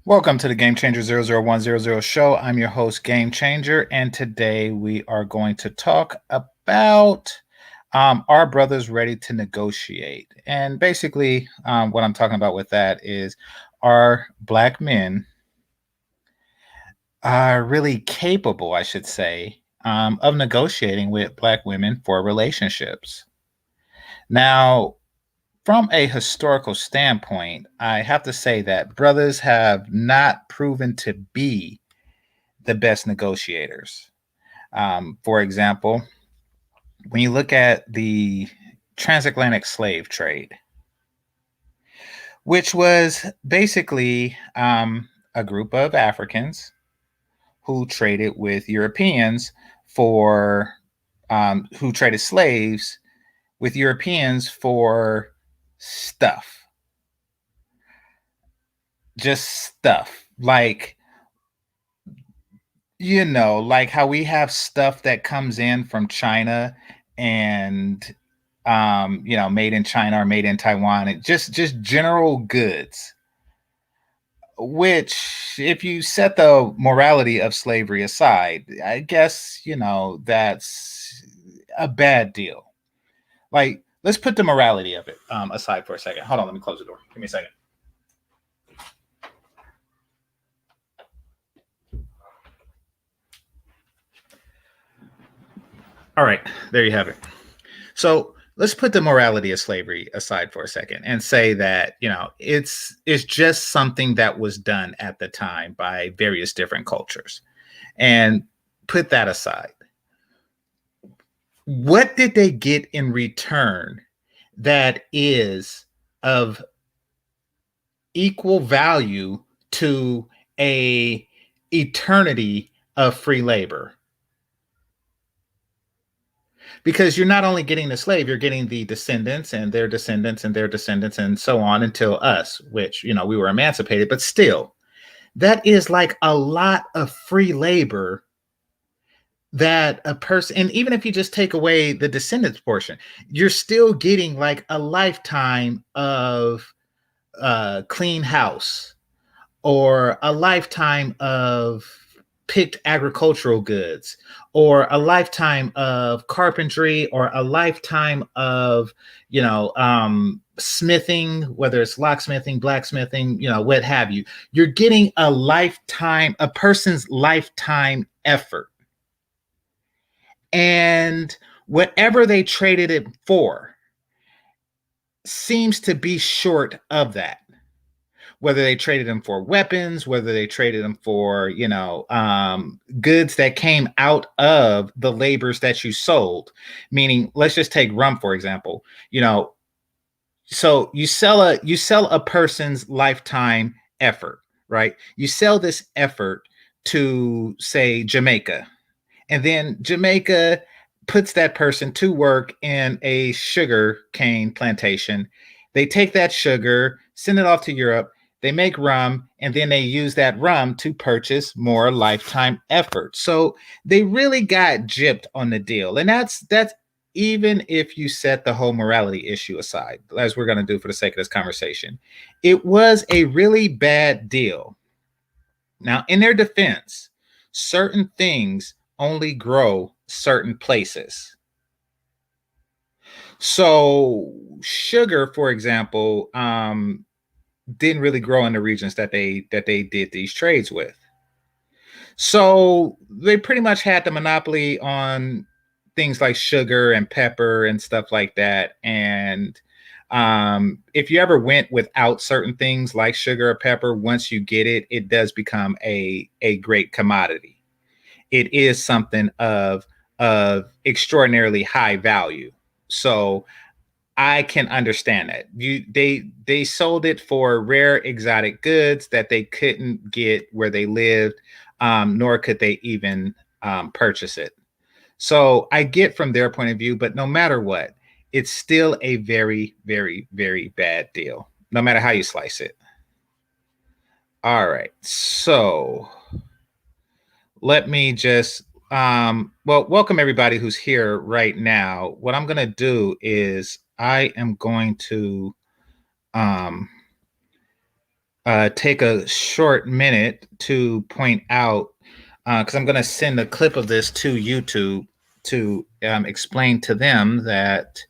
Welcome to the Game Changer 00100 show. I'm your host, Game Changer, and today we are going to talk about are brothers ready to negotiate? And basically, what I'm talking about with that is are black men are really capable, I should say, of negotiating with black women for relationships? Now, from a historical standpoint, I have to say that brothers have not proven to be the best negotiators. For example, when you look at the transatlantic slave trade, which was basically a group of Africans who traded with Europeans for, who traded slaves with Europeans for stuff, just stuff. Like how we have stuff that comes in from China and made in China or made in Taiwan, and just general goods, which if you set the morality of slavery aside, I guess, that's a bad deal. Like, let's put the morality of it aside for a second. Hold on, let me close the door. Give me a second. All right, there you have it. So let's put the morality of slavery aside for a second and say that it's just something that was done at the time by various different cultures, and put that aside. What did they get in return that is of equal value to a eternity of free labor? Because you're not only getting the slave, you're getting the descendants and their descendants and their descendants and so on until us, which, we were emancipated, but still, that is like a lot of free labor that a person, and even if you just take away the descendants portion, you're still getting like a lifetime of clean house, or a lifetime of picked agricultural goods, or a lifetime of carpentry, or a lifetime of smithing, whether it's locksmithing, blacksmithing, what have you. You're getting a person's lifetime effort, and whatever they traded it for seems to be short of that. Whether they traded them for weapons, whether they traded them for, goods that came out of the labors that you sold. Meaning, let's just take rum, for example. So you sell a person's lifetime effort, right? You sell this effort to, say, Jamaica, and then Jamaica puts that person to work in a sugar cane plantation. They take that sugar, send it off to Europe, they make rum, and then they use that rum to purchase more lifetime effort. So they really got gypped on the deal. And that's even if you set the whole morality issue aside, as we're going to do for the sake of this conversation. It was a really bad deal. Now, in their defense, certain things only grow certain places. So sugar, for example, didn't really grow in the regions that they did these trades with. So they pretty much had the monopoly on things like sugar and pepper and stuff like that. And if you ever went without certain things like sugar or pepper, once you get it, it does become a great commodity. It is something of extraordinarily high value. So I can understand that. They sold it for rare exotic goods that they couldn't get where they lived, nor could they even purchase it. So I get from their point of view, but no matter what, it's still a very, very, very bad deal, no matter how you slice it. All right, so let me just welcome everybody who's here right now. What I'm going to do is I am going to take a short minute to point out, because I'm going to send a clip of this to YouTube to explain to them that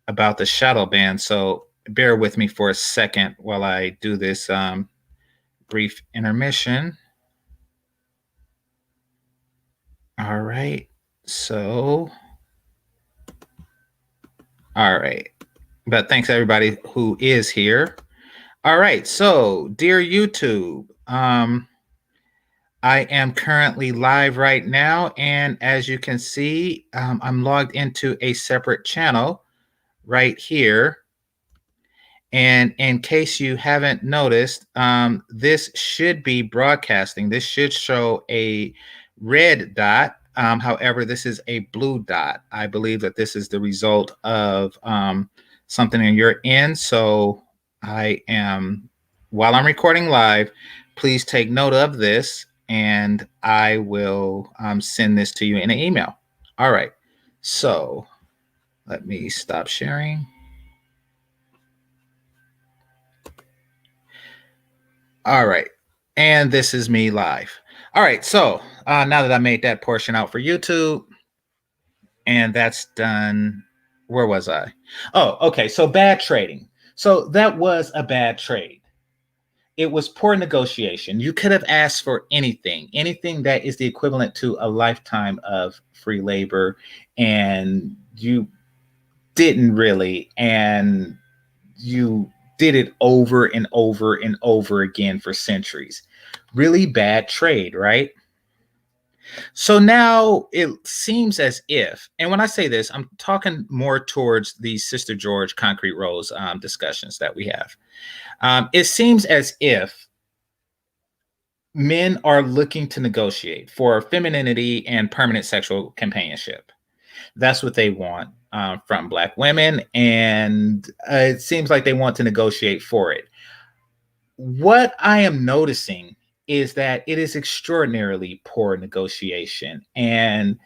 about the shadow ban. So bear with me for a second while I do this brief intermission. All right. So, all right. But thanks everybody who is here. All right. So, dear YouTube, I am currently live right now. And as you can see, I'm logged into a separate channel right here. And in case you haven't noticed, this should be broadcasting. This should show a red dot. However, this is a blue dot. I believe that this is the result of something in your end. So while I'm recording live, please take note of this and I will send this to you in an email. All right. So let me stop sharing. All right. And this is me live. All right. So now that I made that portion out for YouTube and that's done, where was I? Oh, okay. So bad trading. So that was a bad trade. It was poor negotiation. You could have asked for anything that is the equivalent to a lifetime of free labor, and you didn't really. And you did it over and over and over again for centuries. Really bad trade, right? So now it seems as if, and when I say this, I'm talking more towards the Sister George Concrete Rose discussions that we have. It seems as if men are looking to negotiate for femininity and permanent sexual companionship. That's what they want from Black women, and it seems like they want to negotiate for it. What I am noticing is that it is extraordinarily poor negotiation, and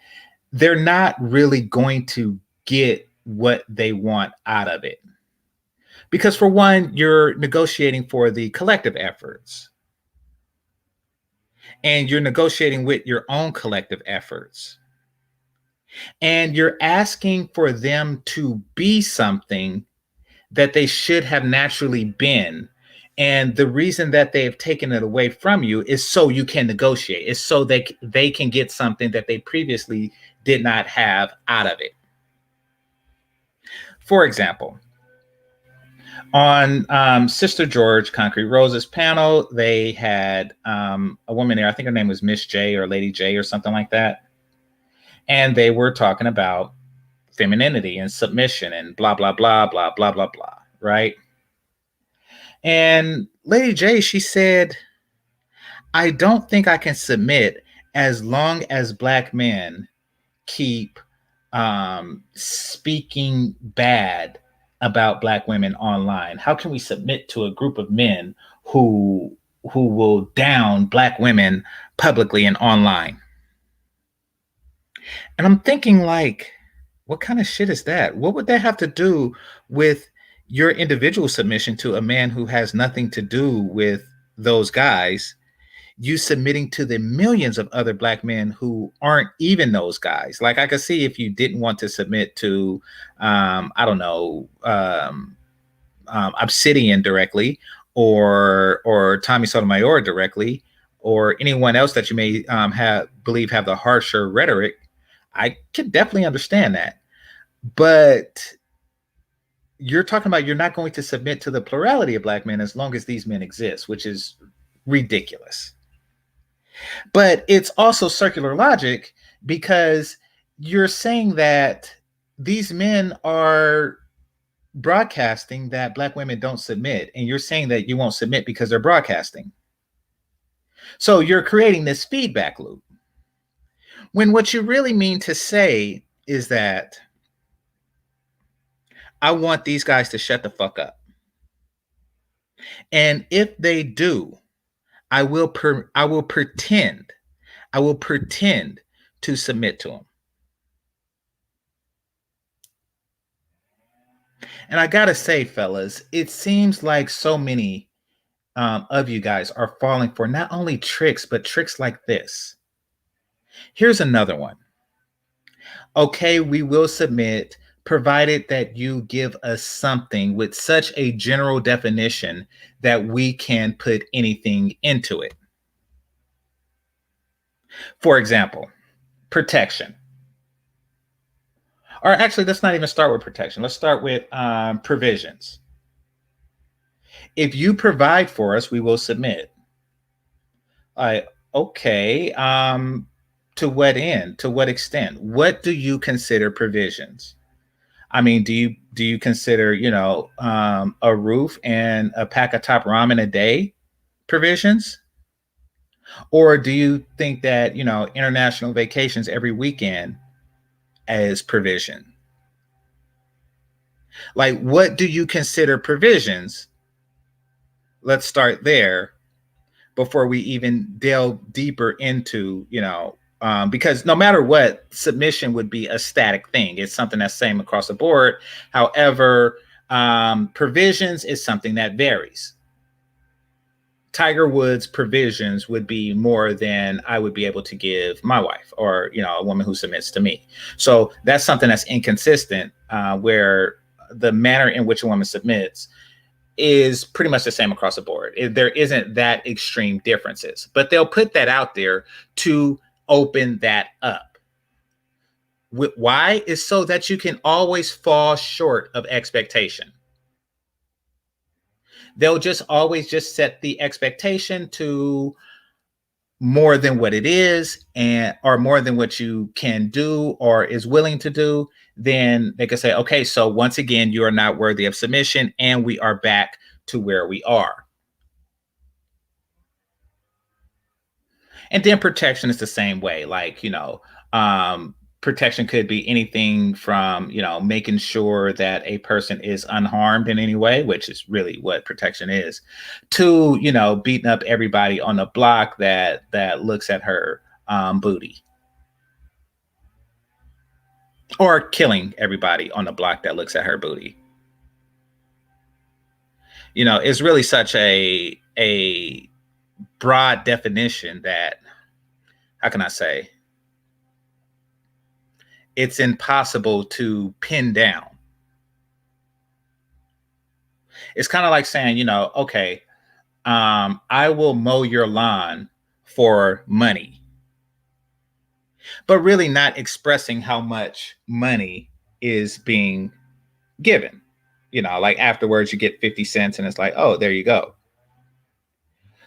they're not really going to get what they want out of it. Because, for one, you're negotiating for the collective efforts, and you're negotiating with your own collective efforts. And you're asking for them to be something that they should have naturally been. And the reason that they've taken it away from you is so you can negotiate. It's so they can get something that they previously did not have out of it. For example, on Sister George Concrete Rose's panel, they had a woman there. I think her name was Miss J or Lady J or something like that. And they were talking about femininity and submission and blah, blah, blah, blah, blah, blah, blah, right? And Lady J, she said, I don't think I can submit as long as Black men keep speaking bad about Black women online. How can we submit to a group of men who will down Black women publicly and online? And I'm thinking, like, what kind of shit is that? What would that have to do with your individual submission to a man who has nothing to do with those guys? You submitting to the millions of other Black men who aren't even those guys. Like, I could see if you didn't want to submit to, I don't know, Obsidian directly, or Tommy Sotomayor directly, or anyone else that you may have the harsher rhetoric. I could definitely understand that. But you're talking about you're not going to submit to the plurality of Black men as long as these men exist, which is ridiculous. But it's also circular logic because you're saying that these men are broadcasting that Black women don't submit, and you're saying that you won't submit because they're broadcasting. So you're creating this feedback loop. When what you really mean to say is that I want these guys to shut the fuck up. And if they do, I will pretend to submit to them. And I gotta say, fellas, it seems like so many of you guys are falling for not only tricks, but tricks like this. Here's another one. Okay, we will submit, provided that you give us something with such a general definition that we can put anything into it. For example, protection. Or actually, let's not even start with protection. Let's start with provisions. If you provide for us, we will submit. Okay. To what end? To what extent? What do you consider provisions? I mean, do you consider, a roof and a pack of top ramen a day provisions? Or do you think that, international vacations every weekend as provision? Like, what do you consider provisions? Let's start there before we even delve deeper into, because no matter what, submission would be a static thing. It's something that's same across the board. However, provisions is something that varies. Tiger Woods' provisions would be more than I would be able to give my wife, or a woman who submits to me. So that's something that's inconsistent, where the manner in which a woman submits is pretty much the same across the board. There isn't that extreme differences, but they'll put that out there to open that up. Why? Is so that you can always fall short of expectation. They'll just always just set the expectation to more than what it is, or more than what you can do or is willing to do. Then they can say, okay, so once again, you are not worthy of submission, and we are back to where we are. And then protection is the same way. Like, protection could be anything from, making sure that a person is unharmed in any way, which is really what protection is, to, beating up everybody on the block that looks at her booty, or killing everybody on the block that looks at her booty. It's really such a broad definition that, how can I say, it's impossible to pin down. It's kind of like saying, okay, I will mow your lawn for money, but really not expressing how much money is being given. Like afterwards you get 50 cents and it's like, oh, there you go.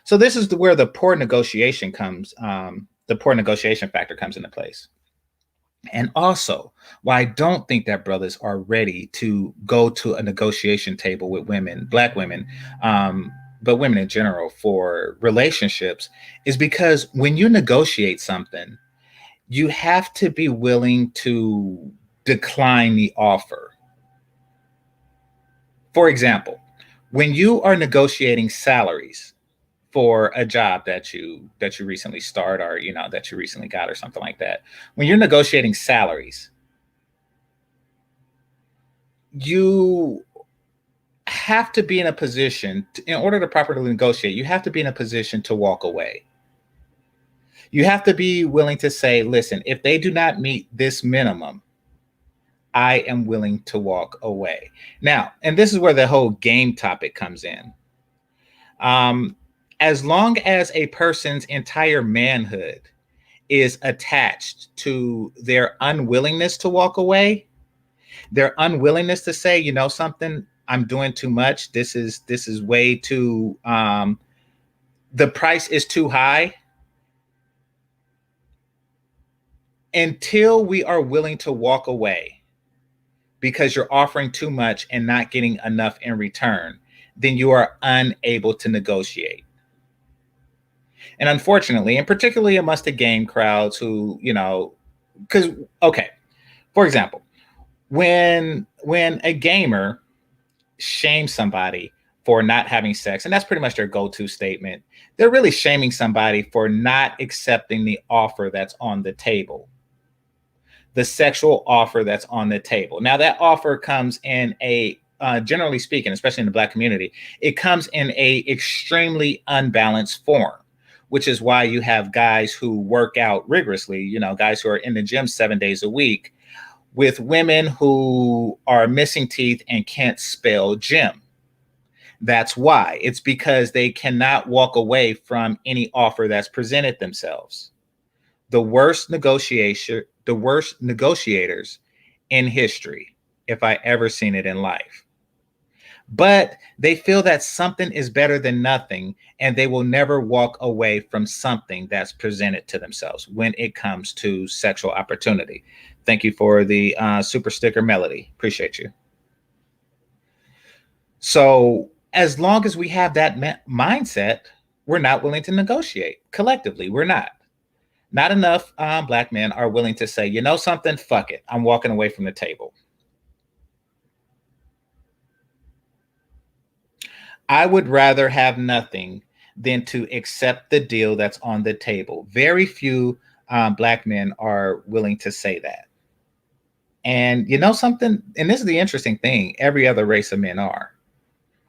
So this is where the poor negotiation comes. The poor negotiation factor comes into place. And also, why I don't think that brothers are ready to go to a negotiation table with women, Black women, but women in general, for relationships, is because when you negotiate something, you have to be willing to decline the offer. For example, when you are negotiating salaries for a job that you recently start, or that you recently got, or something like that, when you're negotiating salaries, you have to be in a position in order to properly negotiate, you have to be in a position to walk away. You have to be willing to say, listen, if they do not meet this minimum, I am willing to walk away. Now, and this is where the whole game topic comes in. As long as a person's entire manhood is attached to their unwillingness to walk away, their unwillingness to say, something, I'm doing too much. This is way too, the price is too high. Until we are willing to walk away because you're offering too much and not getting enough in return, then you are unable to negotiate. And unfortunately, and particularly amongst the game crowds who, because, okay, for example, when a gamer shames somebody for not having sex, and that's pretty much their go-to statement, they're really shaming somebody for not accepting the offer that's on the table, the sexual offer that's on the table. Now, that offer comes in a generally speaking, especially in the Black community, it comes in a extremely unbalanced form, which is why you have guys who work out rigorously, guys who are in the gym 7 days a week, with women who are missing teeth and can't spell gym. That's why. It's because they cannot walk away from any offer that's presented themselves. The worst negotiators in history, if I ever seen it in life. But they feel that something is better than nothing, and they will never walk away from something that's presented to themselves when it comes to sexual opportunity. Thank you for the super sticker, Melody. Appreciate you. So as long as we have that mindset, we're not willing to negotiate collectively. We're not. Not enough Black men are willing to say, you know something, fuck it. I'm walking away from the table. I would rather have nothing than to accept the deal that's on the table. Very few Black men are willing to say that. And you know something, and this is the interesting thing, every other race of men are,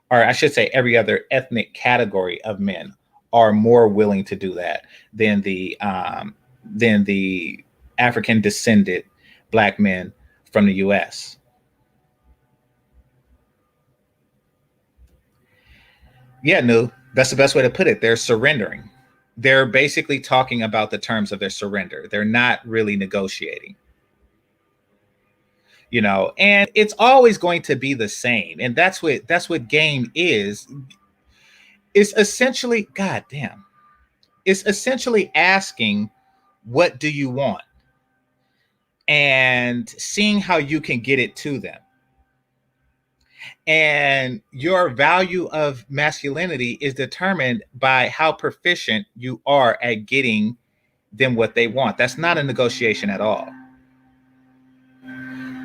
or I should say every other ethnic category of men are more willing to do that than the African descended Black men from the US. Yeah, no, that's the best way to put it. They're surrendering. They're basically talking about the terms of their surrender. They're not really negotiating. And it's always going to be the same. And that's what game is. It's essentially, god damn. It's essentially asking, what do you want? And seeing how you can get it to them. And your value of masculinity is determined by how proficient you are at getting them what they want. That's not a negotiation at all.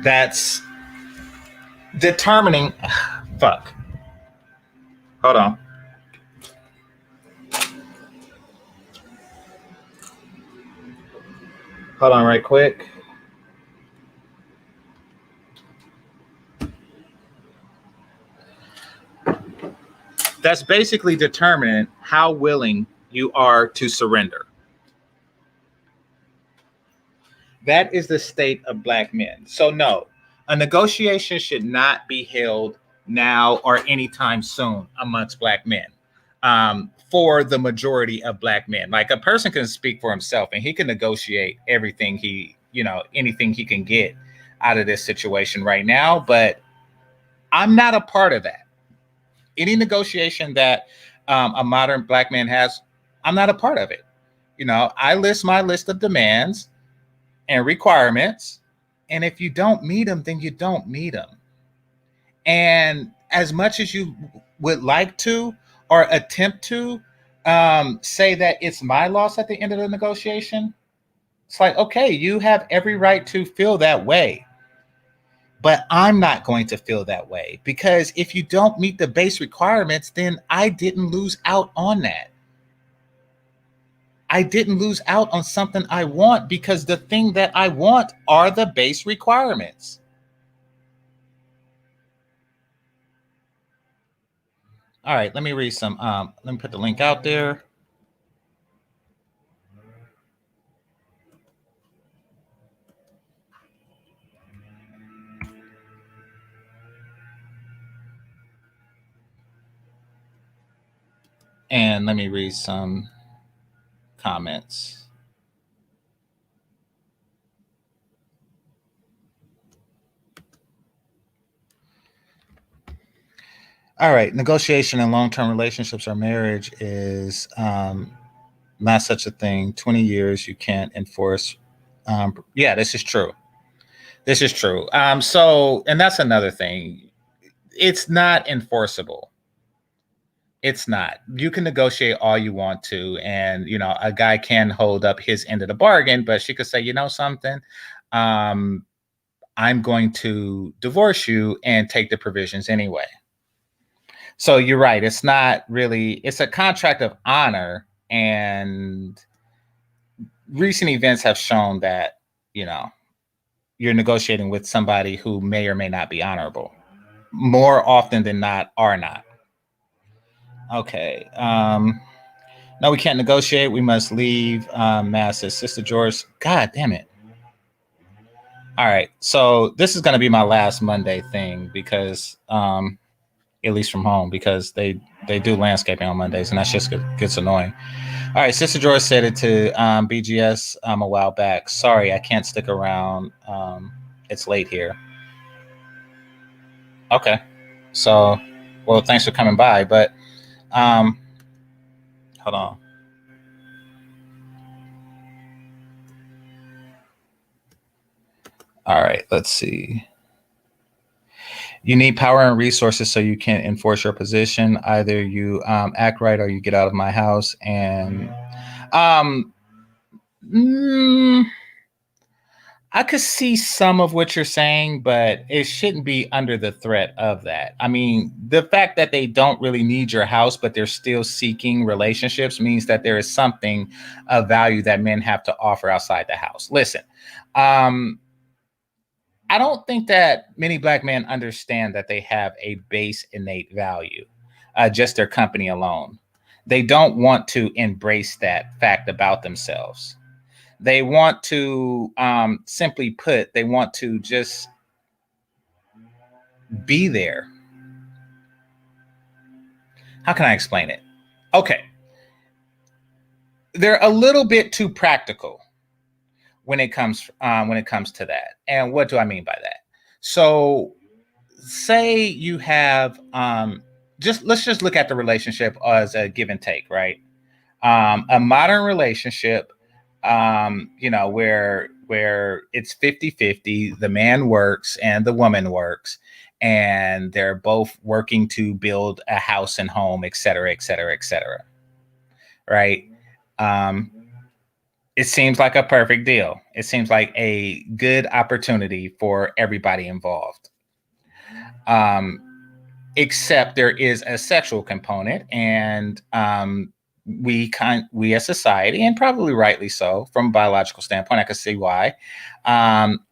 That's determining. Fuck. Hold on. Hold on, right quick. That's basically determining how willing you are to surrender. That is the state of Black men. So, no, a negotiation should not be held now or anytime soon amongst Black men. For the majority of Black men, like a person can speak for himself and he can negotiate everything anything he can get out of this situation right now. But I'm not a part of that. Any negotiation that a modern Black man has, I'm not a part of it. I list my list of demands and requirements, and if you don't meet them, then you don't meet them. And as much as you would like to or attempt to say that it's my loss at the end of the negotiation, it's like, okay, you have every right to feel that way. But I'm not going to feel that way, because if you don't meet the base requirements, then I didn't lose out on that. I didn't lose out on something I want, because the thing that I want are the base requirements. All right, let me read some. Let me put the link out there. And let me read some comments. All right, negotiation in long-term relationships or marriage is not such a thing. 20 years you can't enforce. Yeah, this is true. This is true. So, and that's another thing. It's not enforceable. It's not. You can negotiate all you want to, and a guy can hold up his end of the bargain, but she could say, you know something, I'm going to divorce you and take the provisions anyway. So you're right. It's not really. It's a contract of honor, and recent events have shown that you're negotiating with somebody who may or may not be honorable. more often than not are not. Okay. No, we can't negotiate. We must leave. Masses. Sister George. God damn it. All right. So this is going to be my last Monday thing because, at least from home, because they do landscaping on Mondays, and that just gets annoying. All right. Sister George said it to BGS a while back. Sorry, I can't stick around. It's late here. Okay. So, well, thanks for coming by, but um, hold on. All right. Let's see. You need power and resources so you can enforce your position. Either you act right or you get out of my house. And um, mm, I could see some of what you're saying, but it shouldn't be under the threat of that. I mean, the fact that they don't really need your house, but they're still seeking relationships means that there is something of value that men have to offer outside the house. Listen, um, I don't think that many black men understand that they have a base innate value, just their company alone. They don't want to embrace that fact about themselves. They want to, simply put, they want to just be there. How can I explain it? Okay, they're a little bit too practical when it comes to that. And what do I mean by that? So say you have just let's just look at the relationship as a give and take, right? A modern relationship, where it's 50-50, the man works and the woman works, and they're both working to build a house and home, et cetera, et cetera, et cetera. Right? Um, it seems like a perfect deal. It seems like a good opportunity for everybody involved. Um, except there is a sexual component, and we as society, and probably rightly so from a biological standpoint, I can see why,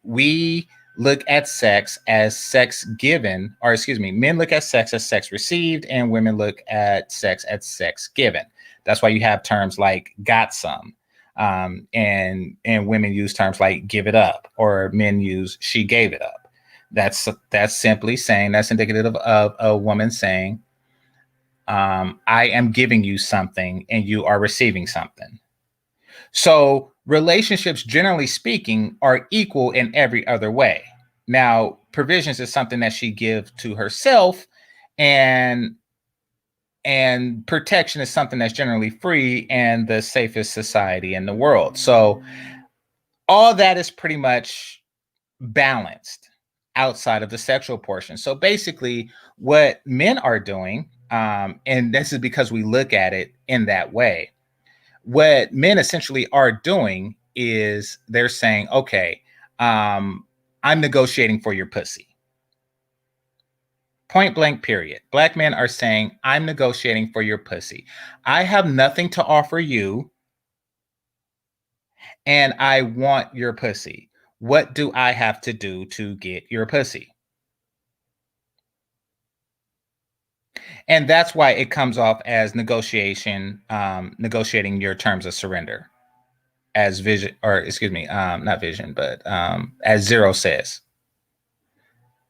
we look at sex as sex given, or excuse me, men look at sex as sex received, and women look at sex as sex given. That's why you have terms like got some, and women use terms like give it up, or men use she gave it up. That's simply saying, that's indicative of a woman saying, I am giving you something and you are receiving something. So relationships, generally speaking, are equal in every other way. Now, provisions is something that she gives to herself, and protection is something that's generally free and the safest society in the world. So all that is pretty much balanced outside of the sexual portion. So basically, what men are doing, and this is because we look at it in that way, what men essentially are doing is they're saying, okay, I'm negotiating for your pussy. Point blank, period. Black men are saying, I'm negotiating for your pussy. I have nothing to offer you, and I want your pussy. What do I have to do to get your pussy? And that's why it comes off as negotiating your terms of surrender, as vision, or excuse me, not vision, but as Zero says,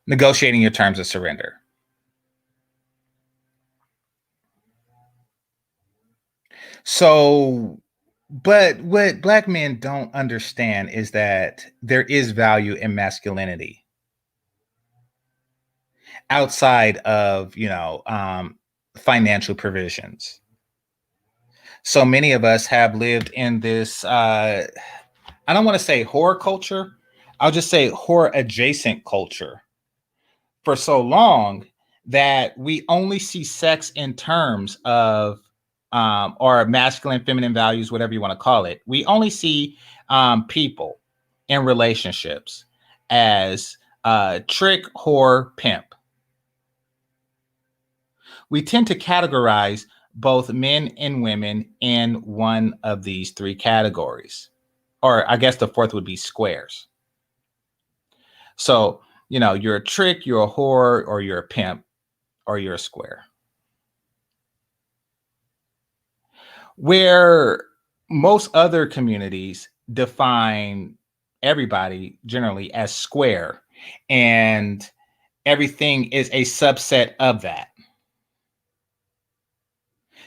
negotiating your terms of surrender. So, but what black men don't understand is that there is value in masculinity outside of, financial provisions. So many of us have lived in this, I don't want to say horror culture, I'll just say horror adjacent culture for so long that we only see sex in terms of, or masculine, feminine values, whatever you want to call it. We only see people in relationships as trick, whore, pimp. We tend to categorize both men and women in one of these three categories. Or I guess the fourth would be squares. So you're a trick, you're a whore, or you're a pimp, or you're a square. Where most other communities define everybody generally as square, and everything is a subset of that.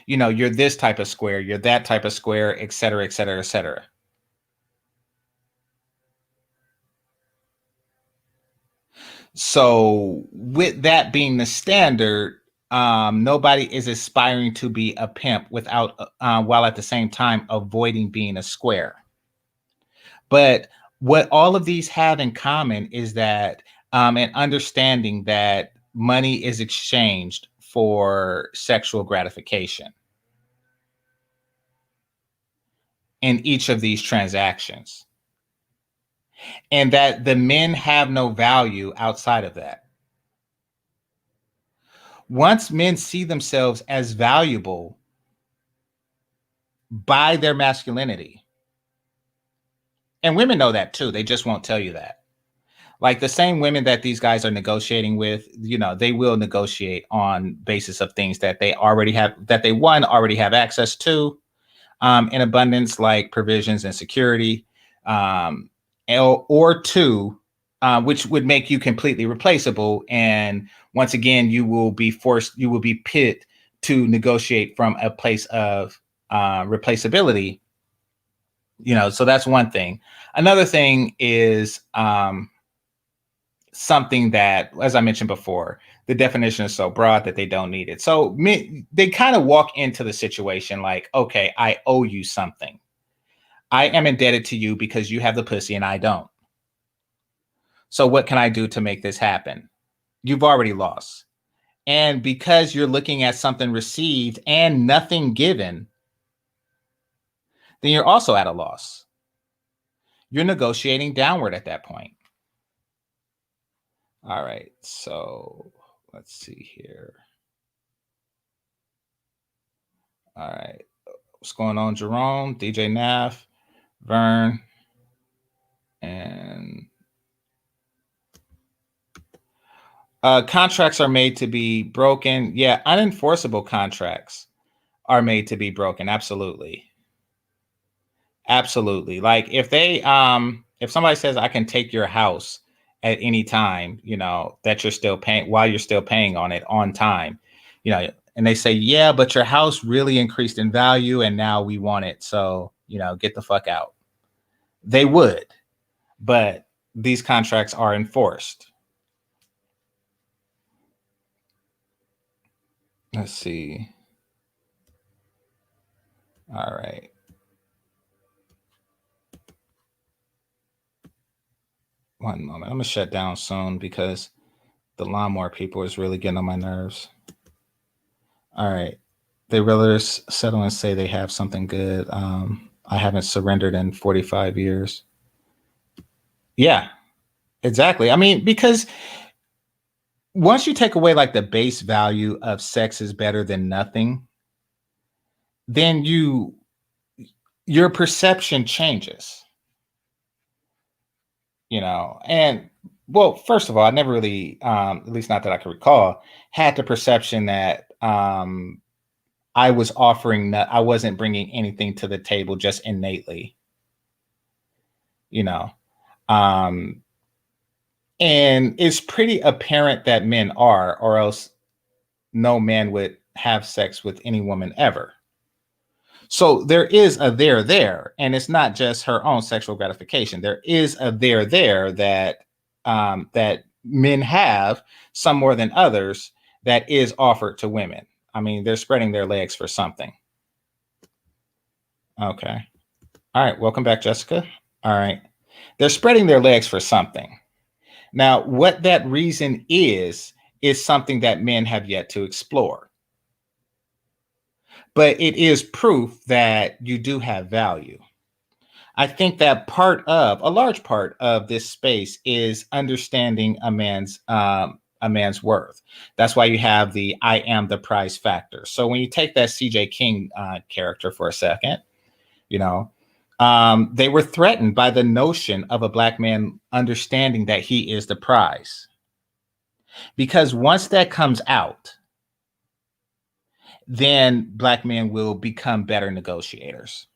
You're this type of square, you're that type of square, et cetera, et cetera, et cetera. So with that being the standard, nobody is aspiring to be a pimp without while at the same time avoiding being a square. But what all of these have in common is that an understanding that money is exchanged for sexual gratification in each of these transactions, and that the men have no value outside of that. Once men see themselves as valuable by their masculinity, and women know that too, they just won't tell you that. Like the same women that these guys are negotiating with, they will negotiate on basis of things that they already have, that they already have access to in abundance, like provisions and security, or two, which would make you completely replaceable. And once again, you will be pit to negotiate from a place of replaceability. So that's one thing. Another thing is something that, as I mentioned before, the definition is so broad that they don't need it. So they kind of walk into the situation like, okay, I owe you something. I am indebted to you because you have the pussy and I don't. So what can I do to make this happen? You've already lost. And because you're looking at something received and nothing given, then you're also at a loss. You're negotiating downward at that point. All right, so let's see here. All right, what's going on, Jerome, DJ Nav, Vern, and contracts are made to be broken. Yeah, unenforceable contracts are made to be broken. Absolutely. Like if somebody says I can take your house at any time, that you're still paying while you're still paying on it on time, and they say, yeah, but your house really increased in value and now we want it. So, get the fuck out. They would, but these contracts are enforced. Let's see. All right. One moment. I'm going to shut down soon because the lawnmower people is really getting on my nerves. All right. They rather settle and say they have something good. I haven't surrendered in 45 years. Yeah, exactly. I mean, because once you take away like the base value of sex is better than nothing, then your perception changes. And well, first of all, I never really, at least not that I can recall, had the perception that I was I wasn't bringing anything to the table just innately, and it's pretty apparent that men are, or else no man would have sex with any woman ever. So there is a there, and it's not just her own sexual gratification. There is a there that that men have, some more than others, that is offered to women. I mean, they're spreading their legs for something. Okay. All right. Welcome back, Jessica. All right. They're spreading their legs for something. Now, what that reason is something that men have yet to explore. But it is proof that you do have value. I think that a large part of this space is understanding a man's worth. That's why you have the I am the prize factor. So when you take that CJ King character for a second, they were threatened by the notion of a black man understanding that he is the prize. Because once that comes out, then Black men will become better negotiators.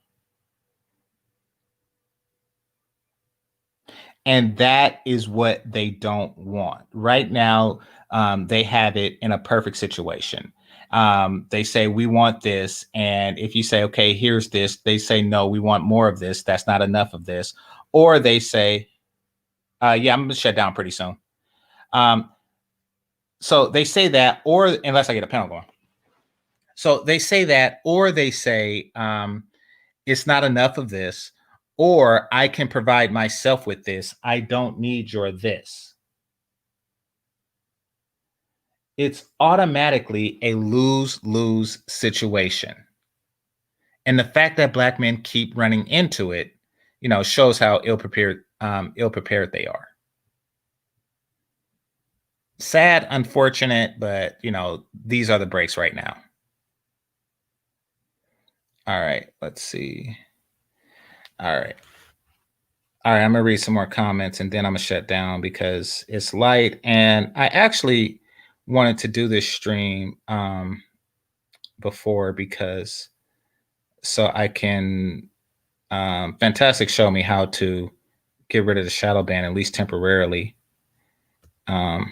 And that is what they don't want. Right now, they have it in a perfect situation. They say, we want this. And if you say, okay, here's this, they say, no, we want more of this. That's not enough of this. Or they say, yeah, I'm going to shut down pretty soon. So they say that, or unless I get a panel going. So they say that, or they say, it's not enough of this, or I can provide myself with this. I don't need your this. It's automatically a lose-lose situation. And the fact that Black men keep running into it, shows how ill-prepared they are. Sad, unfortunate, but these are the breaks right now. All right, let's see. All right, I'm gonna read some more comments and then I'm gonna shut down because it's light. And I actually wanted to do this stream before because so I can Fantastic show me how to get rid of the shadow ban, at least temporarily. Something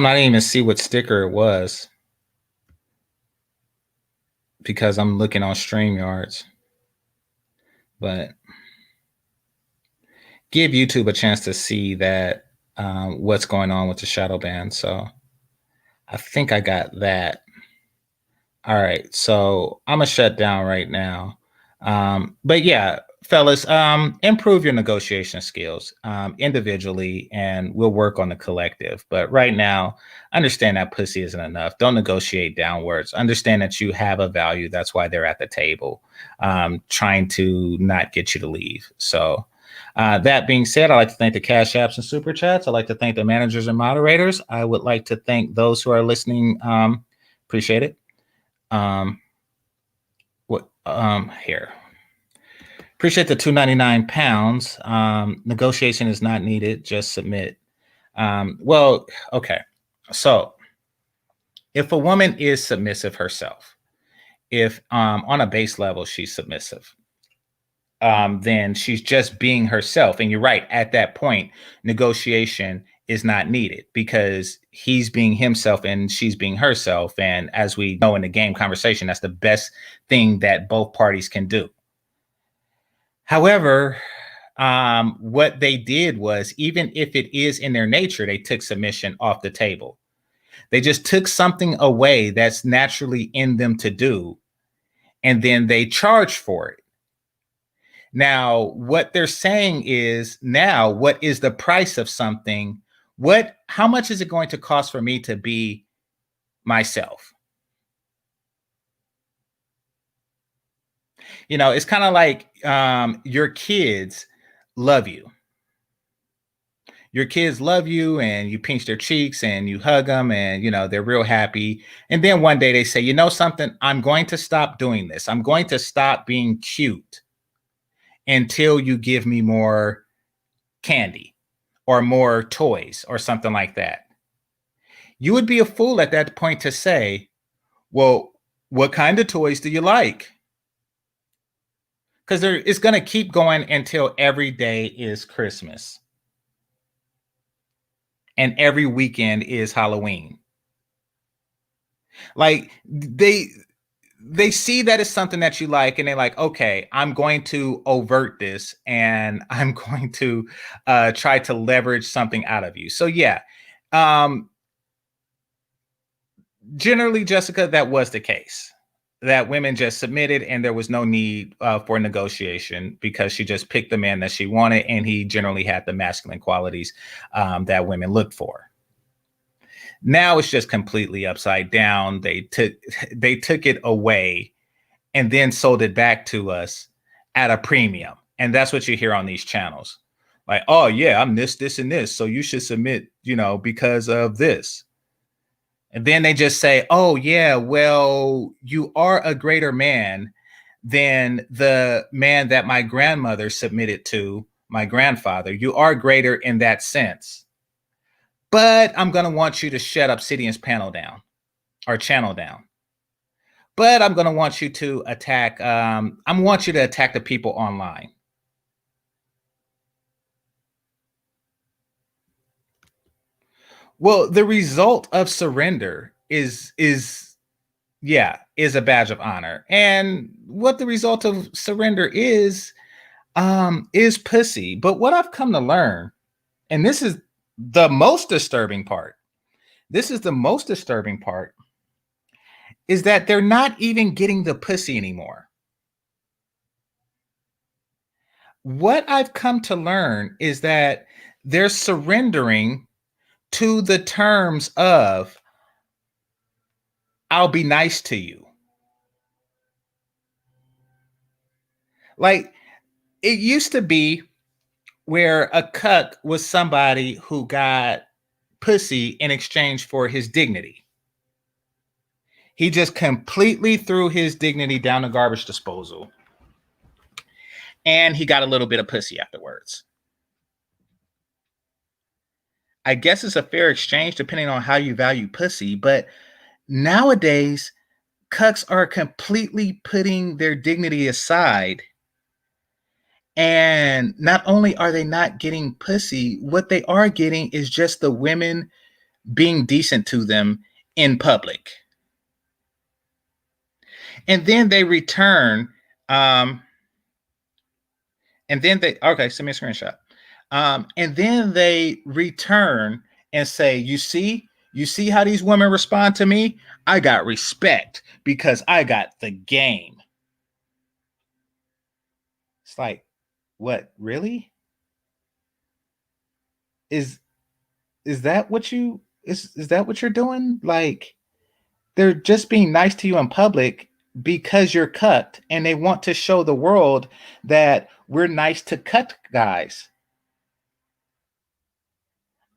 I didn't even see what sticker it was because I'm looking on StreamYards. But give YouTube a chance to see that what's going on with the shadow ban. So I think I got that. All right, so I'm gonna shut down right now. But yeah, fellas, improve your negotiation skills individually, and we'll work on the collective. But right now, understand that pussy isn't enough. Don't negotiate downwards. Understand that you have a value. That's why they're at the table, trying to not get you to leave. So that being said, I'd like to thank the Cash Apps and Super Chats. I'd like to thank the managers and moderators. I would like to thank those who are listening. Appreciate it. Here. Appreciate the £2.99. Negotiation is not needed. Just submit. Well, okay. So if a woman is submissive herself, if on a base level she's submissive, then she's just being herself. And you're right. At that point, negotiation is not needed because he's being himself and she's being herself. And as we know in the game conversation, that's the best thing that both parties can do. However, what they did was, even if it is in their nature, they took submission off the table. They just took something away that's naturally in them to do, and then they charge for it. Now, what they're saying is, now, what is the price of something? How much is it going to cost for me to be myself? It's kind of like your kids love you. Your kids love you and you pinch their cheeks and you hug them and, they're real happy. And then one day they say, you know something, I'm going to stop doing this. I'm going to stop being cute until you give me more candy or more toys or something like that. You would be a fool at that point to say, well, what kind of toys do you like? Because it's going to keep going until every day is Christmas. And every weekend is Halloween. Like they see that it's something that you like, and they're like, okay, I'm going to overt this and I'm going to try to leverage something out of you. So yeah, generally, Jessica, that was the case, that women just submitted and there was no need for negotiation because she just picked the man that she wanted, and he generally had the masculine qualities that women looked for. Now it's just completely upside down. They took it away and then sold it back to us at a premium. And that's what you hear on these channels. Like, oh yeah, I'm this, and this. So you should submit, because of this. And then they just say, oh yeah, well, you are a greater man than the man that my grandmother submitted to, my grandfather. You are greater in that sense. but I'm going to want you to shut Obsidian's panel down or channel down. But I'm going to want you to attack, I want you to attack the people online. Well, the result of surrender is a badge of honor. And what the result of surrender is pussy. But what I've come to learn, and this is the most disturbing part. This is the most disturbing part is that they're not even getting the pussy anymore. What I've come to learn is that they're surrendering to the terms of I'll be nice to you. Like it used to be where a cuck was somebody who got pussy in exchange for his dignity. He just completely threw his dignity down the garbage disposal. And he got a little bit of pussy afterwards. I guess it's a fair exchange depending on how you value pussy, but nowadays, cucks are completely putting their dignity aside. And not only are they not getting pussy, what they are getting is just the women being decent to them in public. And then they return, and then send me a screenshot. And then they return and say, you see how these women respond to me? I got respect because I got the game. It's like, what, really? Is that what you is that what you're doing? Like they're just being nice to you in public because you're cucked and they want to show the world that we're nice to cucked guys.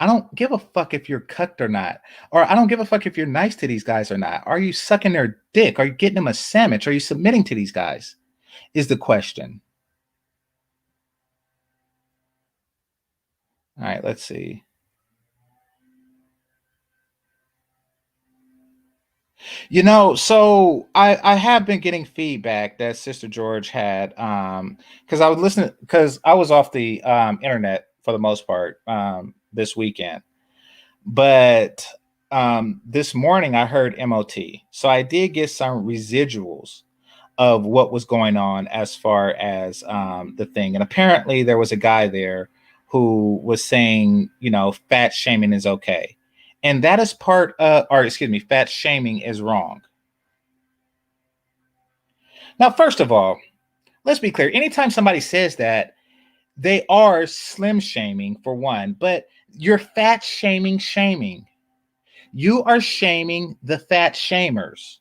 I don't give a fuck if you're cucked or not. Or I don't give a fuck if you're nice to these guys or not. Are you sucking their dick? Are you getting them a sandwich? Are you submitting to these guys? Is the question. All right, let's see. So I have been getting feedback that Sister George had because I was listening because I was off the internet for the most part this weekend. But this morning I heard MOT. So I did get some residuals of what was going on as far as the thing. And apparently there was a guy there who was saying, fat shaming is okay. And that is fat shaming is wrong. Now, first of all, let's be clear. Anytime somebody says that, they are slim shaming for one, but you're fat shaming. You are shaming the fat shamers.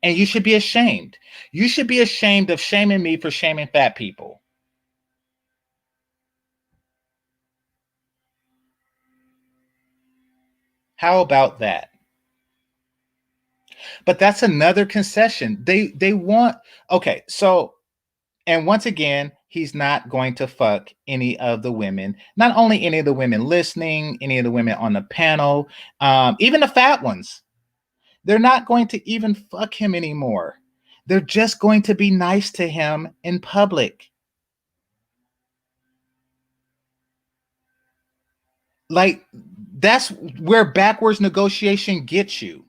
And you should be ashamed. You should be ashamed of shaming me for shaming fat people. How about that? But that's another concession. They want okay, so and once again, he's not going to fuck any of the women, not only any of the women listening, any of the women on the panel, even the fat ones. They're not going to even fuck him anymore. They're just going to be nice to him in public. Like, that's where backwards negotiation gets you.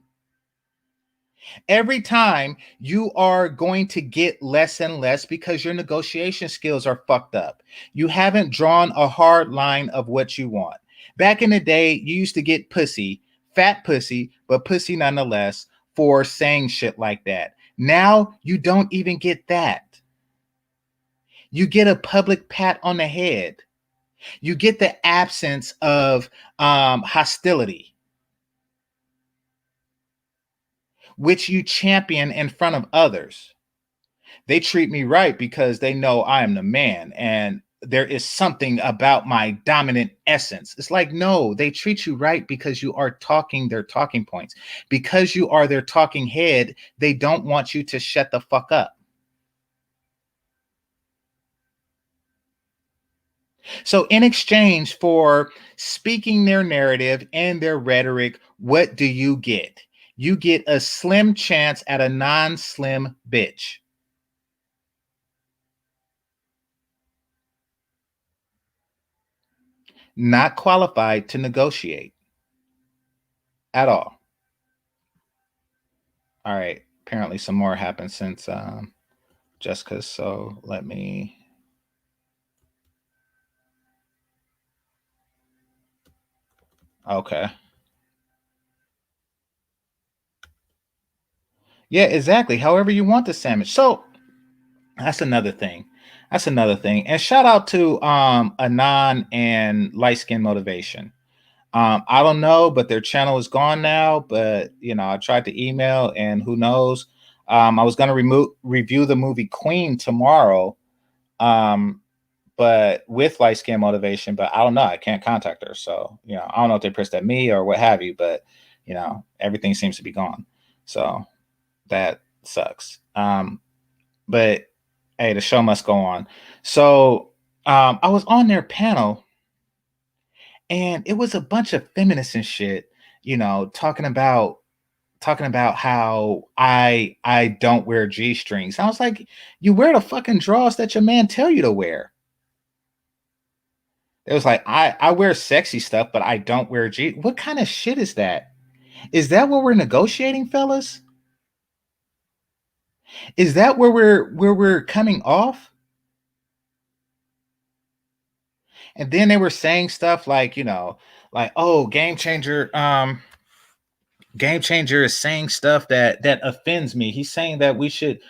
Every time you are going to get less and less because your negotiation skills are fucked up. You haven't drawn a hard line of what you want. Back in the day, you used to get pussy, fat pussy, but pussy nonetheless for saying shit like that. Now you don't even get that. You get a public pat on the head. You get the absence of hostility, which you champion in front of others. They treat me right because they know I am the man and there is something about my dominant essence. It's like, no, they treat you right because you are talking their talking points. Because you are their talking head, they don't want you to shut the fuck up. So, in exchange for speaking their narrative and their rhetoric, what do you get? You get a slim chance at a non slim bitch. Not qualified to negotiate at all. All right. Apparently, some more happened since Jessica. So, let me. Okay. Yeah, exactly. However, you want the sandwich. So, that's another thing. That's another thing. And shout out to Anon and Light Skin Motivation. I don't know, but their channel is gone now. But I tried to email, and who knows? I was going to review the movie Queen tomorrow, but with Light Skin Motivation. But I don't know. I can't contact her, so I don't know if they pressed at me or what have you. But everything seems to be gone, so that sucks. But hey, the show must go on. So I was on their panel, and it was a bunch of feminists and shit, talking about how I don't wear G strings. I was like, you wear the fucking drawers that your man tell you to wear. It was like, I wear sexy stuff, but I don't wear G. What kind of shit is that? Is that what we're negotiating, fellas? Is that where we're coming off? And then they were saying stuff like, like, oh, Game Changer is saying stuff that offends me. He's saying that we should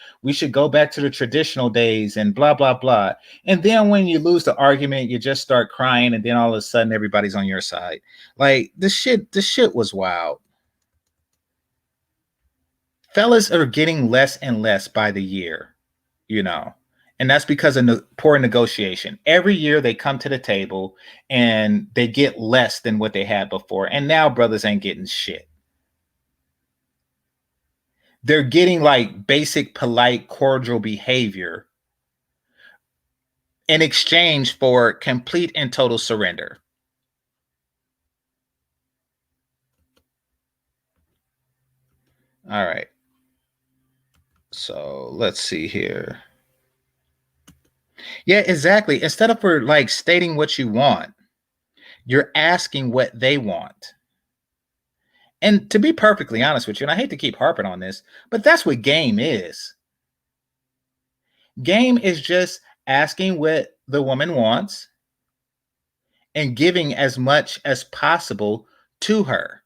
go back to the traditional days and blah blah blah. And then when you lose the argument, you just start crying, and then all of a sudden everybody's on your side. Like the shit was wild. Fellas are getting less and less by the year, you know. And that's because of poor negotiation. Every year they come to the table and they get less than what they had before. And now brothers ain't getting shit. They're getting like basic, polite, cordial behavior in exchange for complete and total surrender. All right. So let's see here. Yeah, exactly. Instead of for like stating what you want, you're asking what they want. And to be perfectly honest with you, and I hate to keep harping on this, but that's what game is. Game is just asking what the woman wants and giving as much as possible to her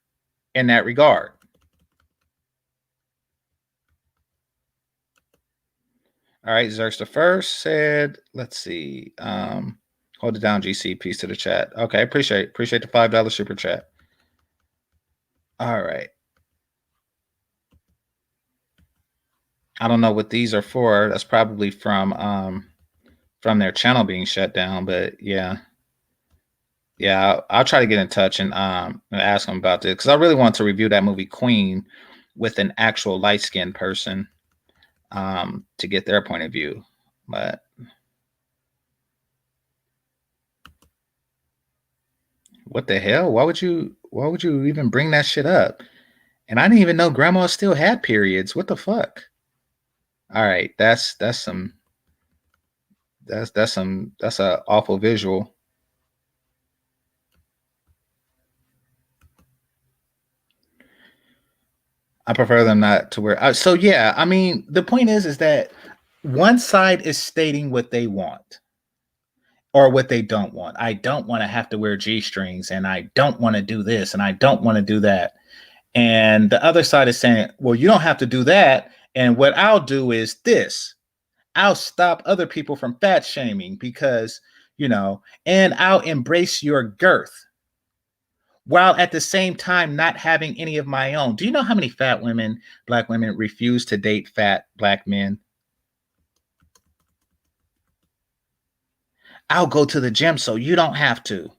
in that regard. All right, Zerx the First said, let's see. Hold it down, GC. Peace to the chat. Okay, appreciate the $5 super chat. All right. I don't know what these are for. That's probably from their channel being shut down, but yeah. Yeah, I'll try to get in touch and ask them about this because I really want to review that movie Queen with an actual light skinned person to get their point of view. But what the hell? Why would you even bring that shit up? And I didn't even know grandma still had periods. What the fuck? All right, that's some that's a awful visual. I prefer them not to wear. So yeah, I mean, the point is that one side is stating what they want or what they don't want. I don't want to have to wear G strings, and I don't want to do this, and I don't want to do that. And the other side is saying, well, you don't have to do that. And what I'll do is this. I'll stop other people from fat shaming because, and I'll embrace your girth while at the same time not having any of my own. Do you know how many fat women, black women, refuse to date fat black men? I'll go to the gym so you don't have to.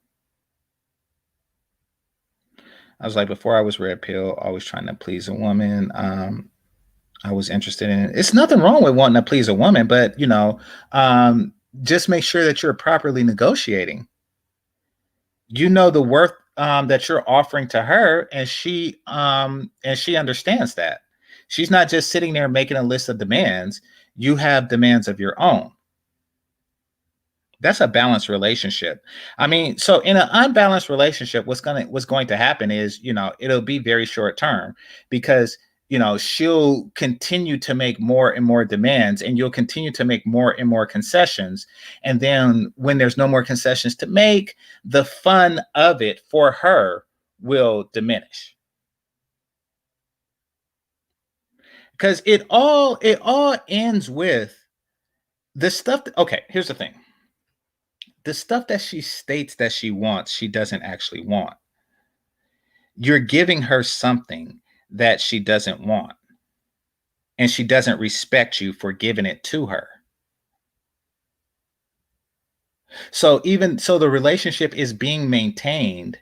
I was like, before I was red pill, always trying to please a woman. I was interested in it. It's nothing wrong with wanting to please a woman, but just make sure that you're properly negotiating. You know the worth that you're offering to her, and she understands that. She's not just sitting there making a list of demands. You have demands of your own. That's a balanced relationship. I mean, so in an unbalanced relationship, what's going to happen is, it'll be very short term, because she'll continue to make more and more demands, and you'll continue to make more and more concessions. And then when there's no more concessions to make, the fun of it for her will diminish. Because it all ends with the stuff. Okay, here's the thing. The stuff that she states that she wants, she doesn't actually want. You're giving her something that she doesn't want, and she doesn't respect you for giving it to her. So even so, the relationship is being maintained,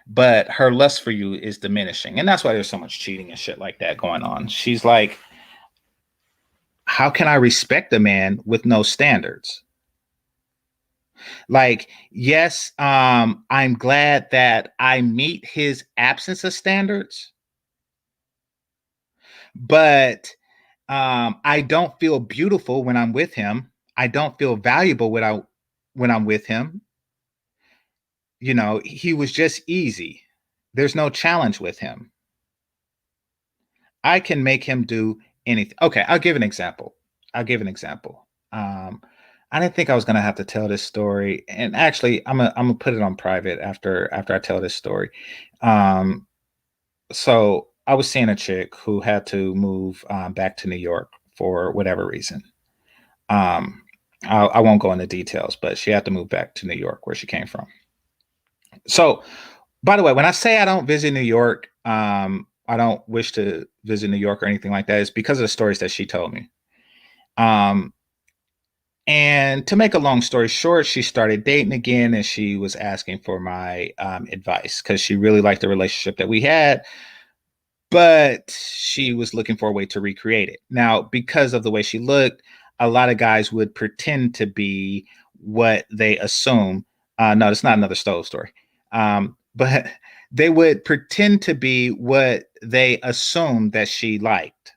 but her lust for you is diminishing. And that's why there's so much cheating and shit like that going on. She's like, how can I respect a man with no standards? Like, yes, I'm glad that I meet his absence of standards, but I don't feel beautiful when I'm with him. I don't feel valuable when I'm with him. He was just easy. There's no challenge with him. I can make him do anything. Okay, I'll give an example. I'll give an example. Um, I didn't think I was gonna have to tell this story, and actually, I'm gonna put it on private after I tell this story. Um, so I was seeing a chick who had to move back to New York for whatever reason. Um, I won't go into details, but she had to move back to New York, where she came from. So, by the way, when I say I don't visit New York, I don't wish to visit New York or anything like that. It's because of the stories that she told me. Um, and to make a long story short, she started dating again, and she was asking for my advice because she really liked the relationship that we had, but she was looking for a way to recreate it. Now, because of the way she looked, a lot of guys would pretend to be what they assume. No, it's not another stove story. But they would pretend to be what they assumed that she liked.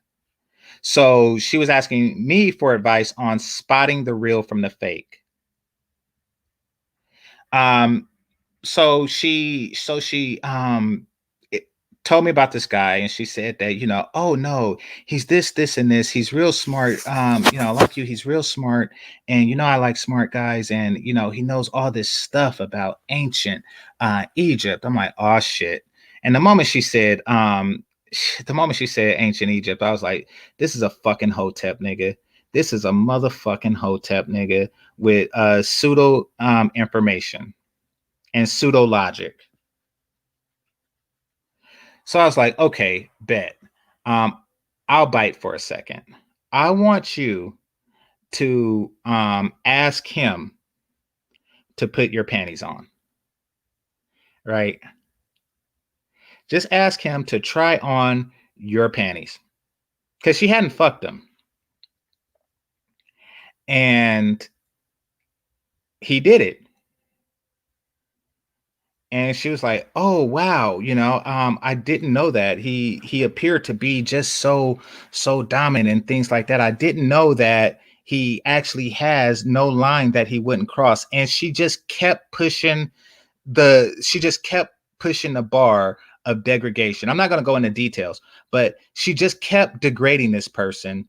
So she was asking me for advice on spotting the real from the fake. Um, so she it, told me about this guy, and she said that, oh no, he's this and this, he's real smart, like you, he's real smart, and I like smart guys, and he knows all this stuff about ancient Egypt. I'm like, oh shit. And the moment she said ancient Egypt, I was like, this is a fucking hotep nigga. This is a motherfucking hotep nigga with pseudo information and pseudo logic. So I was like, okay, bet. Um, I'll bite for a second. I want you to ask him to put your panties on, right? Just ask him to try on your panties, because she hadn't fucked them. And he did it. And she was like, "Oh wow, I didn't know that he appeared to be just so dominant and things like that. I didn't know that he actually has no line that he wouldn't cross." And she just kept pushing the bar of degradation. I'm not going to go into details, but she just kept degrading this person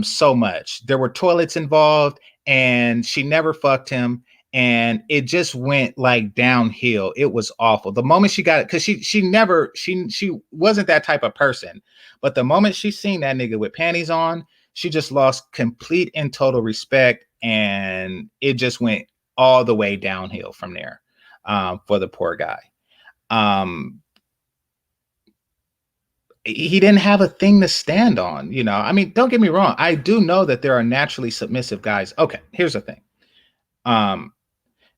so much. There were toilets involved, and she never fucked him, and it just went like downhill. It was awful. The moment she got it, because she wasn't that type of person, but the moment she seen that nigga with panties on, she just lost complete and total respect, and it just went all the way downhill from there for the poor guy. Um, he didn't have a thing to stand on. I mean, don't get me wrong. I do know that there are naturally submissive guys. Okay, here's the thing.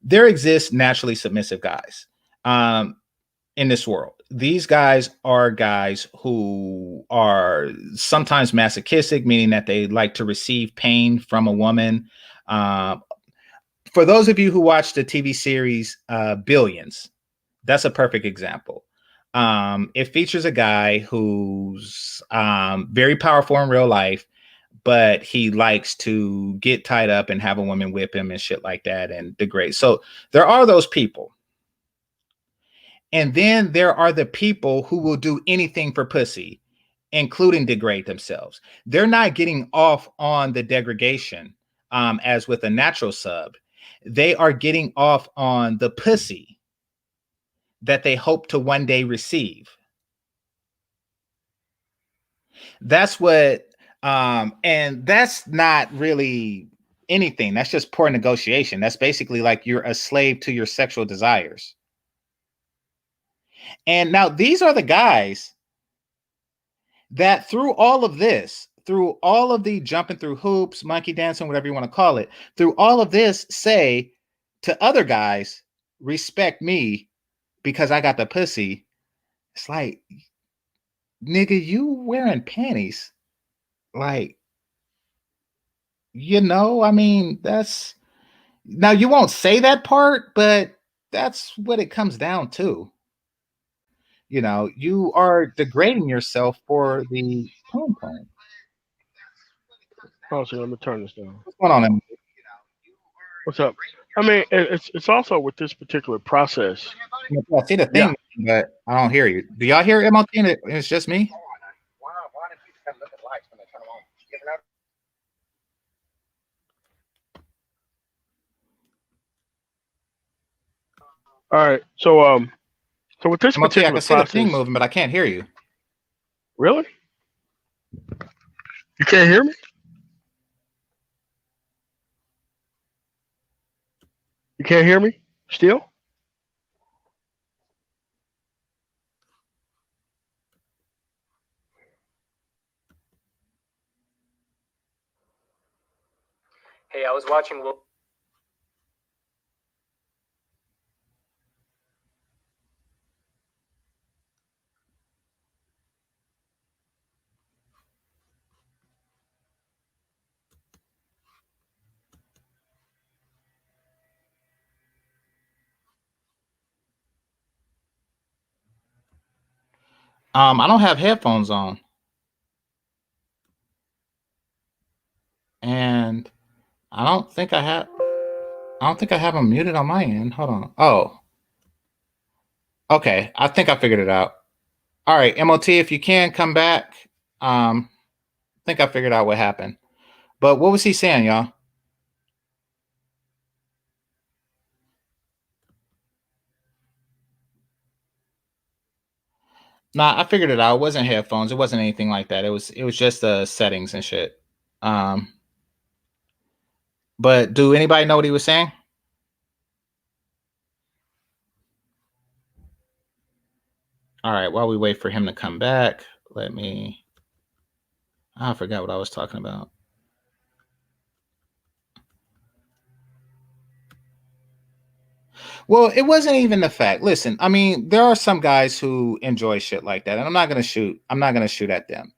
There exists naturally submissive guys in this world. These guys are guys who are sometimes masochistic, meaning that they like to receive pain from a woman. for those of you who watch the TV series Billions, that's a perfect example. It features a guy who's very powerful in real life, but he likes to get tied up and have a woman whip him and shit like that and degrade. So there are those people. And then there are the people who will do anything for pussy, including degrade themselves. They're not getting off on the degradation as with a natural sub. They are getting off on the pussy that they hope to one day receive. That's what, and that's not really anything. That's just poor negotiation. That's basically like you're a slave to your sexual desires. And now these are the guys that through all of this, through all of the jumping through hoops, monkey dancing, whatever you want to call it, through all of this, say to other guys, respect me because I got the pussy. It's like, nigga, you wearing panties. Like, I mean, that's now you won't say that part, but that's what it comes down to. You are degrading yourself for the tone tone. Oh, so let me turn this down. What's going on, Emily? What's up? I mean, it's also with this particular process. I see the thing, but I don't hear you. Do y'all hear MLT? It's just me. All right, so with this MLT, I particular can see the thing process, moving, but I can't hear you. really, you can't hear me? You can't hear me still? Hey, I was watching. I don't have headphones on, and I don't think I have. I don't think I have them muted on my end. Hold on. Oh, okay. I think I figured it out. All right, MOT, if you can come back. I think I figured out what happened. But what was he saying, y'all? Nah, I figured it out. It wasn't headphones. It wasn't anything like that. It was just the settings and shit. But do anybody know what he was saying? All right, while we wait for him to come back, I forgot what I was talking about. Well, it wasn't even the fact. Listen, I mean, there are some guys who enjoy shit like that, and I'm not gonna shoot at them.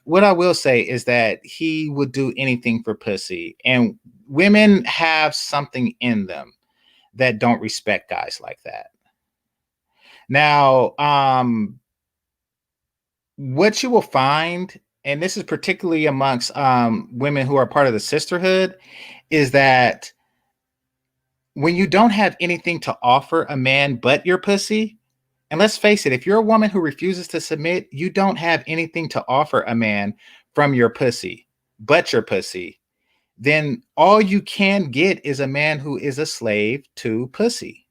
What I will say is that he would do anything for pussy, and women have something in them that don't respect guys like that. Now, what you will find, and this is particularly amongst women who are part of the sisterhood, is that when you don't have anything to offer a man but your pussy, and let's face it, if you're a woman who refuses to submit, you don't have anything to offer a man from your pussy but your pussy, then all you can get is a man who is a slave to pussy.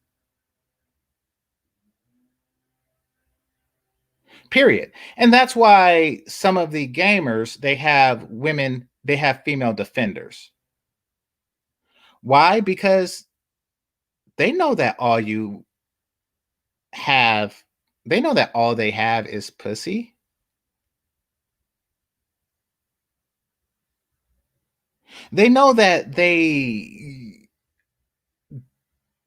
Period. And that's why some of the gamers, they have female defenders. Why? Because they know that they know that all they have is pussy. They know that they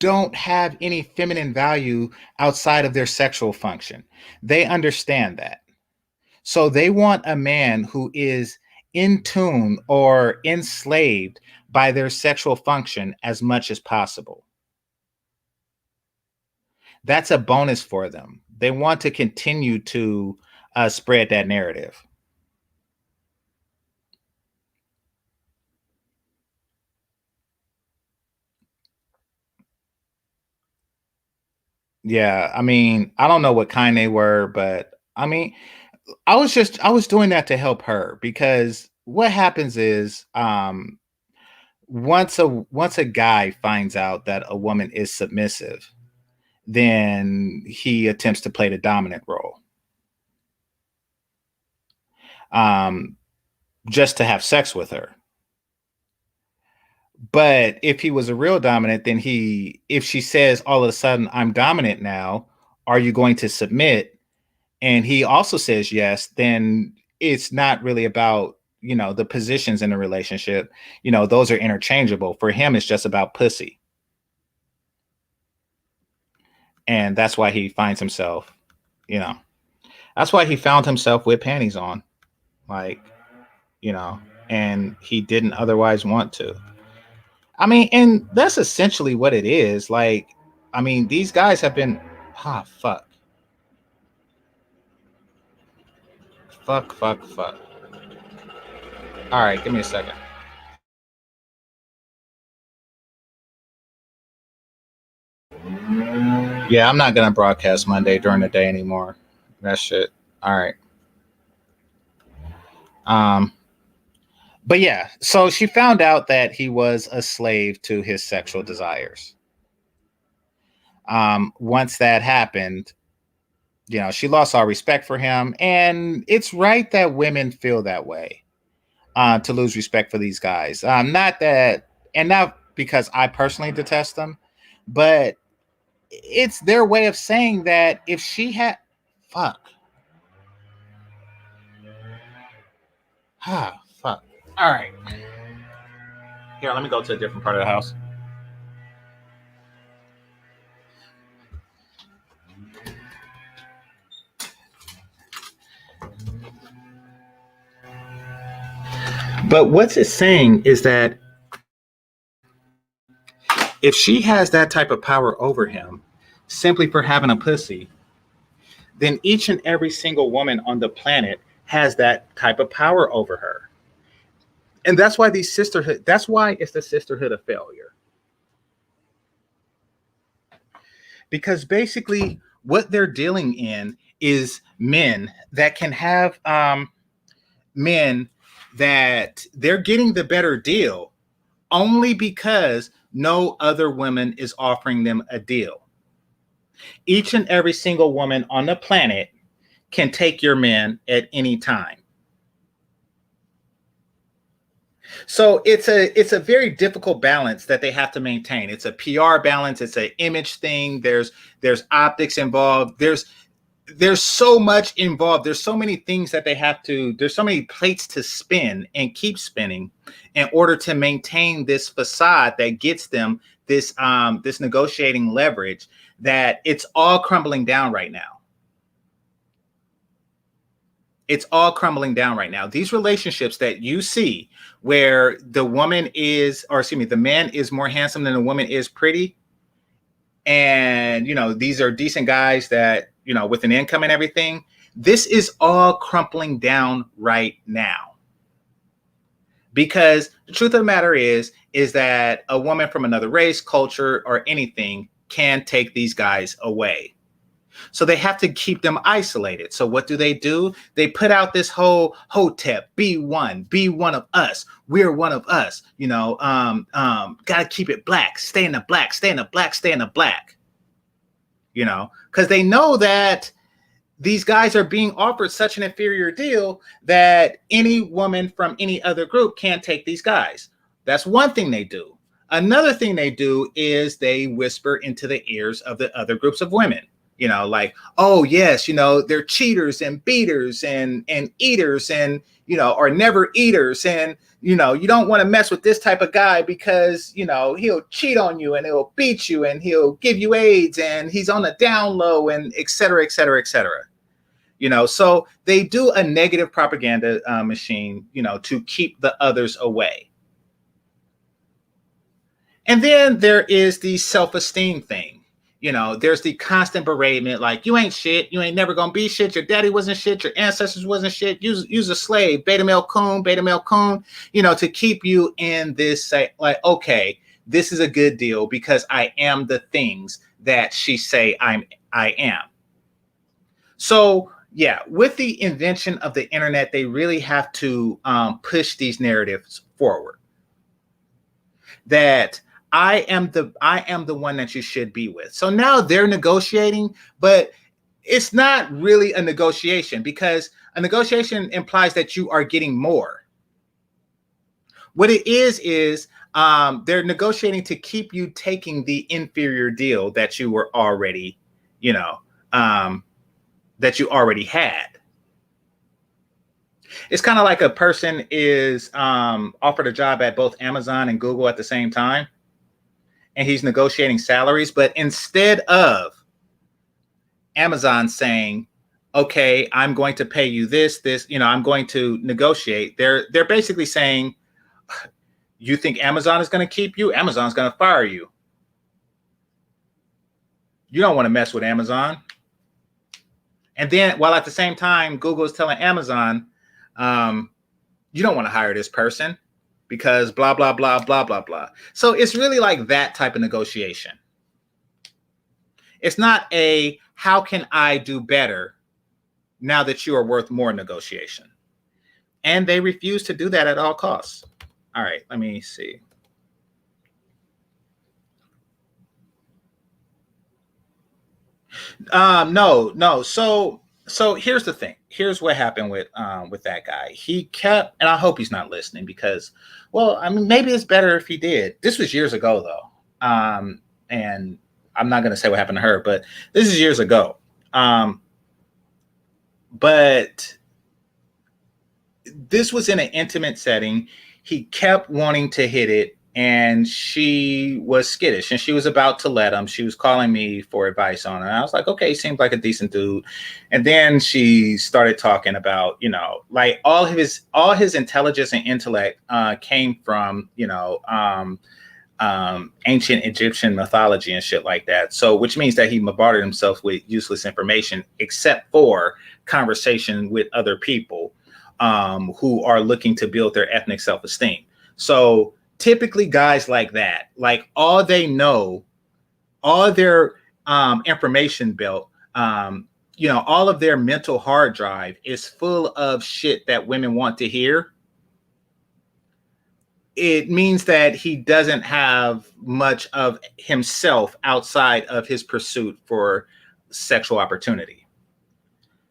don't have any feminine value outside of their sexual function. They understand that. So they want a man who is in tune or enslaved by their sexual function as much as possible. That's a bonus for them. They want to continue to spread that narrative. Yeah, I mean, I don't know what kind they were, but I mean, I was doing that to help her because what happens is once a guy finds out that a woman is submissive, then he attempts to play the dominant role. Um just to have sex with her. But if he was a real dominant, then if she says all of a sudden, I'm dominant now, are you going to submit? And he also says yes, then it's not really about, the positions in the relationship. Those are interchangeable. For him, it's just about pussy. And that's why he finds himself, that's why he found himself with panties on. Like, and he didn't otherwise want to. I mean, and that's essentially what it is. Like, I mean, these guys have been, fuck. Fuck. All right, give me a second. Yeah, I'm not going to broadcast Monday during the day anymore. That shit. All right. But yeah, so she found out that he was a slave to his sexual desires. Once that happened, she lost all respect for him. And it's right that women feel that way, to lose respect for these guys. Not that, and not because I personally detest them, but it's their way of saying that if she had, fuck. Fuck. All right. Here, let me go to a different part of the house. But what's it saying is that if she has that type of power over him simply for having a pussy, then each and every single woman on the planet has that type of power over her. And that's why that's why it's the sisterhood of failure. Because basically what they're dealing in is men that can have men that they're getting the better deal only because no other woman is offering them a deal. Each and every single woman on the planet can take your man at any time. So it's a very difficult balance that they have to maintain. It's a PR balance. It's an image thing. There's optics involved. There's so much involved. There's so many things that there's so many plates to spin and keep spinning in order to maintain this facade that gets them this negotiating leverage, that it's all crumbling down right now. It's all crumbling down right now. These relationships that you see where the man is more handsome than the woman is pretty. And, these are decent guys that, with an income and everything. This is all crumbling down right now. Because the truth of the matter is that a woman from another race, culture, or anything can take these guys away. So they have to keep them isolated. So what do? They put out this whole hotep, be one of us. We're one of us. Gotta keep it black. Stay in the black. Stay in the black. Stay in the black. Because they know that these guys are being offered such an inferior deal that any woman from any other group can't take these guys. That's one thing they do. Another thing they do is they whisper into the ears of the other groups of women. Like, oh yes, they're cheaters and beaters and eaters and, or never eaters. And, you don't want to mess with this type of guy because, he'll cheat on you and he'll beat you and he'll give you AIDS and he's on the down low and et cetera, et cetera, et cetera. So they do a negative propaganda machine, to keep the others away. And then there is the self-esteem thing. You know, there's the constant beratement, like, you ain't shit, you ain't never gonna be shit, your daddy wasn't shit, your ancestors wasn't shit, use a slave, beta male coon, you know, to keep you in this, like, okay, this is a good deal because I am the things that she say I am. So yeah, with the invention of the internet, they really have to push these narratives forward. That I am the one that you should be with. So now they're negotiating, but it's not really a negotiation because a negotiation implies that you are getting more. What it is they're negotiating to keep you taking the inferior deal that you were already, you know, that you already had. It's kind of like a person is offered a job at both Amazon and Google at the same time, and he's negotiating salaries, but instead of Amazon saying, okay, I'm going to pay you this, you know, I'm going to negotiate, they're basically saying, you think Amazon is going to keep you? Amazon's going to fire you. You don't want to mess with Amazon. And then, while at the same time, Google is telling Amazon, you don't want to hire this person because blah, blah, blah, blah, blah, blah. So it's really like that type of negotiation. It's not a, how can I do better now that you are worth more negotiation. And they refuse to do that at all costs. All right, let me see. No. So here's the thing. Here's what happened with that guy. He kept, and I hope he's not listening because, well, I mean, maybe it's better if he did. This was years ago though. And I'm not going to say what happened to her, but this is years ago. But this was in an intimate setting. He kept wanting to hit it, and she was skittish, and she was about to let him. She was calling me for advice on it. And I was like, okay, seems like a decent dude. And then she started talking about, you know, like all his intelligence and intellect came from, you know, ancient Egyptian mythology and shit like that. So, which means that he bombarded himself with useless information, except for conversation with other people who are looking to build their ethnic self-esteem. So typically guys like that, like all they know, all their information built, you know, all of their mental hard drive is full of shit that women want to hear. It means that he doesn't have much of himself outside of his pursuit for sexual opportunity.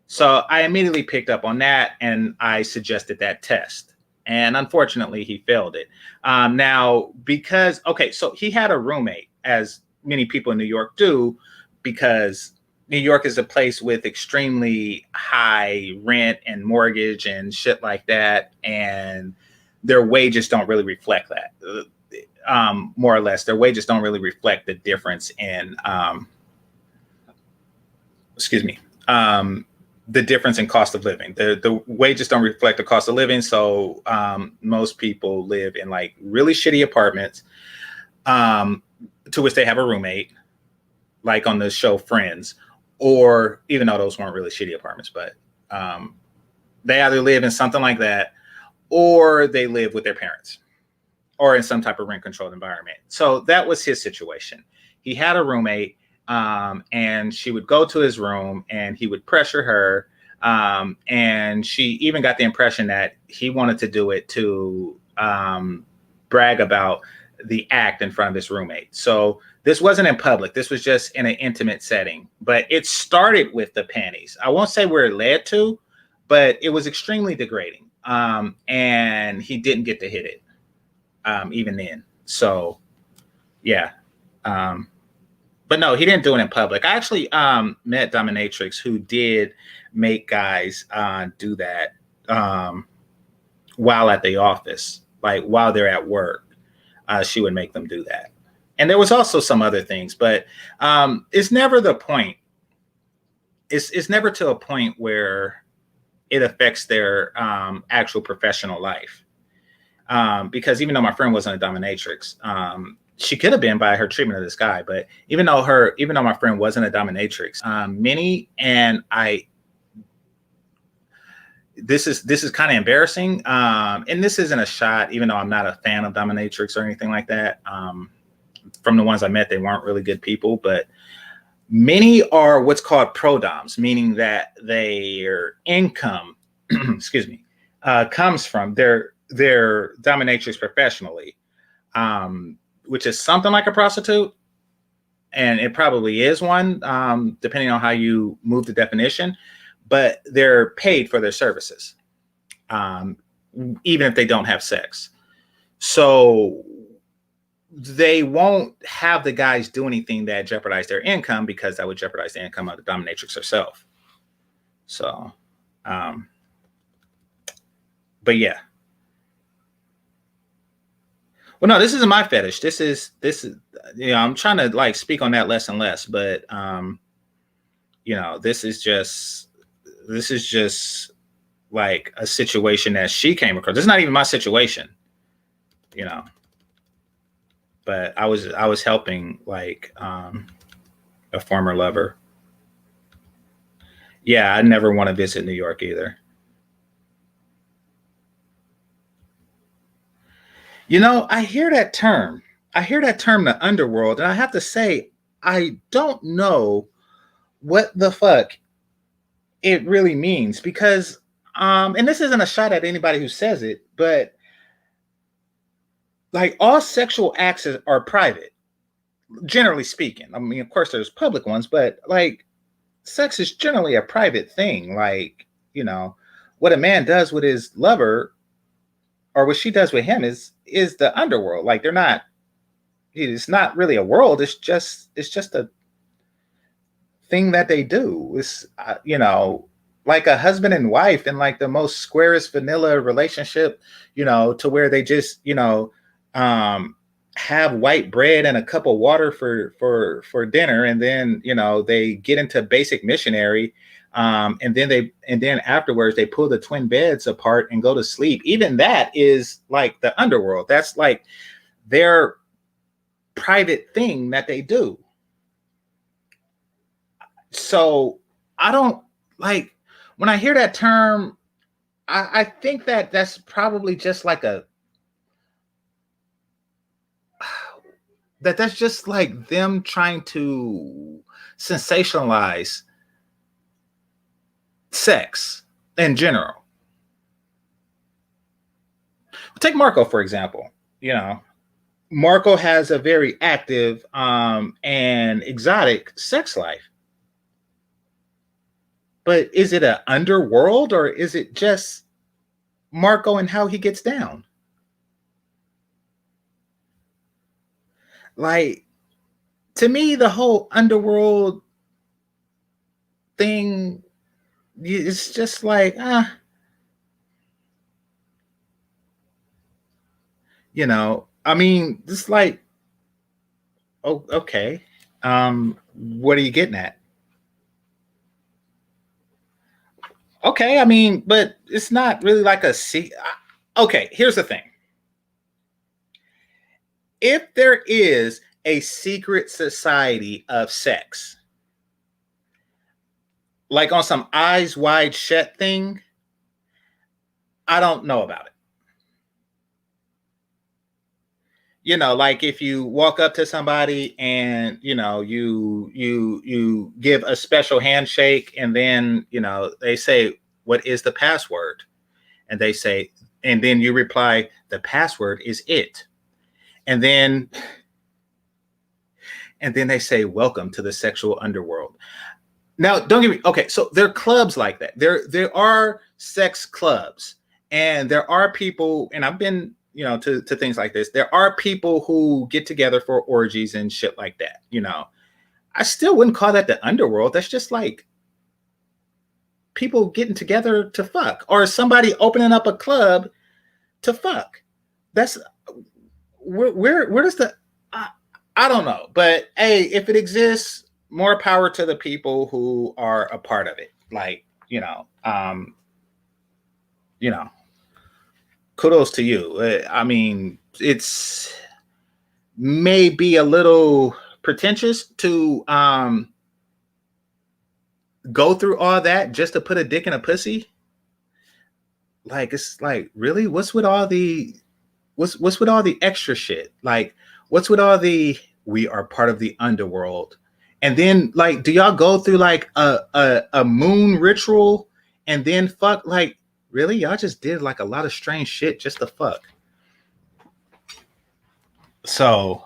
So I immediately picked up on that, and I suggested that test. And unfortunately, he failed it. Now, because, okay, so he had a roommate, as many people in New York do, because New York is a place with extremely high rent and mortgage and shit like that. And their wages don't really reflect that. More or less, their wages don't really reflect the difference in, the difference in cost of living. The wages don't reflect the cost of living. So most people live in like really shitty apartments to which they have a roommate, like on the show Friends, or even though those weren't really shitty apartments, but they either live in something like that or they live with their parents or in some type of rent controlled environment. So that was his situation. He had a roommate. And she would go to his room and he would pressure her. And she even got the impression that he wanted to do it to brag about the act in front of his roommate. So this wasn't in public. This was just in an intimate setting. But it started with the panties. I won't say where it led to, but it was extremely degrading. And he didn't get to hit it even then. So, yeah. But no, he didn't do it in public. I actually met dominatrix who did make guys do that while at the office, like while they're at work. She would make them do that. And there was also some other things, but it's never the point. It's never to a point where it affects their actual professional life. Because even though my friend wasn't a dominatrix, she could have been by her treatment of this guy, but even though my friend wasn't a dominatrix, many, and this is kind of embarrassing. And this isn't a shot, even though I'm not a fan of dominatrix or anything like that. From the ones I met, they weren't really good people, but many are what's called pro-doms, meaning that their income, excuse me, comes from their dominatrix professionally, which is something like a prostitute, and it probably is one, depending on how you move the definition. But they're paid for their services, even if they don't have sex. So they won't have the guys do anything that jeopardize their income, because that would jeopardize the income of the dominatrix herself. So, but yeah. Well, no, this isn't my fetish. This is, I'm trying to like speak on that less and less, but, this is just like a situation that she came across. It's not even my situation, but I was helping like, a former lover. Yeah. I never want to visit New York either. I hear that term. The underworld. And I have to say, I don't know what the fuck it really means, because, and this isn't a shot at anybody who says it, but like all sexual acts are private, generally speaking. I mean, of course there's public ones, but like sex is generally a private thing. Like, what a man does with his lover or what she does with him is the underworld. Like it's not really a world. It's just a thing that they do. It's, like a husband and wife in like the most squarest vanilla relationship, to where they just, have white bread and a cup of water for dinner. And then, they get into basic missionary. And then afterwards they pull the twin beds apart and go to sleep. Even that is like the underworld. That's like their private thing that they do. So I don't like, when I hear that term, I think that's probably just like that's just like them trying to sensationalize sex in general. Take Marco, for example. Marco has a very active and exotic sex life. But is it an underworld, or is it just Marco and how he gets down? Like, to me, the whole underworld thing is just like, I mean, it's like, oh, okay. What are you getting at? Okay, I mean, but it's not really like a okay, here's the thing. If there is a secret society of sex, like on some eyes wide shut thing, I don't know about it. Like if you walk up to somebody and, you give a special handshake, and then, they say, what is the password? And they say, and then you reply, the password is it. And then they say, welcome to the sexual underworld. Now, don't get me, okay, so there are clubs like that. There are sex clubs, and there are people, and I've been, to things like this. There are people who get together for orgies and shit like that. I still wouldn't call that the underworld. That's just like people getting together to fuck, or somebody opening up a club to fuck. That's where does the, I don't know, but hey, if it exists, more power to the people who are a part of it. Like, kudos to you. I mean, may be a little pretentious to go through all that just to put a dick in a pussy. Like, it's like, really? What's with all the extra shit? Like, what's with all the we are part of the underworld? And then, like, do y'all go through like a moon ritual and then fuck? Like, really? Y'all just did like a lot of strange shit just to fuck. So,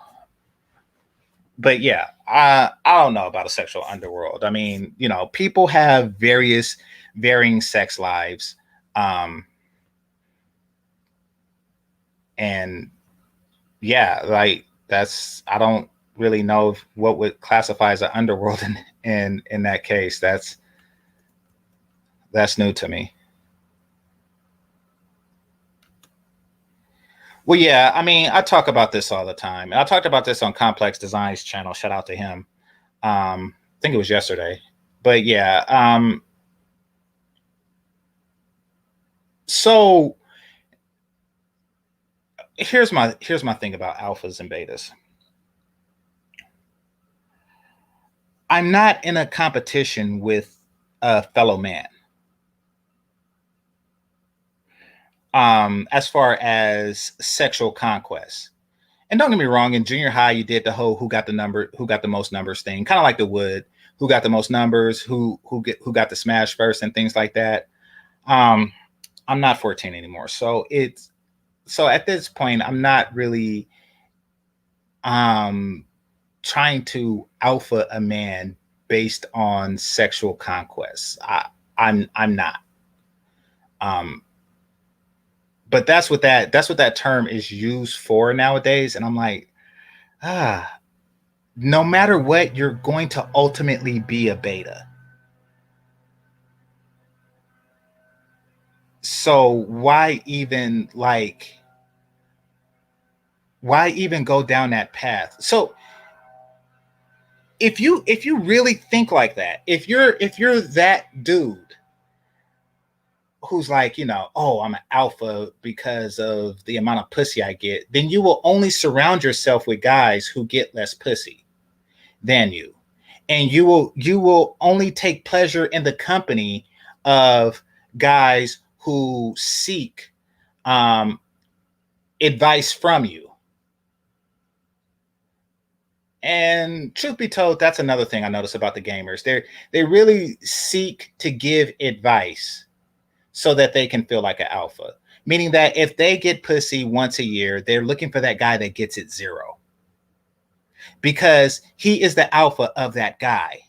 but yeah, I don't know about a sexual underworld. I mean, you know, people have varying sex lives. And yeah, like I don't really know what would classify as an underworld in that case. That's new to me. Well, yeah, I mean, I talk about this all the time. I talked about this on Complex Designs channel. Shout out to him. I think it was yesterday. But yeah, so here's my thing about alphas and betas. I'm not in a competition with a fellow man. As far as sexual conquest. And don't get me wrong, in junior high, you did the whole who got the most numbers thing, kind of like the Wood, who got the most numbers, who got the smash first and things like that. I'm not 14 anymore. So at this point, I'm not really trying to alpha a man based on sexual conquest. I'm not. But that's what that term is used for nowadays. And I'm like, no matter what, you're going to ultimately be a beta. So why even go down that path? So if you really think like that, if you're that dude who's like, you know, oh, I'm an alpha because of the amount of pussy I get, then you will only surround yourself with guys who get less pussy than you. And you will only take pleasure in the company of guys who seek advice from you. And truth be told, that's another thing I notice about the gamers. They really seek to give advice so that they can feel like an alpha. Meaning that if they get pussy once a year, they're looking for that guy that gets it 0. Because he is the alpha of that guy.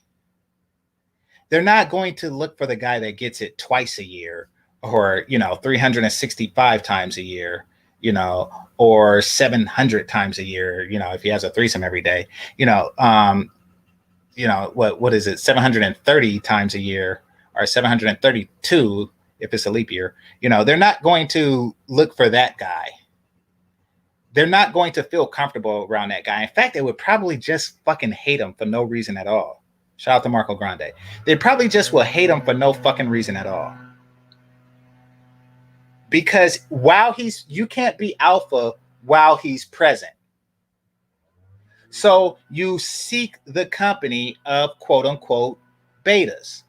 They're not going to look for the guy that gets it twice a year or, you know, 365 times a year, you know, or 700 times a year, you know, if he has a threesome every day, you know, what is it? 730 times a year or 732 if it's a leap year. You know, they're not going to look for that guy. They're not going to feel comfortable around that guy. In fact, they would probably just fucking hate him for no reason at all. Shout out to Marco Grande. They probably just will hate him for no fucking reason at all. Because you can't be alpha while he's present. So you seek the company of quote unquote betas.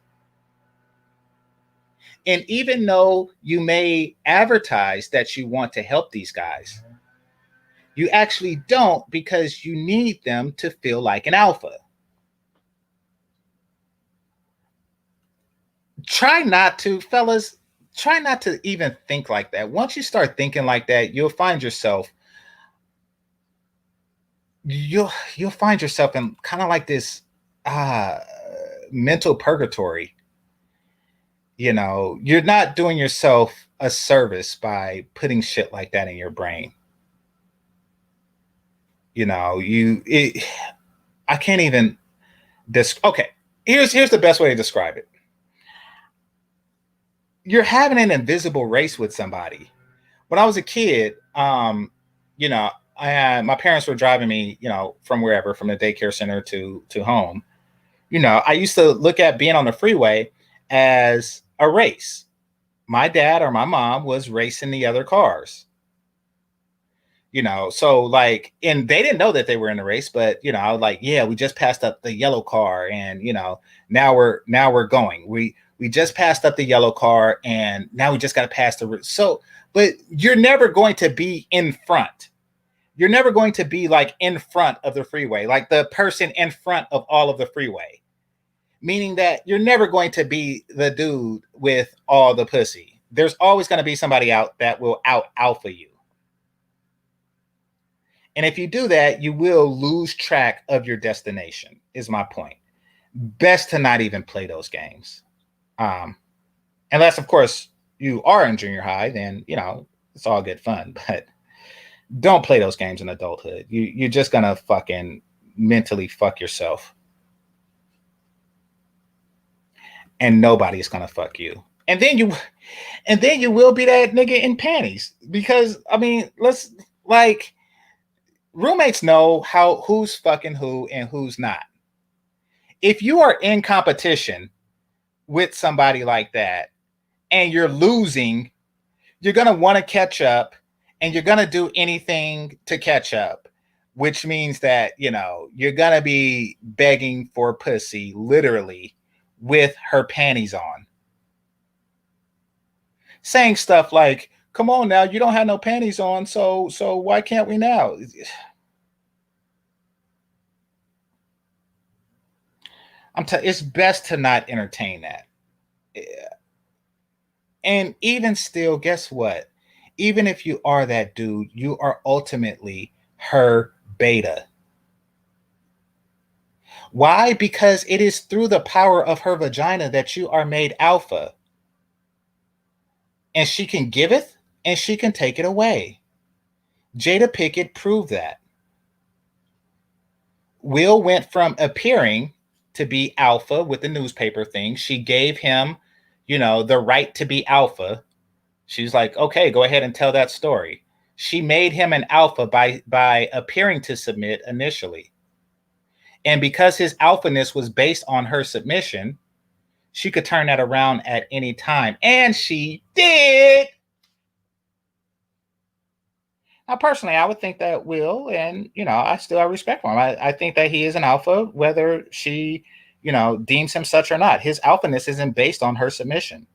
And even though you may advertise that you want to help these guys, you actually don't, because you need them to feel like an alpha. Try not to even think like that. Once you start thinking like that, you'll find yourself in kind of like this mental purgatory. You know, you're not doing yourself a service by putting shit like that in your brain. You know, I can't even okay, here's the best way to describe it. You're having an invisible race with somebody. When I was a kid, you know, my parents were driving me, you know, from wherever, from the daycare center to home. You know, I used to look at being on the freeway as a race. My dad or my mom was racing the other cars. So like, and they didn't know that they were in a race, but I was like, yeah, we just passed up the yellow car, and now we're going. We just passed up the yellow car, and now we just got to pass the so. But you're never going to be in front. You're never going to be like in front of the freeway, like the person in front of all of the freeway. Meaning that you're never going to be the dude with all the pussy. There's always going to be somebody out that will out alpha you. And if you do that, you will lose track of your destination, is my point. Best to not even play those games. Unless, of course, you are in junior high, then, it's all good fun. But don't play those games in adulthood. You're just going to fucking mentally fuck yourself. And nobody's going to fuck you. And then you will be that nigga in panties. Because, roommates know who's fucking who and who's not. If you are in competition with somebody like that and you're losing, you're going to want to catch up, and you're going to do anything to catch up, which means that, you're going to be begging for pussy literally with her panties on. Saying stuff like, come on now, you don't have no panties on, so why can't we now? It's best to not entertain that. And even still, guess what? Even if you are that dude, you are ultimately her beta. Why? Because it is through the power of her vagina that you are made alpha. And she can give it and she can take it away. Jada Pinkett proved that. Will went from appearing to be alpha with the newspaper thing. She gave him, the right to be alpha. She's like, okay, go ahead and tell that story. She made him an alpha by appearing to submit initially. And because his alphaness was based on her submission, she could turn that around at any time. And she did. Now, personally, I would think that Will, and, I still have respect for him. I think that he is an alpha, whether she, deems him such or not. His alphaness isn't based on her submission.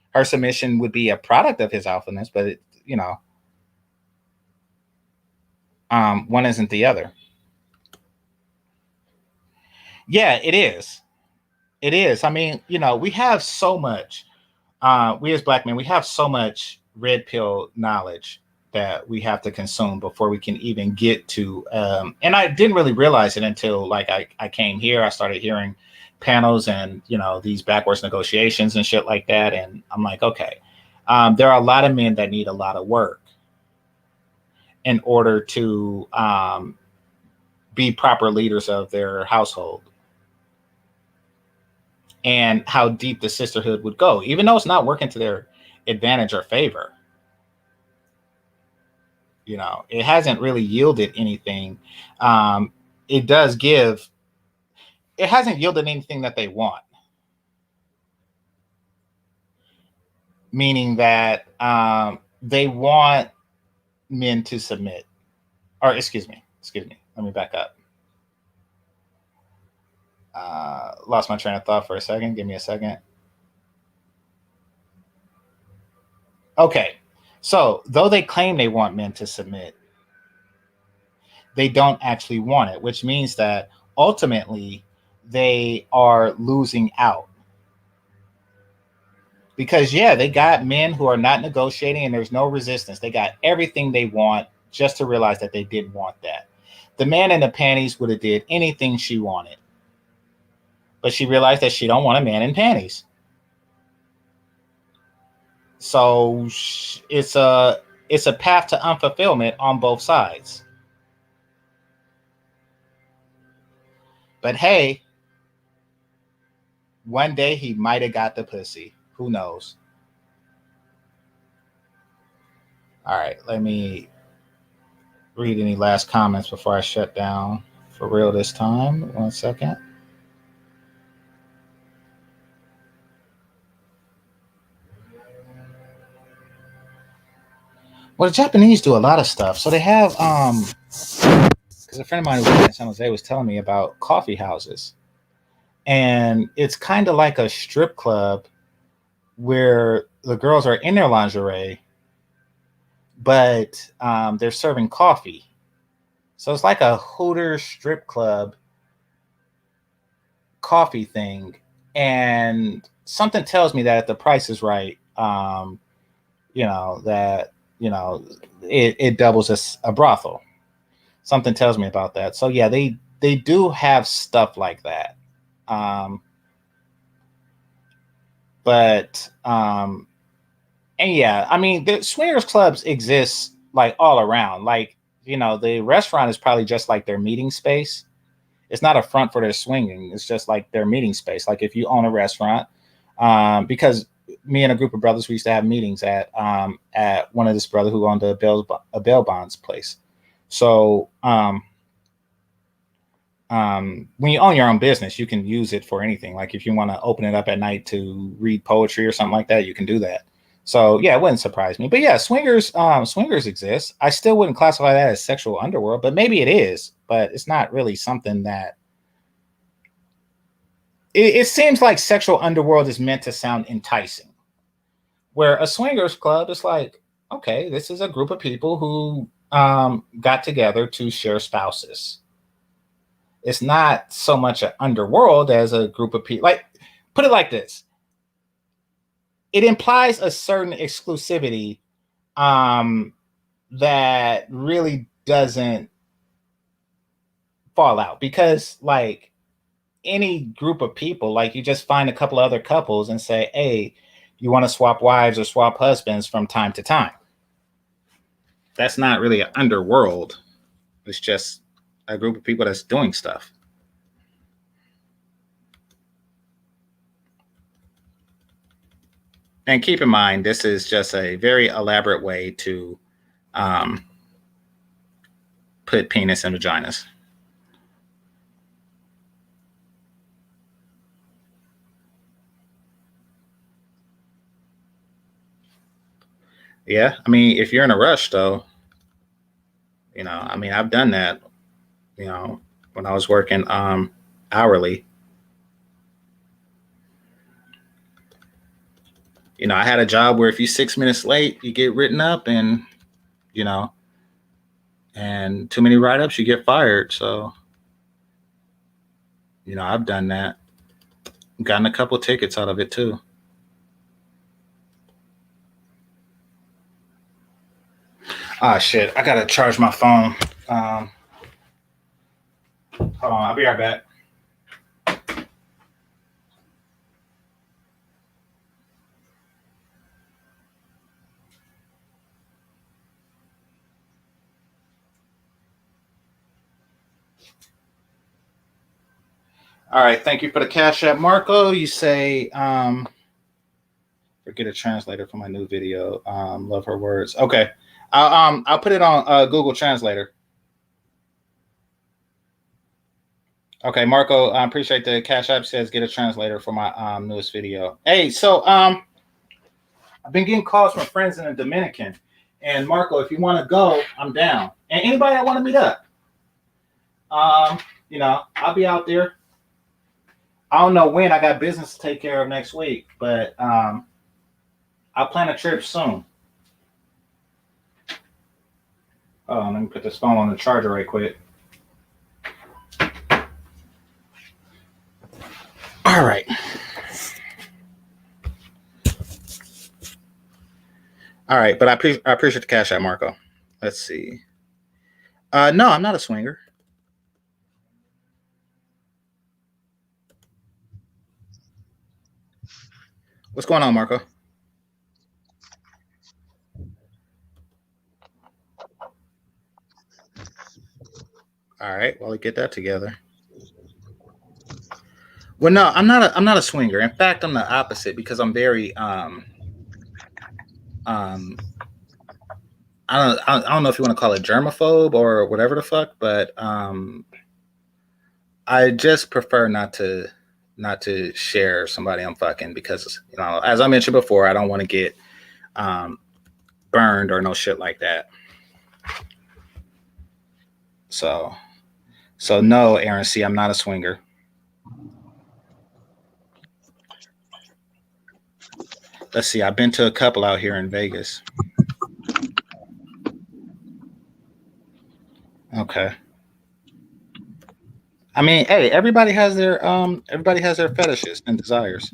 Her submission would be a product of his alphaness, but, one isn't the other. Yeah, it is. It is. We have so much, we as Black men, we have so much red pill knowledge that we have to consume before we can even get to, and I didn't really realize it until like I came here. I started hearing panels and, these backwards negotiations and shit like that. And I'm like, okay, there are a lot of men that need a lot of work in order to be proper leaders of their household. And how deep the sisterhood would go, even though it's not working to their advantage or favor. It hasn't really yielded anything. It hasn't yielded anything that they want. Meaning that they want men to submit. Or excuse me. Let me back up. Lost my train of thought for a second. Give me a second. Okay. So, though they claim they want men to submit, they don't actually want it, which means that ultimately they are losing out. Because, yeah, they got men who are not negotiating and there's no resistance. They got everything they want just to realize that they didn't want that. The man in the panties would have did anything she wanted. But she realized that she don't want a man in panties. So it's a path to unfulfillment on both sides. But hey, one day he might have got the pussy. Who knows? All right, let me read any last comments before I shut down for real this time. 1 second. Well, the Japanese do a lot of stuff. So they have because a friend of mine who was in San Jose was telling me about coffee houses, and it's kind of like a strip club where the girls are in their lingerie, but they're serving coffee. So it's like a Hooters strip club coffee thing, and something tells me that if the price is right, that it doubles as a brothel. Something tells me about that. So yeah, they do have stuff like that. Um, but and yeah, I mean, the swingers clubs exist like all around. Like, the restaurant is probably just like their meeting space. It's not a front for their swinging. It's just like their meeting space. Like if you own a restaurant, because me and a group of brothers, we used to have meetings at one of this brother who owned a bail bonds place. So when you own your own business, you can use it for anything. Like if you want to open it up at night to read poetry or something like that, you can do that. So yeah, it wouldn't surprise me. But yeah, swingers exist. I still wouldn't classify that as sexual underworld, but maybe it is. But it's not really something that. It seems like sexual underworld is meant to sound enticing, where a swingers club is like, okay, this is a group of people who got together to share spouses. It's not so much an underworld as a group of people. Like, put it like this: it implies a certain exclusivity that really doesn't fall out, because like any group of people, like you just find a couple of other couples and say, hey, you want to swap wives or swap husbands from time to time. That's not really an underworld. It's just a group of people that's doing stuff. And keep in mind, this is just a very elaborate way to put penis in vaginas. Yeah, I mean, if you're in a rush, though, I mean, I've done that, when I was working hourly. I had a job where if you're 6 minutes late, you get written up, and and too many write-ups, you get fired. So, I've done that. Gotten a couple tickets out of it too. Ah, shit! I gotta charge my phone. Hold on, I'll be right back. All right, thank you for the Cash App, Marco. You say, forget a translator for my new video. Love her words. Okay, I'll put it on Google Translator. Okay, Marco, I appreciate the Cash App. Says get a translator for my newest video. Hey, so I've been getting calls from friends in the Dominican, and Marco, if you want to go, I'm down. And anybody that want to meet up, I'll be out there. I don't know when. I got business to take care of next week, but I'll plan a trip soon. Let me put this phone on the charger right quick. All right. All right, but I appreciate the Cash App, Marco. Let's see. No, I'm not a swinger. What's going on, Marco? All right, well, we get that together. Well, no, I'm not a swinger. In fact, I'm the opposite, because I'm very I don't know if you want to call it germaphobe or whatever the fuck, but I just prefer not to share somebody I'm fucking, because as I mentioned before, I don't want to get burned or no shit like that. So no, Aaron C, I'm not a swinger. Let's see, I've been to a couple out here in Vegas. Okay. I mean, hey, everybody has their fetishes and desires.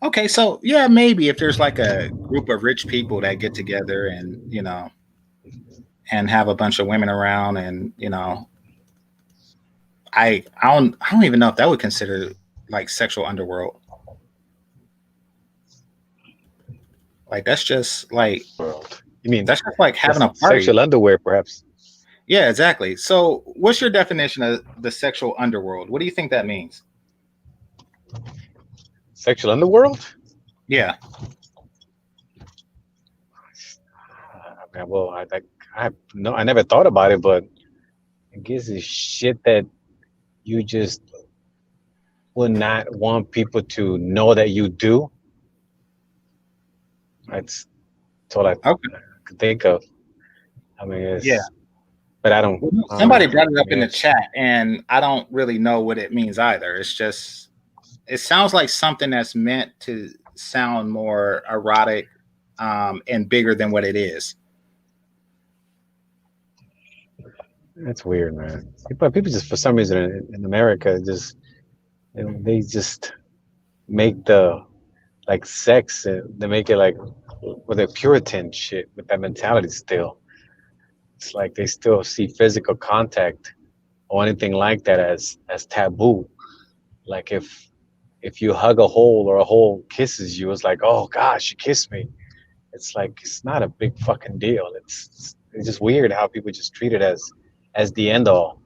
Okay, so yeah, maybe if there's like a group of rich people that get together and, you know, and have a bunch of women around, and, you know, I don't even know if that would consider like sexual underworld. Like that's just like, World. You mean that's just like having a that's party. sexual underwear, perhaps? Yeah, exactly. So what's your definition of the sexual underworld? What do you think that means? Sexual underworld? Yeah. Well, I never thought about it, but I guess it's shit that you just would not want people to know that you do. That's all I could think of. I mean, it's, Yeah. but I don't. Somebody brought it up in the chat, and I don't really know what it means either. It's just, it sounds like something that's meant to sound more erotic and bigger than what it is. That's weird, man. People just, for some reason in America, just they just make the like sex. They make it like with a Puritan shit with that mentality still. It's like they still see physical contact or anything like that as taboo. Like if you hug a hole or a hole kisses you, it's like, oh gosh, you kissed me. It's like it's not a big fucking deal. It's just weird how people just treat it as the end all.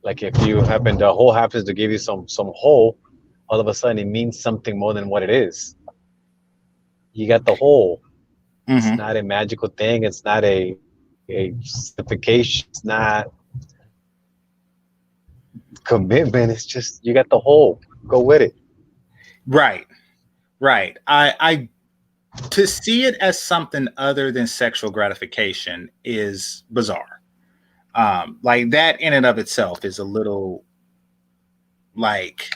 Like if you happen, the hole happens to give you some hole, all of a sudden it means something more than what it is. You got the hole. It's not a magical thing. It's not a certification. It's not commitment. It's just you got the hole. Go with it. Right. I to see it as something other than sexual gratification is bizarre. Like that in and of itself is a little like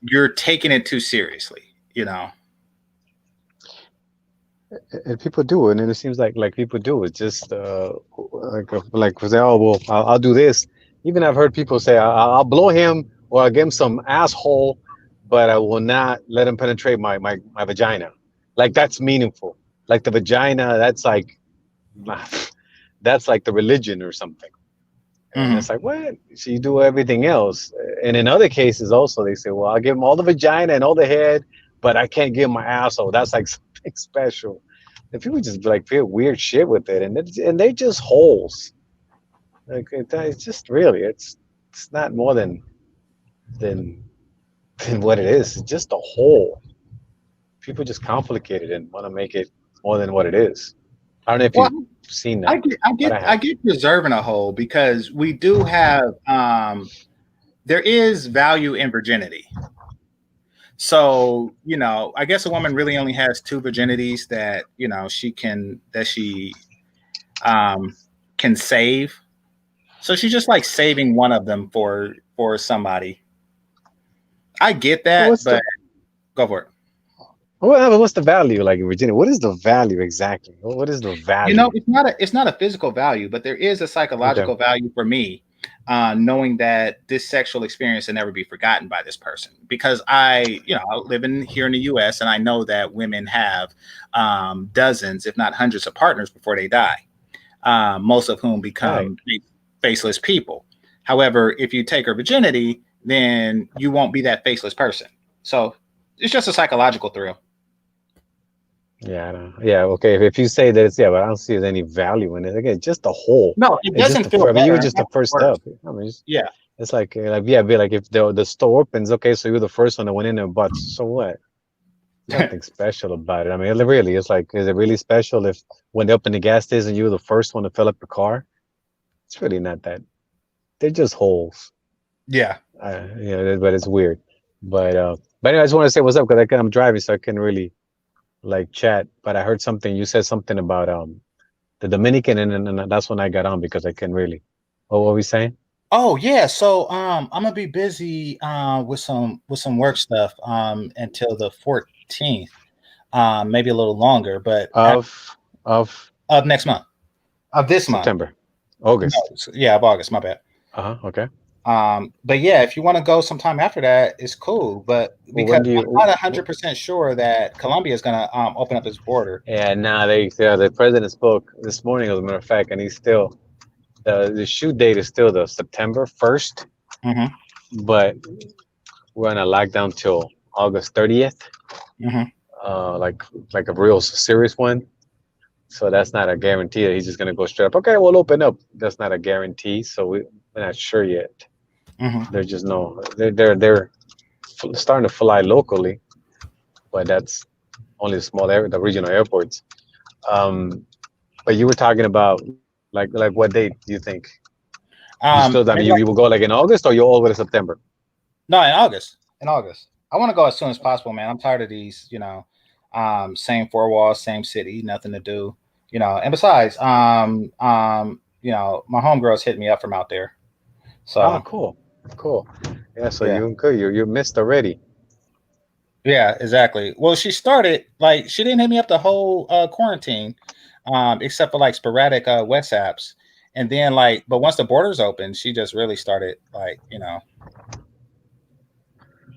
you're taking it too seriously, you know. And people do, and it seems like people do. It's just like say, oh well, I'll do this. Even I've heard people say, I'll blow him or I'll give him some asshole, but I will not let him penetrate my vagina. Like that's meaningful. Like the vagina, that's like the religion or something. And it's like, what? So you do everything else. And in other cases also, they say, well, I'll give him all the vagina and all the head, but I can't give him my asshole. That's like something special. And people just like feel weird shit with it, and they're just holes. Like it's just really, it's not more than what it is. It's just a hole. People just complicate it and want to make it more than what it is. I don't know if you've seen that. I get preserving a hole because we do have there is value in virginity. So, you know, I guess a woman really only has two virginities that, you know, she can save. So she's just like saving one of them for somebody. I get that, but go for it. Well, what's the value like in Virginia? What is the value exactly? What is the value? You know, it's not a physical value, but there is a psychological value for me, knowing that this sexual experience will never be forgotten by this person. Because I live here in the U.S. and I know that women have dozens, if not hundreds, of partners before they die, most of whom become faceless people. However, if you take her virginity, then you won't be that faceless person. So it's just a psychological thrill. Yeah, I know. Yeah, okay. If you say that it's but I don't see any value in it. Again, just a hole. No, it doesn't feel better. You're just the first step. I mean, it's like be like if the store opens, okay, so you're the first one that went in there, but so what? Nothing special about it. I mean, really, it's like, is it really special if when they open the gas station, you're the first one to fill up your car? It's really not that. They're just holes. Yeah. But it's weird. But anyway, I just want to say what's up because I'm driving, so I couldn't really like chat. But I heard something. You said something about the Dominican, and that's when I got on because I couldn't really. Oh, what were we saying? Oh yeah, so I'm gonna be busy with some work stuff until the 14th, maybe a little longer, but Of of next month, of this month. September, No, August. yeah, of August. My bad. Okay. But yeah, if you want to go sometime after that, it's cool. But Well, because when do you? I'm not 100% sure that Colombia is gonna open up its border. Yeah, nah. The president spoke this morning, as a matter of fact, and he's still the shoot date is still the September 1st, Hmm. but we're on a lockdown till August 30th. Hmm. Like a real serious one. So that's not a guarantee that he's just gonna go straight up. Okay, we'll open up. That's not a guarantee. So we're not sure yet. Hmm. There's just no. They're starting to fly locally, but that's only the small area, the regional airports. Um, but you were talking about like what date do you think? You still? I mean, Maybe you will go like in August or you'll all go to September? no, in August. In August, I want to go as soon as possible, man. I'm tired of these, same four walls, same city, nothing to do, And besides, my homegirls hit me up from out there, Ah, so cool. Yeah, so yeah, you good. You missed already. yeah, exactly. Well, she started like she didn't hit me up the whole quarantine, except for like sporadic WhatsApps, and then but once the borders opened, she just really started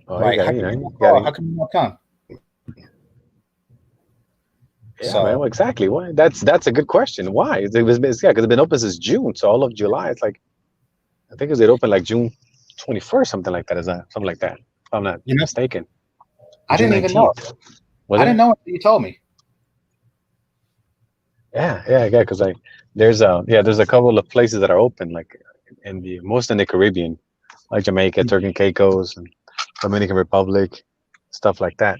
Oh, you like, got how you come know you you don't got call? to. How come you don't come? Yeah, man. So Well, exactly. Why? That's a good question. Why? Because it's been open since June, so all of July. It's like I think it open like June 21st, something like that. Is that something like that? If I'm not you know, mistaken. I June didn't even know. 19th. Was I didn't it? know until you told me. Yeah. Because there's a couple of places that are open, like in the most in the Caribbean, like Jamaica, Turks and Caicos, and Dominican Republic, stuff like that.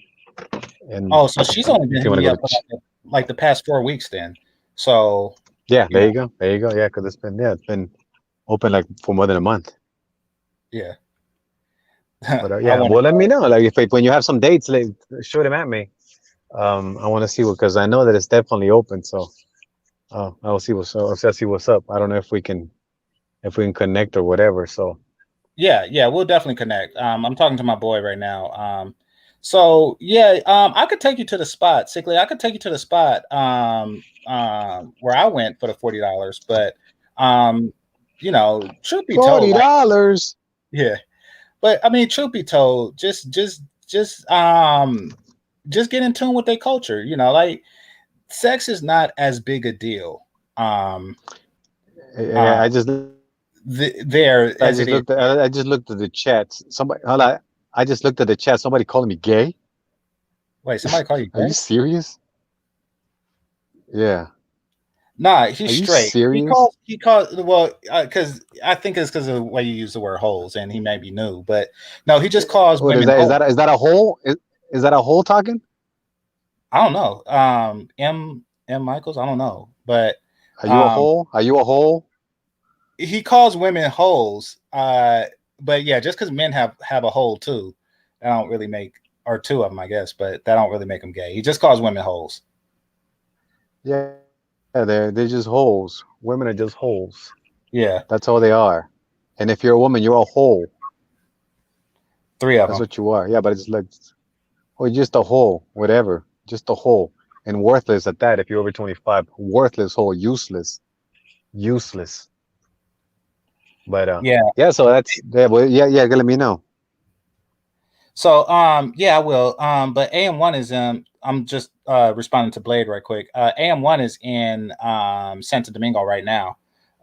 And Oh, so she's only been if you hitting want to me go up to, for like the past 4 weeks then. So, yeah, you know, there you go. Yeah, because it's been open like for more than a month. yeah. But I yeah, want to well, let me go. know. Like if when you have some dates, like, shoot them at me. I want to see because I know that it's definitely open. So I'll see I'll see what's up. I don't know if we can connect or whatever. So Yeah, we'll definitely connect. I'm talking to my boy right now. So yeah, I could take you to the spot. Sickly, I could take you to the spot where I went for the $40, but truth be told, like $40. yeah. But I mean, truth be told, just get in tune with their culture. Like sex is not as big a deal uh, I just there I as it just is. looked at I just looked at the chat. Somebody hold on. I just looked at the chat. Somebody calling me gay. Wait, somebody call you Are you gay? serious? Yeah. Nah, Are he's you straight. He serious? calls. He calls. Well, because I think it's because of the way you use the word holes, and he may be new, but no, he just calls What is women that? holes. Is that a hole? Is that a hole talking? I don't know. M Michaels. I don't know, but Are you a um, hole? Are you a hole? he calls women holes. But yeah, just because men have a hole too, that don't really make or two of them, I guess, but that don't really make them gay. He just calls women holes. Yeah. They're just holes. Women are just holes. Yeah, That's all they are. And if you're a woman, you're a hole. three of That's them. what you are. Yeah, but it's like, or just a hole, whatever. Just a hole. And worthless at that if you're over 25. Worthless hole, useless. But Yeah. yeah, so that's yeah, well, yeah, let me know. So yeah, I will. But AM1 is I'm just responding to Blade right quick. AM1 is in Santo Domingo right now,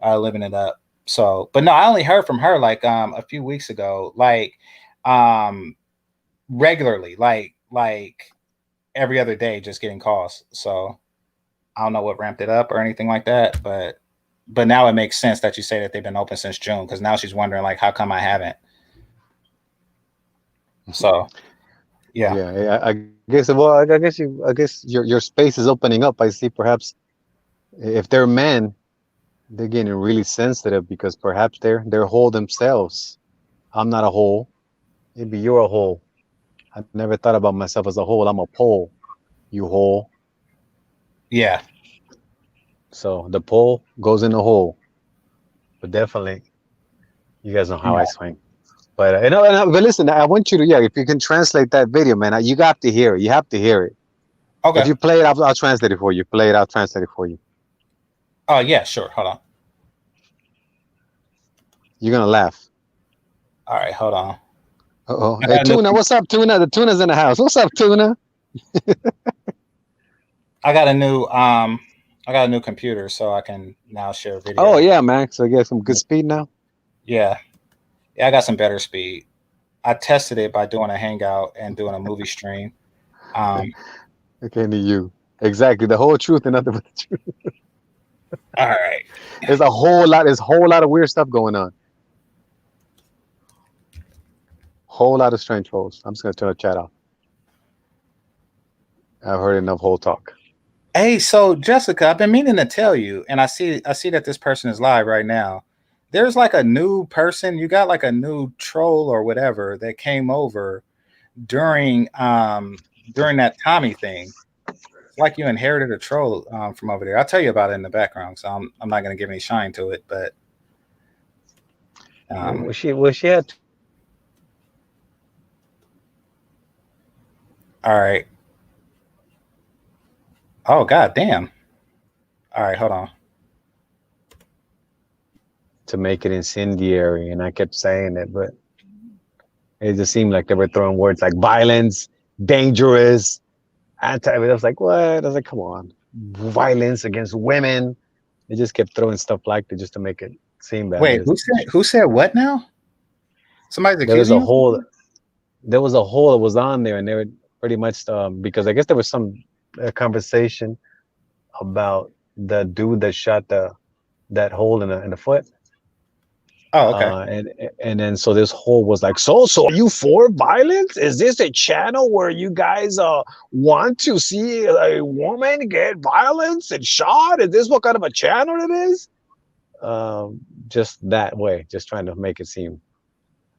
living it up. So, but no, I only heard from her like a few weeks ago, like um regularly, like every other day, just getting calls. So I don't know what ramped it up or anything like that, but now it makes sense that you say that they've been open since June because now she's wondering like how come I haven't. So yeah. Yeah, I guess. Well, I guess your space is opening up. I see. Perhaps if they're men, they're getting really sensitive because perhaps they're whole themselves. I'm not a hole. Maybe you're a hole. I never thought about myself as a whole. I'm a pole, you hole. Yeah. So the pole goes in the hole. But definitely, you guys know how I Yeah. swing. But but listen, I want you to, if you can translate that video, man, you got to hear it. You have to hear it. Okay. If you play it, I'll translate it for you. Play it, I'll translate it for you. Oh yeah, sure. Hold on. You're gonna laugh. All right, hold on. Uh-oh. I Hey, got a new- Tuna, what's up, Tuna? The Tuna's in the house. What's up, Tuna? I got a new computer, so I can now share video. Oh, yeah, man. So you got some good speed now? Yeah. I got some better speed. I tested it by doing a hangout and doing a movie stream. Okay, to you. Exactly. The whole truth and nothing but the truth. All right. There's a whole lot of weird stuff going on. Whole lot of strange trolls. I'm just gonna turn the chat off. I've heard enough whole talk. Hey, so Jessica, I've been meaning to tell you, and I see that this person is live right now. There's like a new person. You got like a new troll or whatever that came over during that Tommy thing. It's like you inherited a troll from over there. I'll tell you about it in the background, so I'm not going to give any shine to it. But she had. All right. Oh god damn. All right, hold on. To make it incendiary, and I kept saying it, but it just seemed like they were throwing words like violence, dangerous, anti. I was like, what? I was like, come on, violence against women. They just kept throwing stuff like that just to make it seem bad. Wait, who said what now? Somebody's accusing you? There was a hole that was on there, and they were pretty much because I guess there was some conversation about the dude that shot that hole in the foot. Oh, okay. And then so this hole was like, so are you for violence? Is this a channel where you guys want to see a woman get violence and shot? Is this what kind of a channel it is? Just that way, just trying to make it seem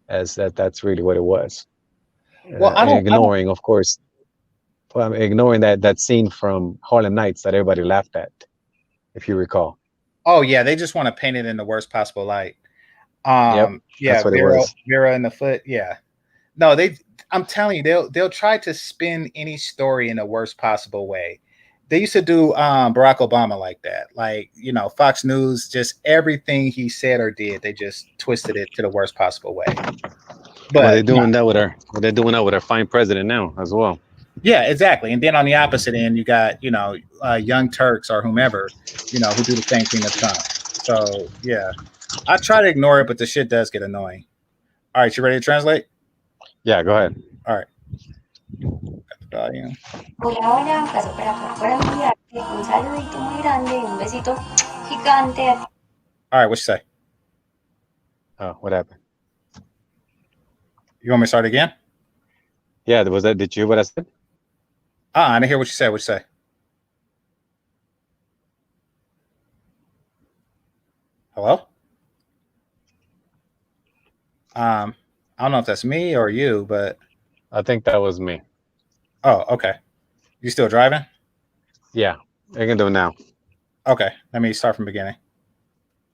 as that's really what it was. Well, ignoring, of course. Well, I'm ignoring that scene from Harlem Nights that everybody laughed at, if you recall. Oh yeah, they just want to paint it in the worst possible light. Yep, yeah, that's what it was. Vera in the foot. Yeah, no, I'm telling you, they'll try to spin any story in the worst possible way. They used to do Barack Obama like that. Like, Fox News, just everything he said or did, they just twisted it to the worst possible way. But they're doing that with our fine president now as well. Yeah, exactly. And then on the opposite end, you got, Young Turks or whomever, who do the same thing to Trump. So, yeah, I try to ignore it, but the shit does get annoying. All right, you ready to translate? Yeah, go ahead. All right. Volume. Hola, hola, paso por acá para enviarte un saludito muy grande y un besito gigante. All right, what you say? Oh, what happened? You want me to start again? Yeah, did you hear what I said? I didn't hear what you said. What you say? Hello? I don't know if that's me or you, but I think that was me. Oh, okay. You still driving? Yeah, I can do it now. Okay, let me start from the beginning.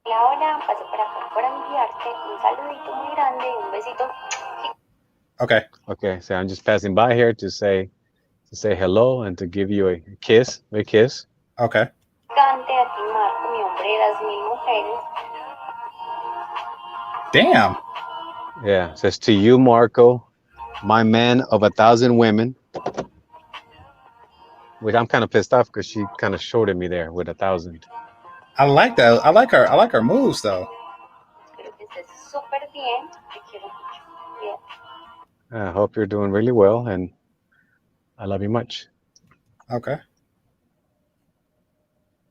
Hola, hola, paso por acá para enviarte un saludito muy grande y un besito. Okay. So I'm just passing by here to say hello and to give you a kiss. Okay. Gigante a ti, Marco, mi hombre de las 1000 mujeres. Damn. Yeah, it says to you, Marco, my man of 1,000 women. Which I'm kind of pissed off because she kind of shorted me there with 1,000. I like that. I like her moves though. I hope you're doing really well, and I love you much. Okay.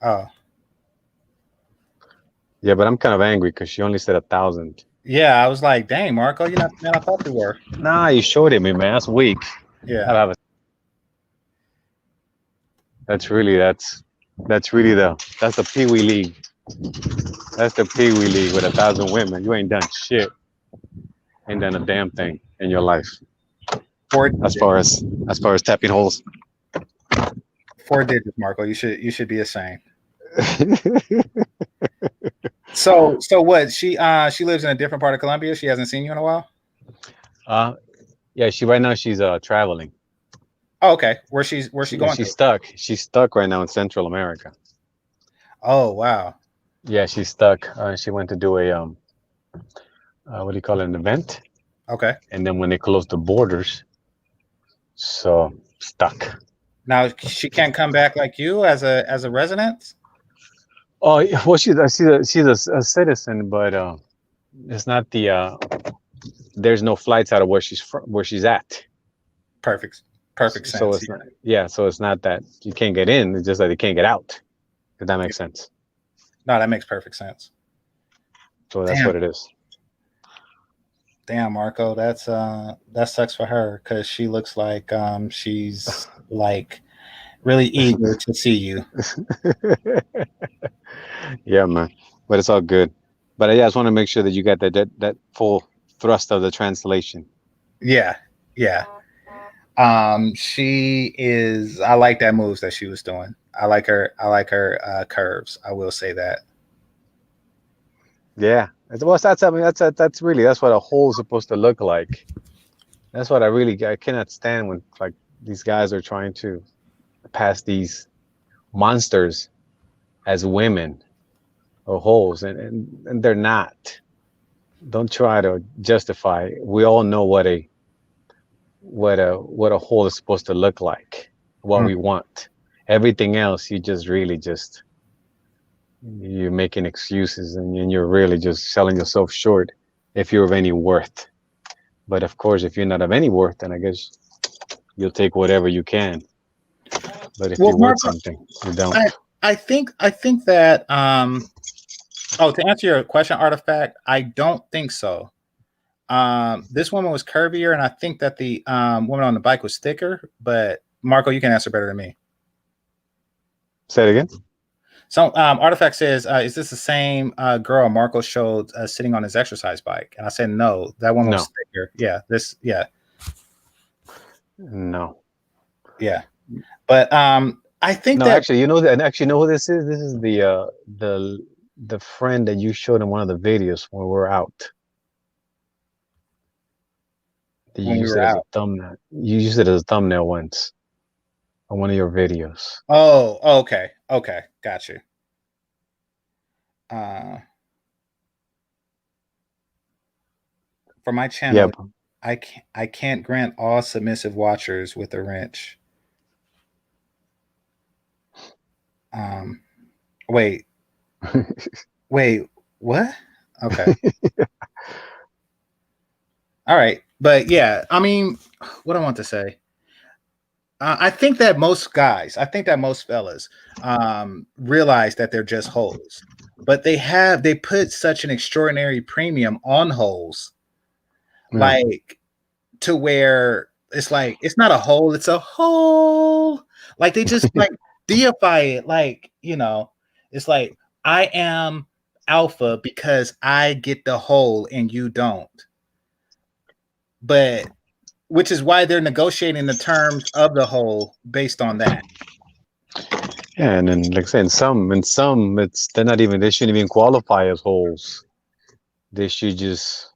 Oh. Yeah, but I'm kind of angry because she only said 1,000. Yeah, I was like, dang, Marco, you're not the man I thought you were. Nah, you shorted me, man. That's weak. Yeah. That's the Pee Wee League. That's the Pee Wee League with 1,000 women. You ain't done shit. Ain't done a damn thing in your life. Four as far as tapping holes. 4 digits, Marco. You should be ashamed. So what? She lives in a different part of Colombia. She hasn't seen you in a while. Yeah, right now she's traveling. Oh, okay. Where's she going She's to? stuck. She's stuck right now in Central America. Oh, wow. Yeah, she's stuck. She went to do a what do you call it, an event, Okay. and then when they closed the borders, so stuck. Now she can't come back like you as a resident. Oh, well, she's a citizen, but it's not the there's no flights out of where she's at. Perfect sense. So it's not, yeah, so it's not that you can't get in, it's just that you can't get out. If that makes sense. No, that makes perfect sense. So that's what it is. Damn, Marco, that sucks for her because she looks like she's like really eager to see you. Yeah, man, but it's all good. But I just want to make sure that you got that full thrust of the translation. Yeah. She is. I like that moves that she was doing. I like her curves. I will say that. Yeah. Well, that's what a hole is supposed to look like. That's what I cannot stand when like these guys are trying to pass these monsters as women or holes, and they're not. Don't try to justify. We all know what a hole is supposed to look like, what we want. Everything else, you're making excuses, and you're really just selling yourself short if you're of any worth. But of course, if you're not of any worth, then I guess you'll take whatever you can. But if you're worth something, you don't. I think that to answer your question, Artifact, I don't think so. This woman was curvier, and I think that the woman on the bike was thicker. But Marco, you can answer better than me. Say it again. So Artifact says, is this the same girl Marco showed sitting on his exercise bike? And I said, no, that one was thicker. Yeah, No. Yeah. But I think that actually, you know who this is? This is the friend that you showed in one of the videos when we were out. You used it as a thumbnail. You used it as a thumbnail once on one of your videos. Oh, okay. Got you. For my channel, I can't grant all submissive watchers with a wrench. Wait, what? Okay. All right. But yeah, I mean, what I want to say, I think that most fellas realize that they're just holes, but they put such an extraordinary premium on holes, like to where it's like, it's not a hole, it's a hole. Like they just like deify it. Like, it's like, I am alpha because I get the hole and you don't. But which is why they're negotiating the terms of the hole based on that. Yeah, and then like I said, in some they shouldn't even qualify as holes. They should just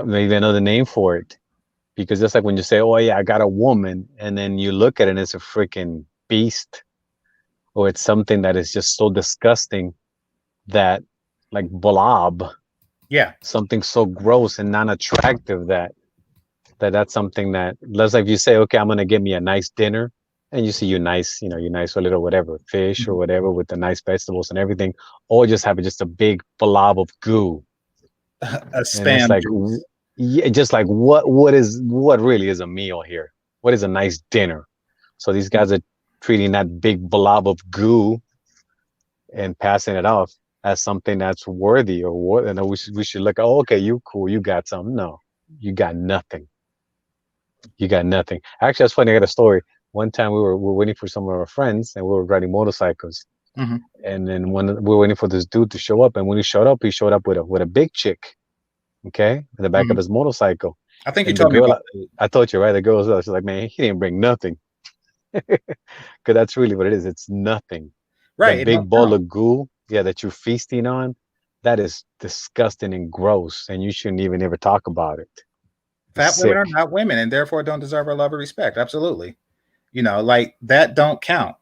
maybe another name for it. Because just like when you say, oh yeah, I got a woman, and then you look at it and it's a freaking beast, or it's something that is just so disgusting that like blob. Yeah. Something so gross and non-attractive that's something that, let's like if you say, okay, I'm gonna get me a nice dinner, and you see your nice a little whatever fish or whatever with the nice vegetables and everything, or just have just a big blob of goo. A spam. It's like, yeah, just like what really is a meal here? What is a nice dinner? So these guys are treating that big blob of goo and passing it off as something that's worthy and we should look, oh, okay, you cool, you got something. No, you got nothing. You got nothing. Actually, that's funny. I got a story. One time we were waiting for some of our friends and we were riding motorcycles. And then when we were waiting for this dude to show up, and when he showed up with a big chick, okay, in the back of his motorcycle. I think you And the told me girl, about food. I told you, right? The girl was she's like, man, he didn't bring nothing. Because that's really what it is. It's nothing. The Right. It big don't ball count. of goo, yeah, that you're feasting on, that is disgusting and gross, and you shouldn't even ever talk about it. It's Fat women are sick. not women and therefore don't deserve our love or respect. Absolutely. Like that don't count.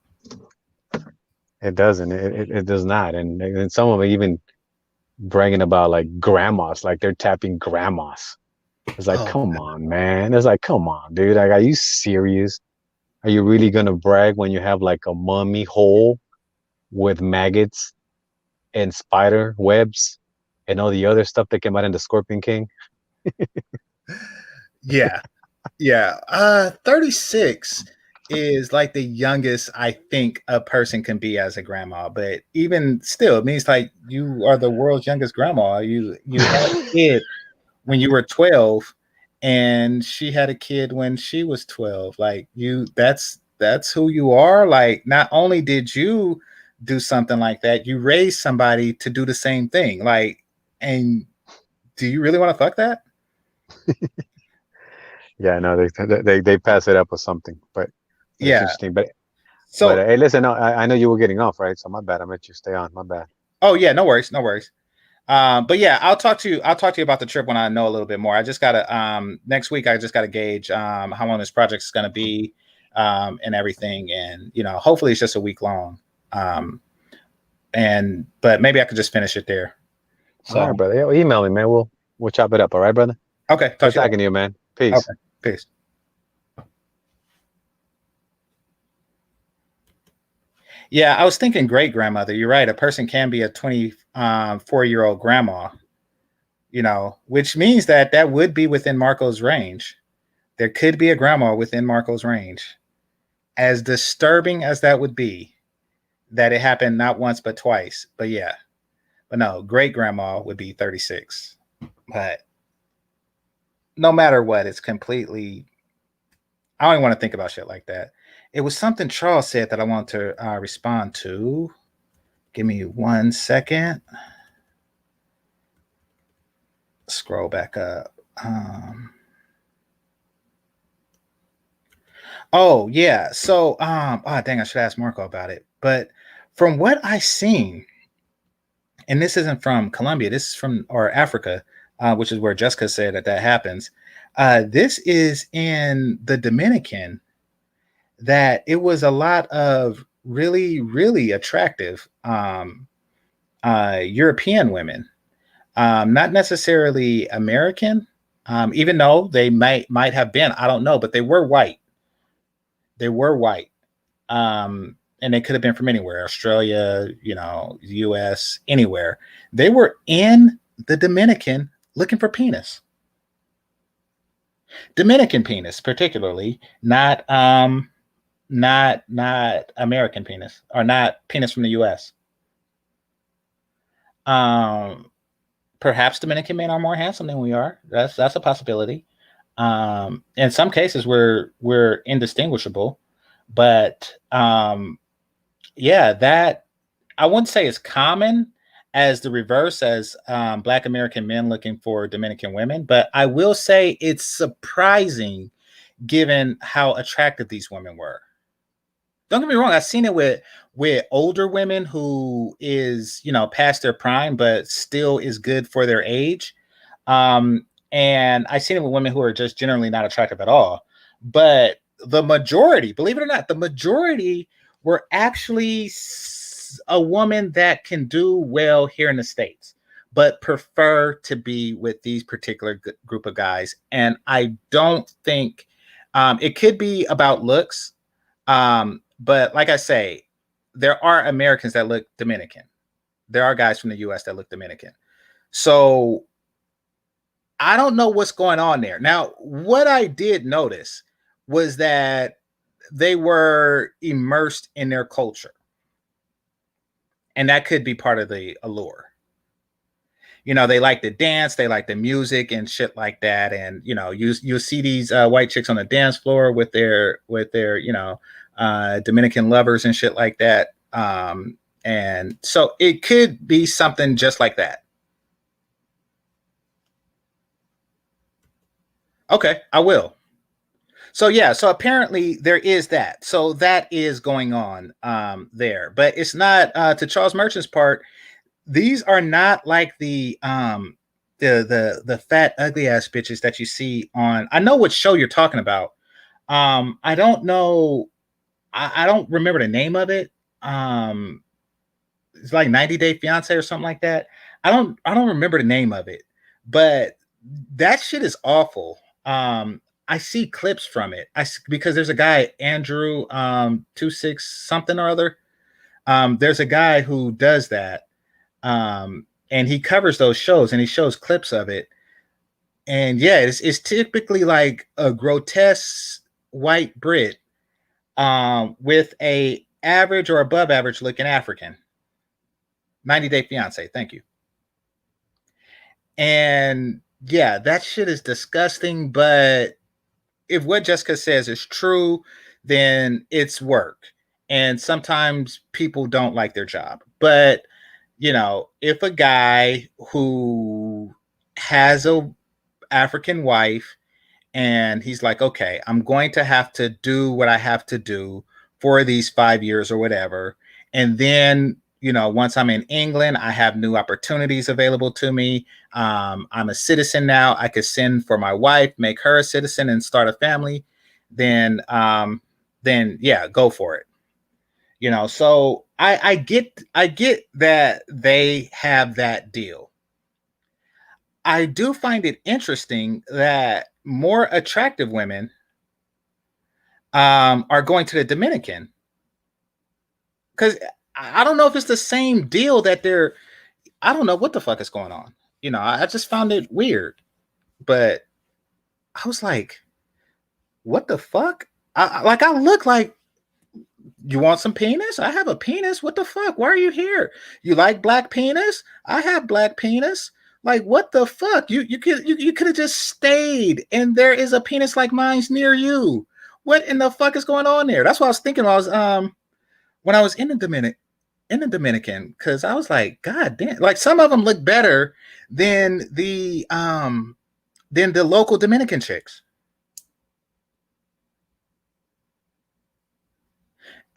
It doesn't. It does not. And some of them even bragging about like grandmas, like they're tapping grandmas. It's like, Oh, come on, man. It's like, come on, dude. Like, are you serious? Are you really gonna brag when you have like a mummy hole with maggots and spider webs and all the other stuff that came out in the Scorpion King? yeah. Yeah. 36 is like the youngest I think a person can be as a grandma. But even still, it means like you are the world's youngest grandma. You had a kid when you were 12 and she had a kid when she was 12. Like that's who you are. Like not only did you do something like that, you raised somebody to do the same thing. Like, and do you really want to fuck that? Yeah, no, they pass it up or something, but it's Yeah. interesting. But So, hey, listen, no, I know you were getting off, right? So my bad. I meant you stay on. My bad. oh yeah, no worries, no worries. But yeah, I'll talk to you. I'll talk to you about the trip when I know a little bit more. I just gotta next week. I just gotta gauge how long this project is gonna be, and everything. And hopefully it's just a week long. But maybe I could just finish it there. All right, So brother. Yeah, well, email me, man. We'll chop it up. All right, brother. okay, talk Good to you talking to you, man. later. Peace. Okay, peace. Yeah, I was thinking great grandmother. You're right. A person can be a 24-year-old grandma. Which means that would be within Marco's range. There could be a grandma within Marco's range. As disturbing as that would be, that it happened not once but twice. But yeah, but no, great grandma would be 36. But no matter what, it's completely. I don't even want to think about shit like that. It was something Charles said that I want to respond to. Give me 1 second. Scroll back up. Oh yeah. So oh dang, I should ask Marco about it. But from what I seen, and this isn't from Colombia, this is from or Africa, which is where Jessica said that happens. This is in the Dominican. That it was a lot of really, really attractive European women, not necessarily American, even though they might have been. I don't know, but they were white. They were white. And they could have been from anywhere, Australia, US, anywhere. They were in the Dominican looking for penis. Dominican penis, particularly, not American penis, or not penis from the US. Um, Perhaps Dominican men are more handsome than we are. That's a possibility. In some cases, we're indistinguishable, but yeah, that I wouldn't say is common as the reverse as Black American men looking for Dominican women, but I will say it's surprising given how attractive these women were. Don't get me wrong, I've seen it with older women who is past their prime, but still is good for their age. And I've seen it with women who are just generally not attractive at all. But the majority, believe it or not, the majority were actually a woman that can do well here in the States, but prefer to be with these particular group of guys. And I don't think it could be about looks. But like I say, there are Americans that look Dominican. There are guys from the US that look Dominican. So I don't know what's going on there. Now, what I did notice was that they were immersed in their culture. And that could be part of the allure. They like to dance, they like the music and shit like that. And you see these white chicks on the dance floor with their Dominican lovers and shit like that. And so it could be something just like that. Okay, I will. So yeah, so apparently there is that. So that is going on there. But it's not to Charles Merchant's part, these are not like the fat ugly ass bitches that you see on, I know what show you're talking about. I don't know, I don't remember the name of it. It's like 90 Day Fiance or something like that. I don't remember the name of it, but that shit is awful. I see clips from it. Because there's a guy, Andrew 26 something or other. There's a guy who does that. And he covers those shows and he shows clips of it. And yeah, it's typically like a grotesque white Brit with a average or above average looking African. 90 Day Fiance, thank you. And yeah, that shit is disgusting, but if what Jessica says is true, then it's work. And sometimes people don't like their job. But, if a guy who has a African wife and he's like, okay, I'm going to have to do what I have to do for these 5 years or whatever. And then, once I'm in England, I have new opportunities available to me. I'm a citizen now. I could send for my wife, make her a citizen and start a family. Then yeah, go for it. So I get that they have that deal. I do find it interesting that more attractive women are going to the Dominican, because I don't know if it's the same deal that I don't know what the fuck is going on. I just found it weird, but I was like, what the fuck? I look like, you want some penis? I have a penis. What the fuck? Why are you here? You like black penis? I have black penis. Like, what the fuck? You could have just stayed, and there is a penis like mine's near you. What in the fuck is going on there? That's what I was thinking when I was in the Dominican, because I was like, God damn, like some of them look better than the local Dominican chicks.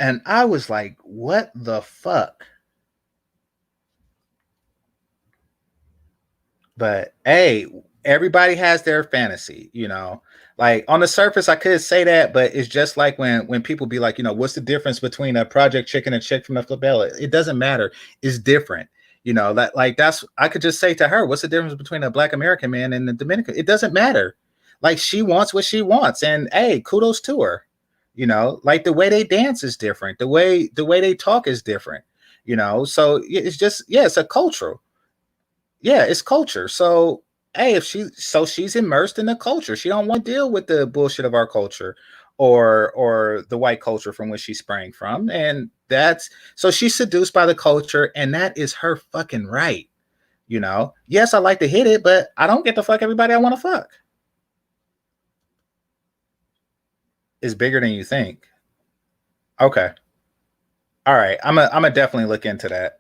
And I was like, what the fuck? But hey, everybody has their fantasy, Like on the surface, I could say that, but it's just like when people be like, what's the difference between a project chick and a chick from the favela? It doesn't matter. It's different. That's, I could just say to her, what's the difference between a black American man and the Dominican? It doesn't matter. Like, she wants what she wants, and hey, kudos to her. Like the way they dance is different. The way they talk is different. So it's just, yeah, it's a cultural. Yeah, it's culture. So hey, if she's immersed in the culture, she don't want to deal with the bullshit of our culture or the white culture from which she sprang from. And so she's seduced by the culture, and that is her fucking right. Yes, I like to hit it, but I don't get to fuck everybody I want to fuck. Is bigger than you think. Okay. All right. I'm a definitely look into that,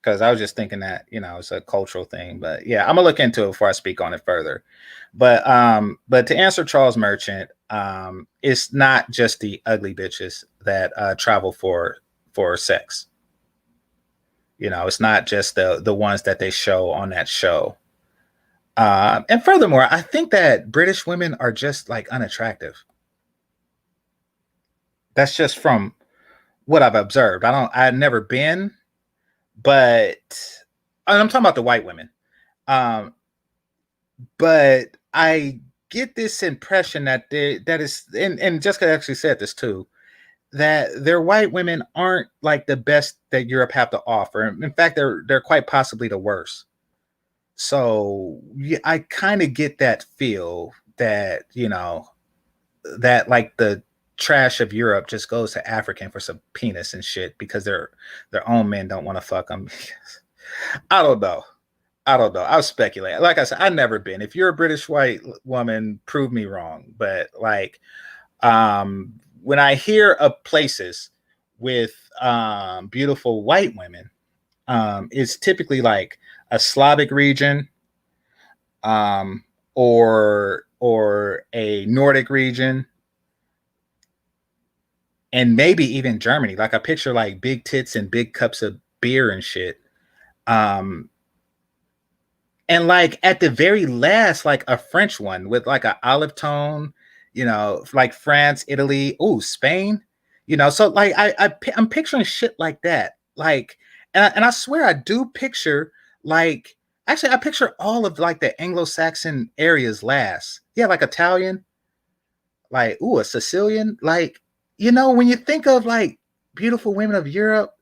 because I was just thinking that, it's a cultural thing. But yeah, I'm gonna look into it before I speak on it further. But to answer Charles Merchant, it's not just the ugly bitches that travel for sex. It's not just the ones that they show on that show. And furthermore, I think that British women are just like unattractive. That's just from what I've observed. I've never been, but I'm talking about the white women. But I get this impression that and Jessica actually said this too, that their white women aren't like the best that Europe have to offer. In fact, they're quite possibly the worst. So yeah, I kind of get that feel that, that like the trash of Europe just goes to African for some penis and shit because their own men don't want to fuck them. I don't know. I'll speculate. Like I said, I've never been. If you're a British white woman, prove me wrong. But like, when I hear of places with beautiful white women, it's typically like a Slavic region, or or a Nordic region, and maybe even Germany. Like I picture like big tits and big cups of beer and shit. Um, and like at the very last, like a French one with like an olive tone, like France, Italy, ooh, Spain, So like I'm picturing shit like that, like, and I swear I do picture like actually I picture all of like the Anglo-Saxon areas last, yeah, like Italian, like ooh, a Sicilian, like when you think of like beautiful women of Europe,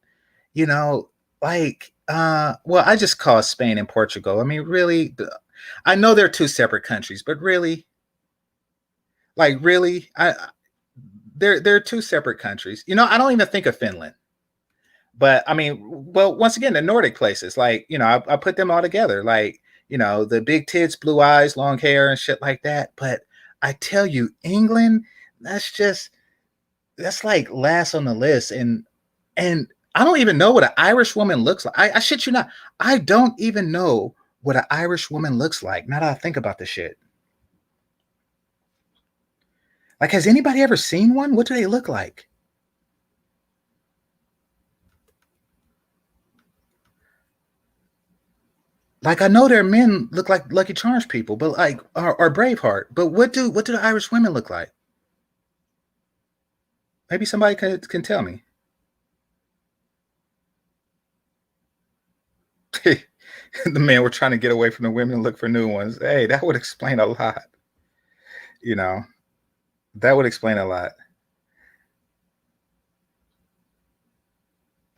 you know, like well, I just call Spain and Portugal. I mean, really, I know they're two separate countries, but really, like really, they're two separate countries. I don't even think of Finland. But I mean, well, once again, the Nordic places, like, I put them all together, like, the big tits, blue eyes, long hair, and shit like that. But I tell you, England, that's like last on the list. And I don't even know what an Irish woman looks like. I shit you not. I don't even know what an Irish woman looks like. Now that I think about the shit. Like, has anybody ever seen one? What do they look like? Like, I know their men look like Lucky Charms people, but like, or Braveheart. But what do the Irish women look like? Maybe somebody can tell me. The men were trying to get away from the women and look for new ones. Hey, that would explain a lot. That would explain a lot.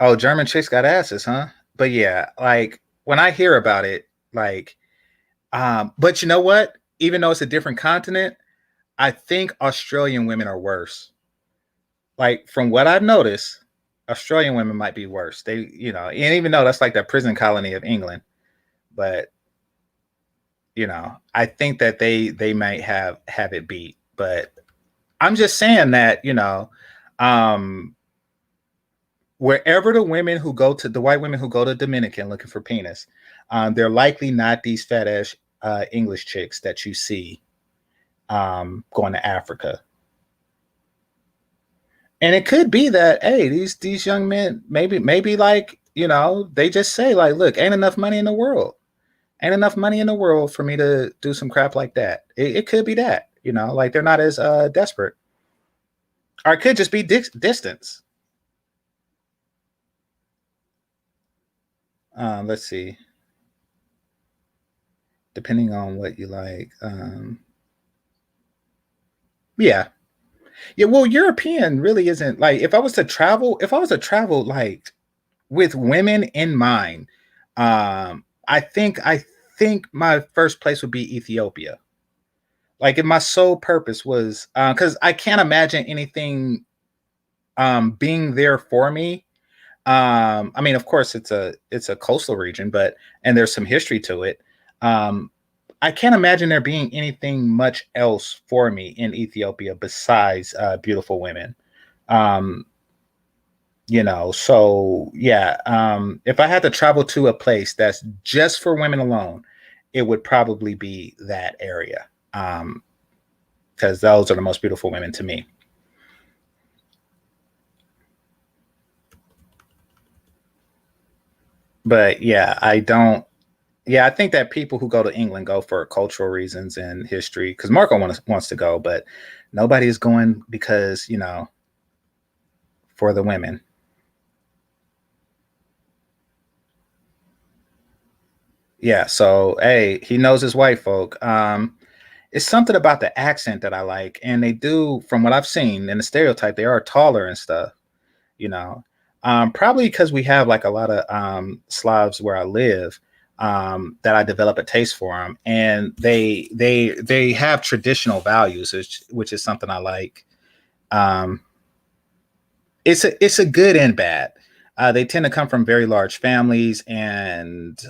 Oh, German chicks got asses, huh? But yeah, like when I hear about it, like, but you know what? Even though it's a different continent, I think Australian women are worse. Like from what I've noticed, Australian women might be worse. They, and even though that's like the prison colony of England, but I think that they might have it beat. But I'm just saying that, um, wherever the white women who go to Dominican looking for penis, they're likely not these fetish English chicks that you see going to Africa. And it could be that, hey, these young men maybe like, they just say like, look, ain't enough money in the world. Ain't enough money in the world for me to do some crap like that. It could be that, like they're not as desperate. Or it could just be distance. Let's see. Depending on what you like. Yeah. Yeah, well, European really isn't like if I was to travel like with women in mind, I think my first place would be Ethiopia. Like if my sole purpose was because I can't imagine anything being there for me. I mean, of course it's a coastal region, and there's some history to it. I can't imagine there being anything much else for me in Ethiopia besides beautiful women. Um, so yeah, if I had to travel to a place that's just for women alone, it would probably be that area. Because those are the most beautiful women to me. But yeah, I think that people who go to England go for cultural reasons and history. Because Marco wants to go, but nobody is going because for the women. Yeah, so hey, he knows his white folk. It's something about the accent that I like, and they do, from what I've seen in the stereotype, they are taller and stuff. You know, probably because we have like a lot of Slavs where I live, that I develop a taste for them, and they have traditional values, which is something I like. Um, it's a good and bad. They tend to come from very large families, and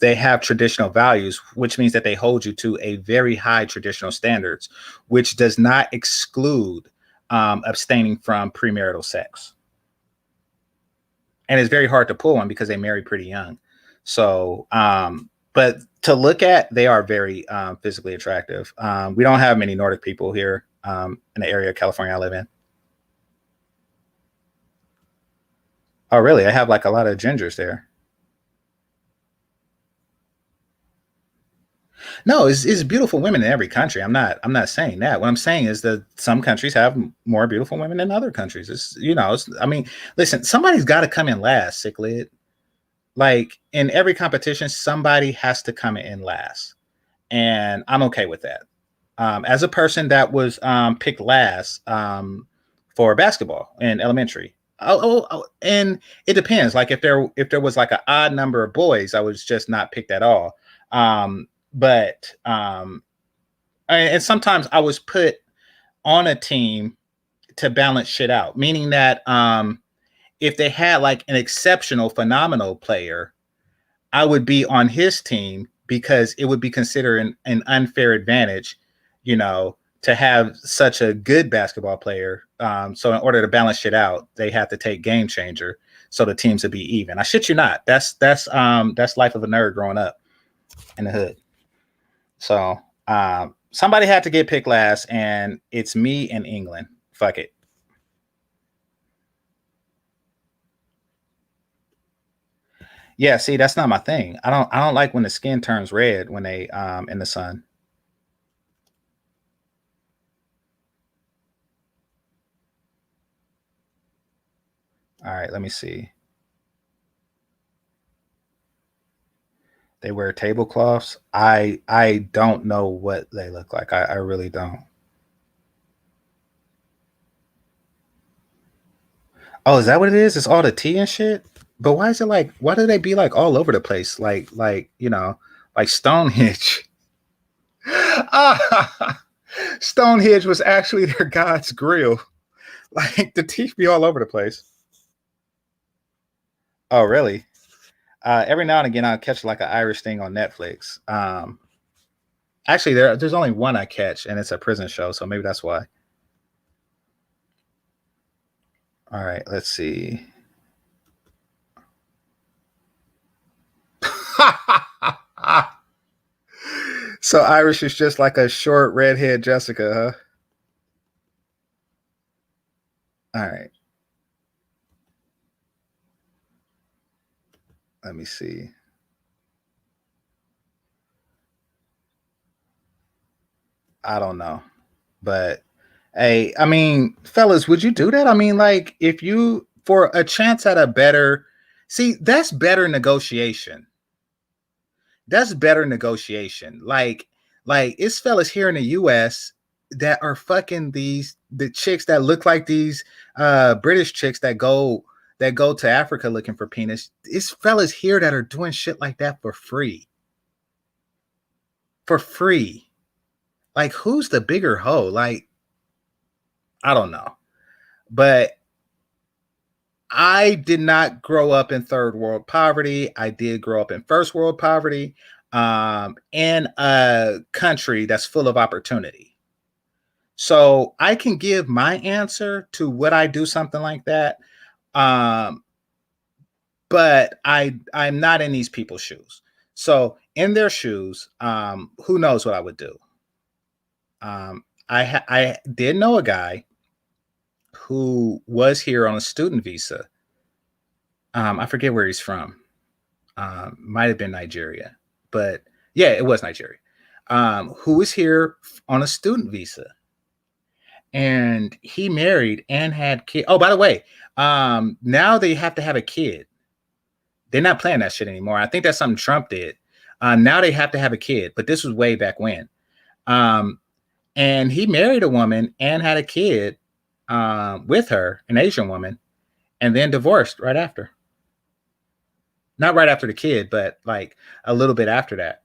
they have traditional values, which means that they hold you to a very high traditional standards, which does not exclude abstaining from premarital sex. And it's very hard to pull one because they marry pretty young. So, but to look at, they are very physically attractive. We don't have many Nordic people here in the area of California I live in. Oh, really? I have like a lot of gingers there. No, it's beautiful women in every country. I'm not saying that. What I'm saying is that some countries have more beautiful women than other countries. I mean, listen, somebody's got to come in last, cichlid. Like in every competition, somebody has to come in last, and I'm okay with that. As a person that was picked last for basketball in elementary. And it depends. Like if there was like an odd number of boys, I was just not picked at all. But and sometimes I was put on a team to balance shit out, meaning that if they had like an exceptional, phenomenal player, I would be on his team because it would be considered an unfair advantage, to have such a good basketball player. So in order to balance shit out, they have to take game changer so the teams would be even. I shit you not. That's life of a nerd growing up in the hood. So somebody had to get picked last, and it's me in England. Fuck it. Yeah, see, that's not my thing. I don't like when the skin turns red when they in the sun. All right, let me see. They wear tablecloths. I don't know what they look like. I really don't. Oh, is that what it is? It's all the tea and shit? But why is it like why do they be like all over the place? Like Stonehenge. Ah, Stonehenge was actually their god's grill. Like the teeth be all over the place. Oh, really? Every now and again, I'll catch like an Irish thing on Netflix. Actually, there's only one I catch, and it's a prison show, so maybe that's why. All right, let's see. So Irish is just like a short redhead Jessica, huh? All right, let me see. I don't know, but hey, I mean, fellas, would you do that? I mean, like, if you for a chance at a better, see, that's better negotiation. That's better negotiation. Like it's fellas here in the US that are fucking the chicks that look like these British chicks that go to Africa looking for penis. It's fellas here that are doing shit like that for free. For free. Like who's the bigger hoe? Like, I don't know. But I did not grow up in third world poverty. I did grow up in first world poverty, in a country that's full of opportunity. So I can give my answer to would I do something like that. Um, but I'm not in these people's shoes. So in their shoes, who knows what I would do? I did know a guy who was here on a student visa. I forget where he's from. Might have been Nigeria, but yeah, it was Nigeria. Who was here on a student visa, and he married and had kids. Oh, by the way, now they have to have a kid. They're not playing that shit anymore. I think that's something Trump did. Now they have to have a kid, but this was way back when. And he married a woman and had a kid with her, an Asian woman, and then divorced right after. Not right after the kid, but like a little bit after that.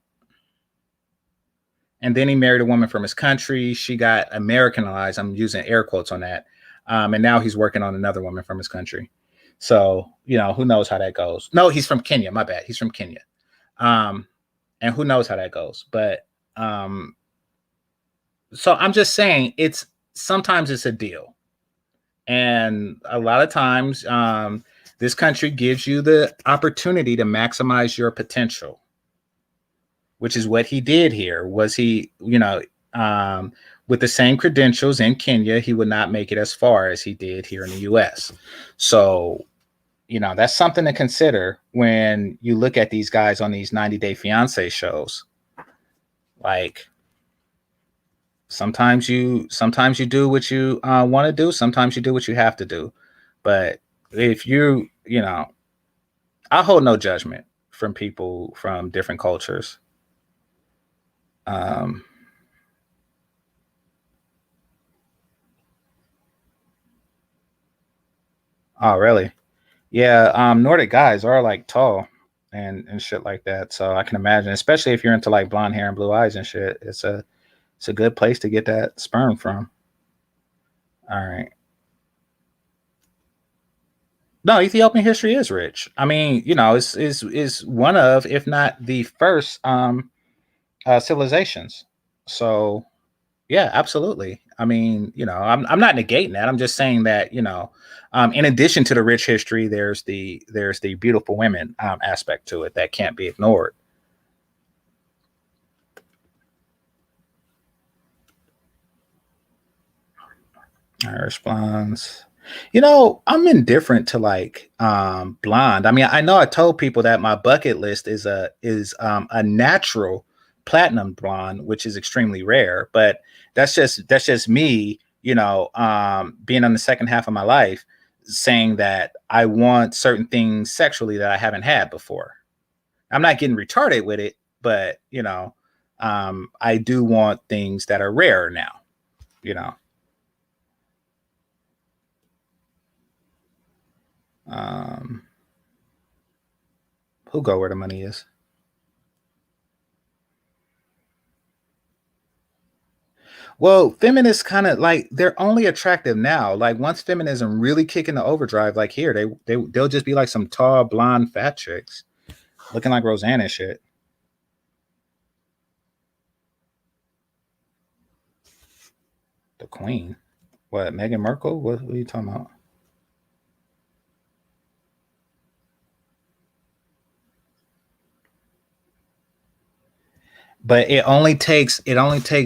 And then he married a woman from his country. She got Americanized. I'm using air quotes on that. And now he's working on another woman from his country. So, who knows how that goes? No, he's from Kenya. My bad. He's from Kenya. And who knows how that goes? But so I'm just saying sometimes it's a deal. And a lot of times, this country gives you the opportunity to maximize your potential. which is what he did here. Was he, with the same credentials in Kenya, he would not make it as far as he did here in the US. So, that's something to consider when you look at these guys on these 90 Day Fiance shows. Like, sometimes you do what you want to do. Sometimes you do what you have to do. But if I hold no judgment from people from different cultures. Oh, really? Yeah. Nordic guys are like tall and shit like that. So I can imagine, especially if you're into like blonde hair and blue eyes and shit, it's a good place to get that sperm from. All right. No, Ethiopian history is rich. I mean, is one of, if not the first, civilizations. So yeah, absolutely. I mean, I'm not negating that. I'm just saying that, in addition to the rich history, there's the beautiful women aspect to it that can't be ignored. Irish blondes. I'm indifferent to like blonde. I mean, I know I told people that my bucket list is a natural platinum blonde, which is extremely rare, but that's just me, being on the second half of my life, saying that I want certain things sexually that I haven't had before. I'm not getting retarded with it, but I do want things that are rare now, you know. Um, who go where the money is? Well, feminists kind of like, they're only attractive now. Like once feminism really kick into overdrive, like here, they'll just be like some tall, blonde, fat chicks looking like Roseanne and shit. The Queen, what? Meghan Markle? What are you talking about? But it only takes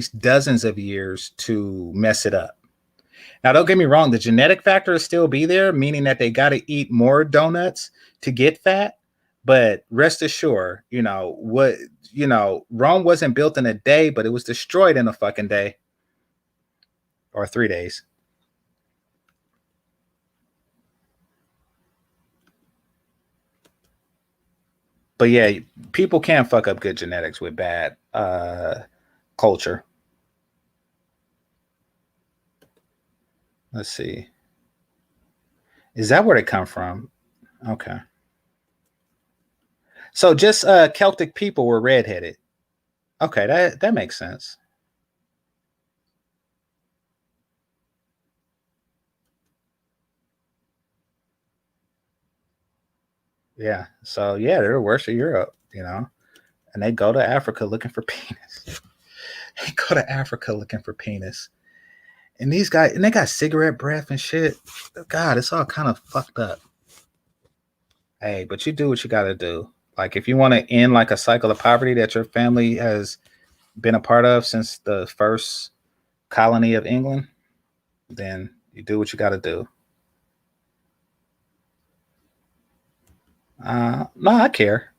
dozens of years to mess it up. Now, don't get me wrong, the genetic factor will still be there, meaning that they got to eat more donuts to get fat. But rest assured, Rome wasn't built in a day, but it was destroyed in a fucking day or 3 days. But yeah, people can fuck up good genetics with bad culture. Let's see. Is that where they come from? Okay. So just Celtic people were redheaded. Okay, that makes sense. Yeah. So yeah, they're the worst of Europe, and they go to Africa looking for penis. They go to Africa looking for penis. And these guys, and they got cigarette breath and shit. God, it's all kind of fucked up. Hey, but you do what you got to do. Like if you want to end like a cycle of poverty that your family has been a part of since the first colony of England, then you do what you got to do. No, I care,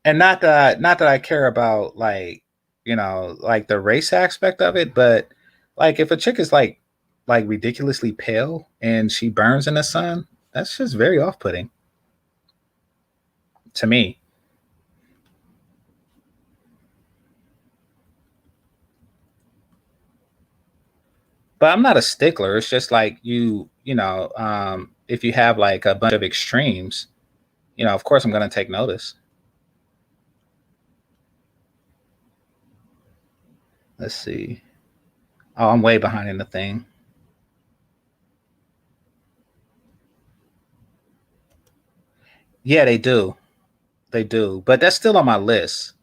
and not that I care about like like the race aspect of it, but like if a chick is like ridiculously pale and she burns in the sun, that's just very off putting to me. But I'm not a stickler. It's just like if you have like a bunch of extremes, of course I'm gonna take notice. Let's see. Oh, I'm way behind in the thing. Yeah, they do. They do. But that's still on my list.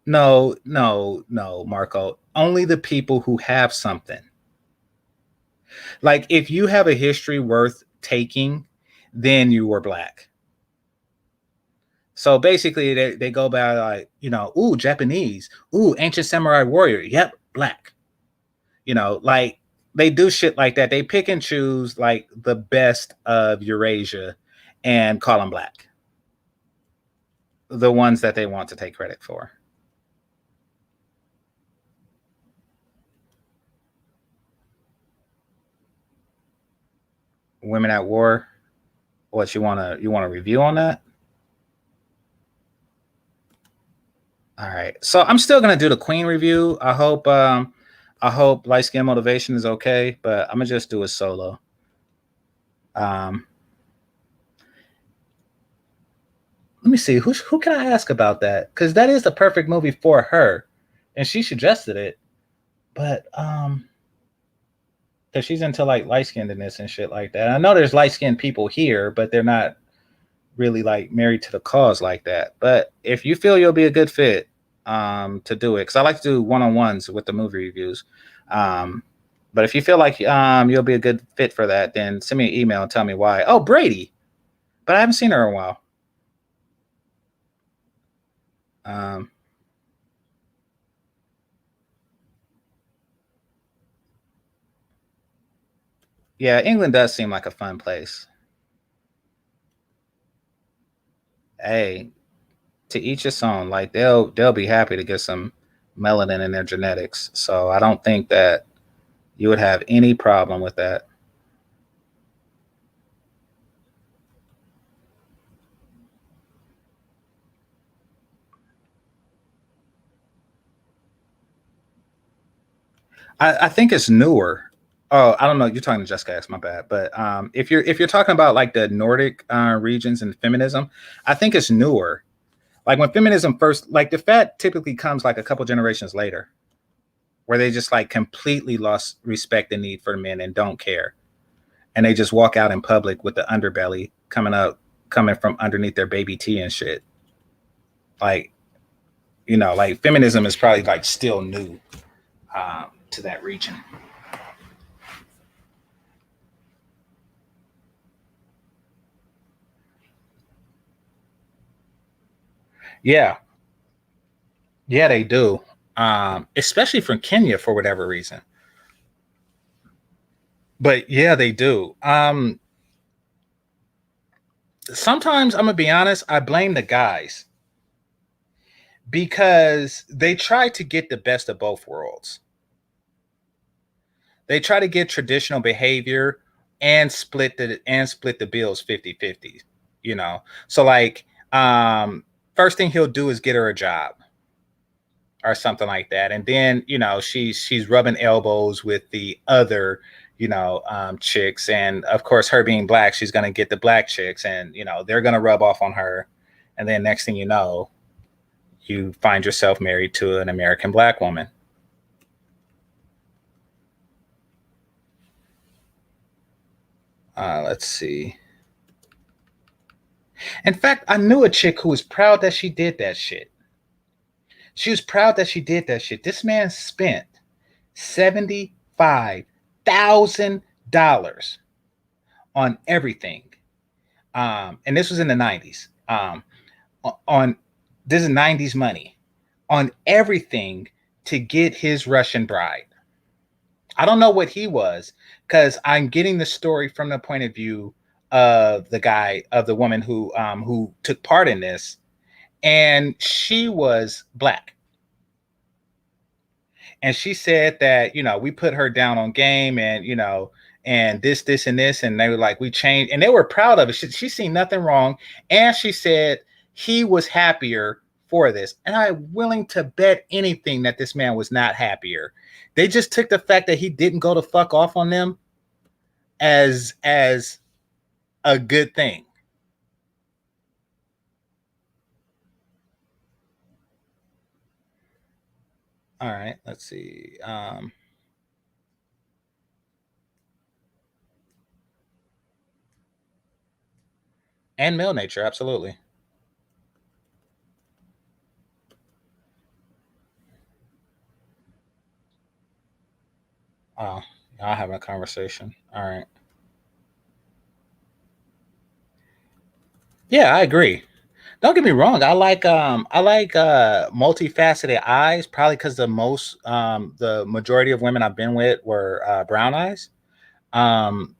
No, no, no, Marco. Only the people who have something. Like if you have a history worth taking, then you were black. So basically, they go by like, ooh, Japanese, ooh, ancient samurai warrior, yep, black. Like they do shit like that. They pick and choose like the best of Eurasia and call them black. The ones that they want to take credit for. Women at War. What you want to review on that? All right. So I'm still gonna do the Queen review. I hope Light Skin Motivation is okay, but I'm gonna just do it solo. Let me see who can I ask about that, because that is the perfect movie for her, and she suggested it, but because she's into like light skinnedness and shit like that. I know there's light skinned people here, but they're not really like married to the cause like that. But if you feel you'll be a good fit to do it, because I like to do one-on-ones with the movie reviews. But if you feel like you'll be a good fit for that, then send me an email and tell me why. Oh, Brady, but I haven't seen her in a while. Yeah, England does seem like a fun place. Hey, to each its own. Like they'll be happy to get some melanin in their genetics. So I don't think that you would have any problem with that. I think it's newer. Oh, I don't know. You're talking to Jessica X, my bad. But if you're talking about like the Nordic regions and feminism, I think it's newer. Like when feminism first, like the fat typically comes like a couple generations later, where they just like completely lost respect and need for men and don't care, and they just walk out in public with the underbelly coming from underneath their baby T and shit. Like like feminism is probably like still new to that region. Yeah, yeah, they do. Especially from Kenya for whatever reason. But yeah, they do. Sometimes I'm gonna be honest, I blame the guys because they try to get the best of both worlds. They try to get traditional behavior and split the bills 50-50, So like first thing he'll do is get her a job or something like that. And then, she's rubbing elbows with the other, chicks. And of course, her being black, she's going to get the black chicks and, they're going to rub off on her. And then next thing you know, you find yourself married to an American black woman. Let's see. In fact, I knew a chick who was proud that she did that shit. She was proud that she did that shit. This man spent $75,000 on everything. And this was in the 90s. On This is 90s money on everything to get his Russian bride. I don't know what he was, because I'm getting the story from the point of view of the woman who took part in this, and she was black. And she said that, we put her down on game, and, and this, and this. And they were like, we changed, and they were proud of it. She seen nothing wrong. And she said he was happier for this. And I'm willing to bet anything that this man was not happier. They just took the fact that he didn't go to fuck off on them as a good thing. All right, let's see. And male nature, absolutely. Oh, y'all having a conversation. All right. Yeah, I agree. Don't get me wrong. I like multifaceted eyes, probably because the majority of women I've been with were brown eyes.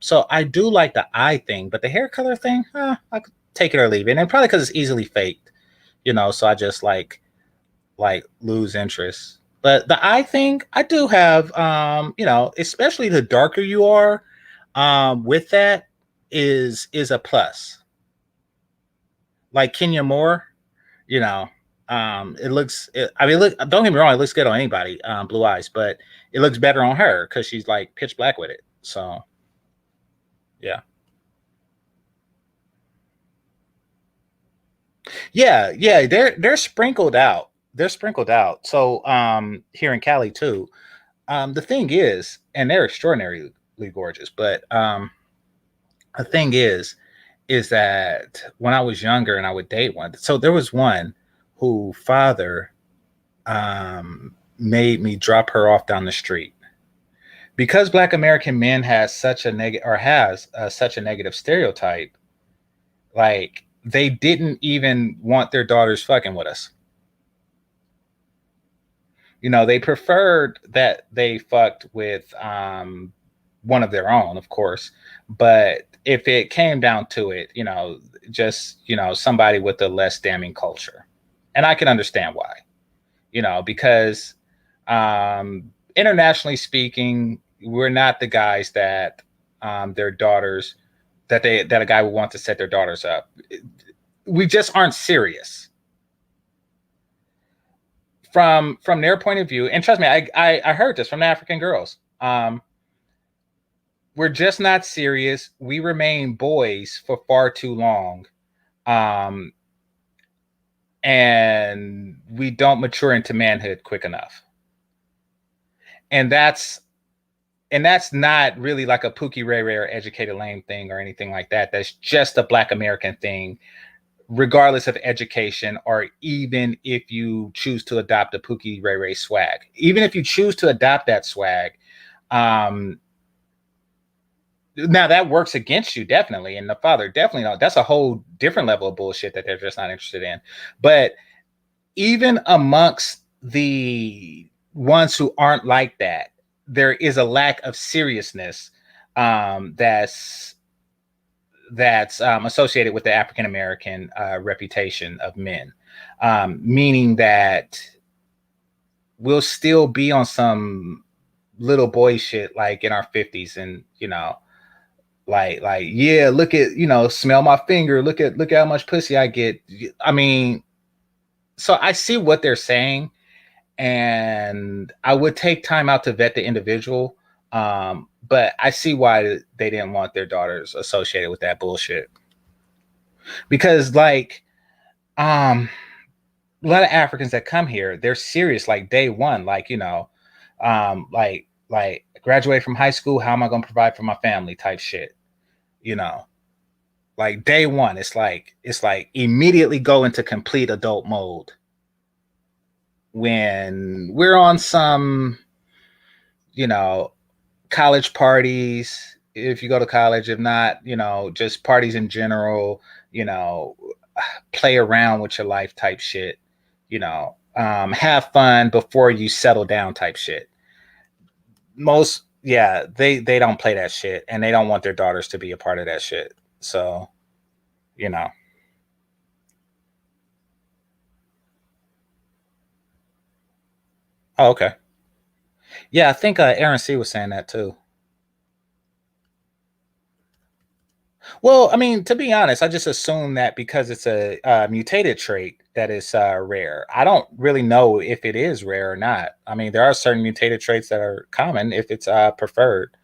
So I do like the eye thing, but the hair color thing, I could take it or leave it. And probably because it's easily faked, so I just like lose interest. But the eye thing, I do have especially the darker you are, with that is a plus. Like Kenya Moore, you know, I mean, look, don't get me wrong, it looks good on anybody, blue eyes, but it looks better on her because she's like pitch black with it. So yeah. Yeah, they're sprinkled out. They're sprinkled out. So here in Cali too. The thing is, and they're extraordinarily gorgeous, but the thing is that when I was younger and I would date one, so there was one who father made me drop her off down the street because Black American men has such a negative or has such a negative stereotype. Like they didn't even want their daughters fucking with us. They preferred that they fucked with one of their own, of course. But if it came down to it, just somebody with a less damning culture, and I can understand why. Because internationally speaking, we're not the guys that their daughters that a guy would want to set their daughters up. We just aren't serious from their point of view. And trust me, I heard this from the African girls. We're just not serious. We remain boys for far too long. Um, and we don't mature into manhood quick enough. And that's not really like a Pookie Ray Ray or Educated Lame thing or anything like that. That's just a Black American thing, regardless of education, or even if you choose to adopt a Pookie Ray Ray swag. Even if you choose to adopt that swag, now that works against you, definitely. And the father definitely not. That's a whole different level of bullshit that they're just not interested in. But even amongst the ones who aren't like that, there is a lack of seriousness that's associated with the African American reputation of men, meaning that we'll still be on some little boy shit like in our 50s, and like yeah, look at smell my finger, look at how much pussy I get. I mean, so I see what they're saying, and I would take time out to vet the individual. But I see why they didn't want their daughters associated with that bullshit. Because a lot of Africans that come here, they're serious like day one, like graduate from high school, how am I gonna provide for my family type shit, like day one, it's like immediately go into complete adult mode. When we're on some, college parties, if you go to college, if not, just parties in general, you know, play around with your life type shit, have fun before you settle down type shit. Most, yeah, they don't play that shit, and they don't want their daughters to be a part of that shit. So, you know. Oh, okay. Yeah, I think Aaron C was saying that too. Well, I mean, to be honest, I just assume that because it's a mutated trait that is rare. I don't really know if it is rare or not. I mean, there are certain mutated traits that are common if it's preferred.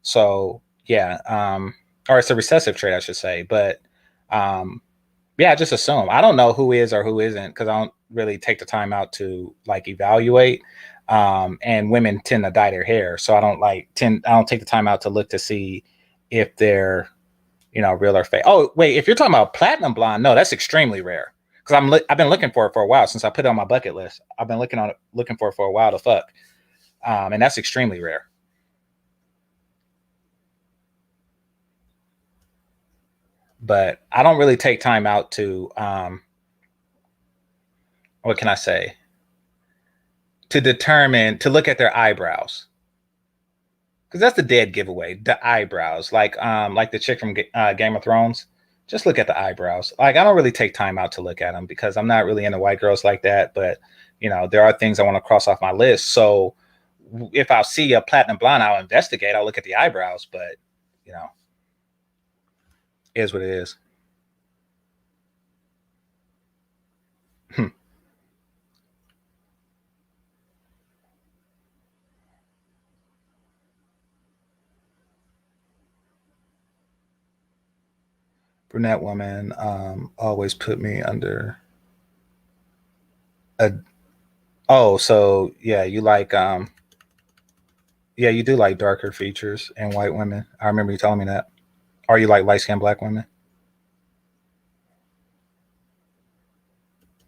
So yeah, or it's a recessive trait, I should say. But yeah, I just assume. I don't know who is or who isn't because I don't really take the time out to like evaluate. And women tend to dye their hair, so I don't take the time out to look to see if they're real or fake. Oh, wait, if you're talking about platinum blonde, no, that's extremely rare. Because I've been looking for it for a while since I put it on my bucket list. I've been looking for it for a while to fuck, and that's extremely rare. but I don't really take time out to what can I say? To determine to look at their eyebrows. Because that's the dead giveaway, the eyebrows. Like the chick from Game of Thrones. Just look at the eyebrows. Like, I don't really take time out to look at them because I'm not really into white girls like that. But there are things I want to cross off my list. So if I'll see a platinum blonde, I'll investigate. I'll look at the eyebrows. But it is what it is. Brunette woman always put me under a. Oh, so yeah, you like yeah, you do like darker features in white women. I remember you telling me that. Or you like light skinned black women?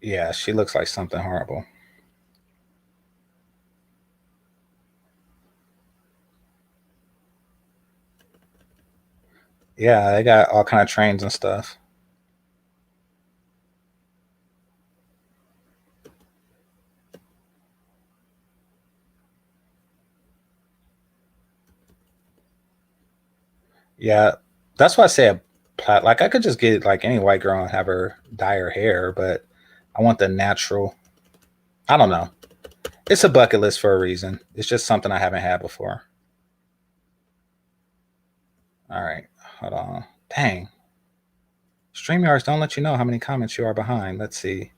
Yeah, she looks like something horrible. Yeah, they got all kind of trains and stuff. Yeah, that's why I say a plat. Like, I could just get like any white girl and have her dye her hair, but I want the natural. I don't know. It's a bucket list for a reason. It's just something I haven't had before. All right, hold on. Dang, StreamYards don't let you know how many comments you are behind. Let's see.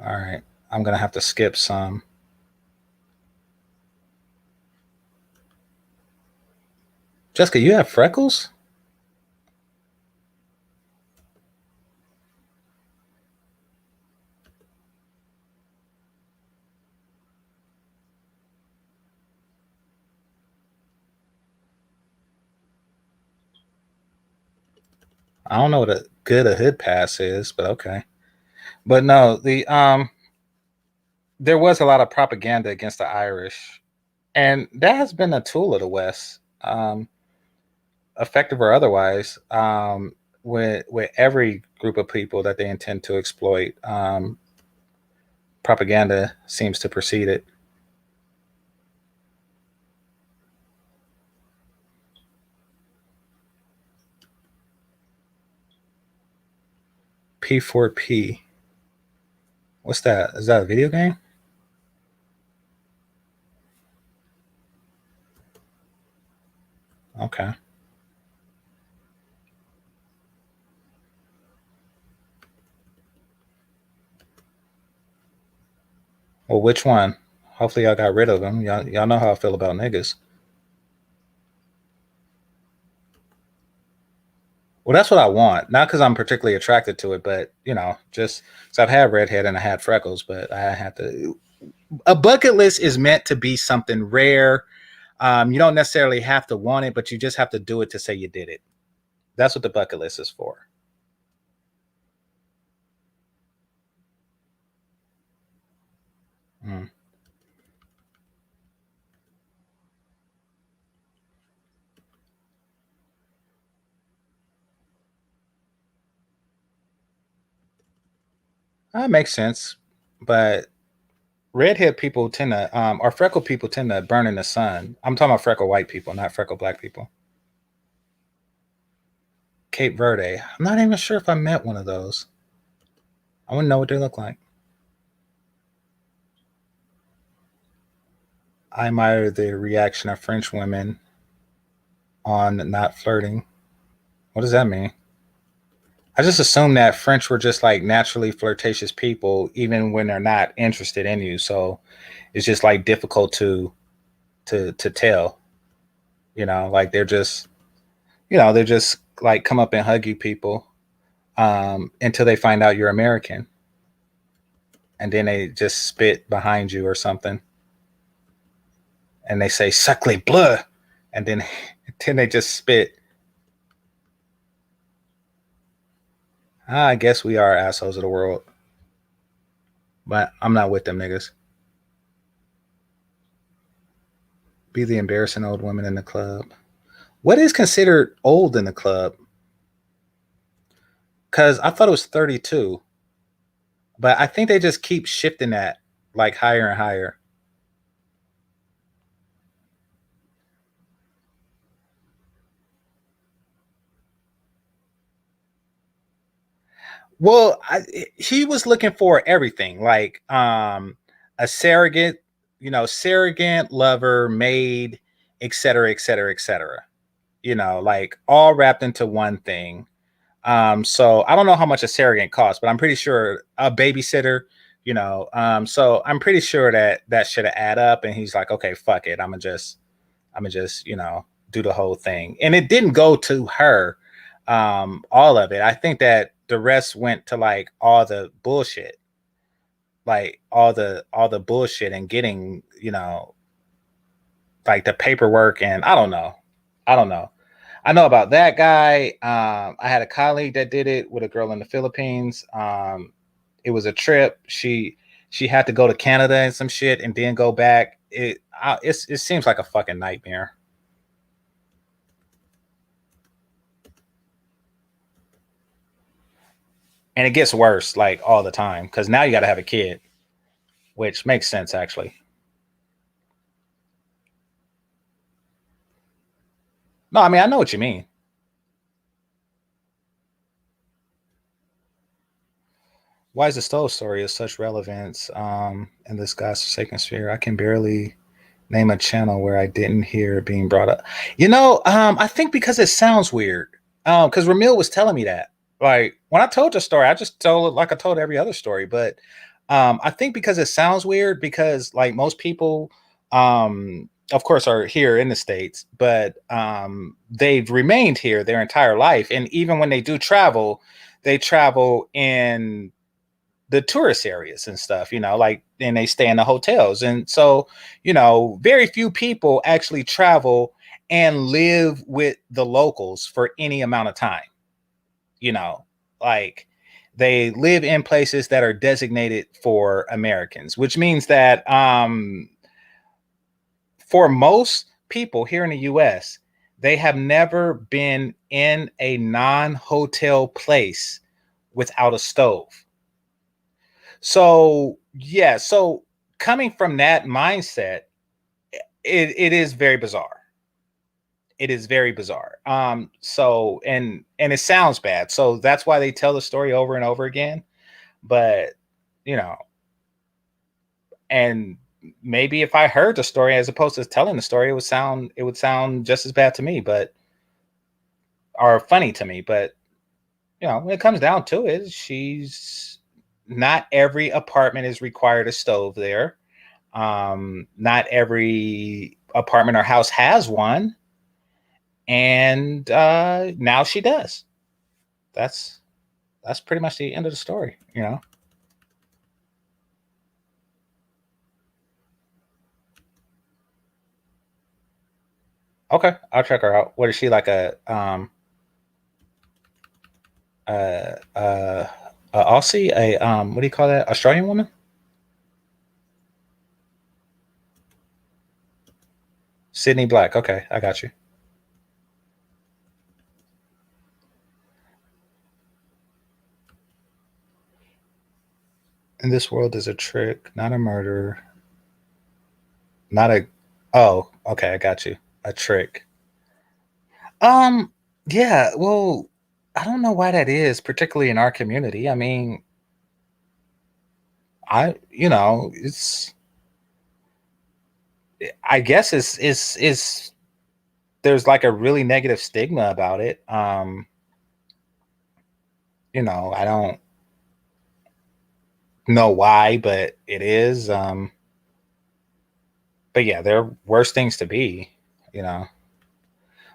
All right, I'm gonna have to skip some. Jessica, you have freckles? I don't know what a hood pass is, but okay. But no, there was a lot of propaganda against the Irish, and that has been a tool of the West, effective or otherwise, with every group of people that they intend to exploit. Propaganda seems to precede it. P4P. What's that? Is that a video game? Okay. Well, which one? Hopefully, y'all got rid of them. Y'all know how I feel about niggas. Well, that's what I want. Not because I'm particularly attracted to it, but just because I've had redhead and I had freckles, but I had to. A bucket list is meant to be something rare. You don't necessarily have to want it, but you just have to do it to say you did it. That's what the bucket list is for. Mm. That makes sense, but redhead people tend to, or freckle people tend to burn in the sun. I'm talking about freckle white people, not freckle black people. Cape Verde. I'm not even sure if I met one of those. I wouldn't know what they look like. I admire the reaction of French women on not flirting. What does that mean? I just assumed that French were just like naturally flirtatious people, even when they're not interested in you. So it's just like difficult to tell. Like they're just like come up and hug you people until they find out you're American, and then they just spit behind you or something, and they say "sacre bleu," and then then they just spit. I guess we are assholes of the world, but I'm not with them niggas. Be the embarrassing old woman in the club. What is considered old in the club? Because I thought it was 32, but I think they just keep shifting that like higher and higher. Well, he was looking for everything, like a surrogate, surrogate, lover, maid, etc., etc., etc. Like all wrapped into one thing. So I don't know how much a surrogate costs, but I'm pretty sure a babysitter, so I'm pretty sure that should add up. And he's like, okay, fuck it. I'm gonna just, do the whole thing. And it didn't go to her, all of it. I think that the rest went to like all the bullshit, like all the bullshit and getting, like the paperwork. And I don't know. I know about that guy. I had a colleague that did it with a girl in the Philippines. It was a trip. She had to go to Canada and some shit and then go back. It seems like a fucking nightmare. And it gets worse like all the time because now you got to have a kid, which makes sense actually. No, I mean I know what you mean. Why is the stove story of such relevance in this God's forsaken sphere? I can barely name a channel where I didn't hear it being brought up. I think because it sounds weird. Because Ramil was telling me that. Like when I told the story, I just told it like I told every other story. But I think because it sounds weird, because like most people, of course, are here in the States, but they've remained here their entire life. And even when they do travel, they travel in the tourist areas and stuff, like, and they stay in the hotels. And so, very few people actually travel and live with the locals for any amount of time, you know, like they live in places that are designated for Americans, which means that for most people here in the US, they have never been in a non-hotel place without a stove. So yeah, so coming from that mindset, it is very bizarre. It is very bizarre. So and it sounds bad. So that's why they tell the story over and over again. But you know, and maybe if I heard the story as opposed to telling the story, it would sound just as bad to me, but or funny to me. But when it comes down to it, she's not every apartment is required a stove there. Not every apartment or house has one, and now she does. That's pretty much the end of the story. Okay, I'll check her out. What is she, like a Aussie, what do you call that, Australian woman? Sydney Black. Okay, I got you. In this world is a trick, not a murder, not a. Oh, okay, I got you. A trick. Um, yeah. Well, I don't know why that is, particularly in our community. I mean, it's. I guess it's there's like a really negative stigma about it. I don't know why, but it is. But yeah, there are worse things to be. You know,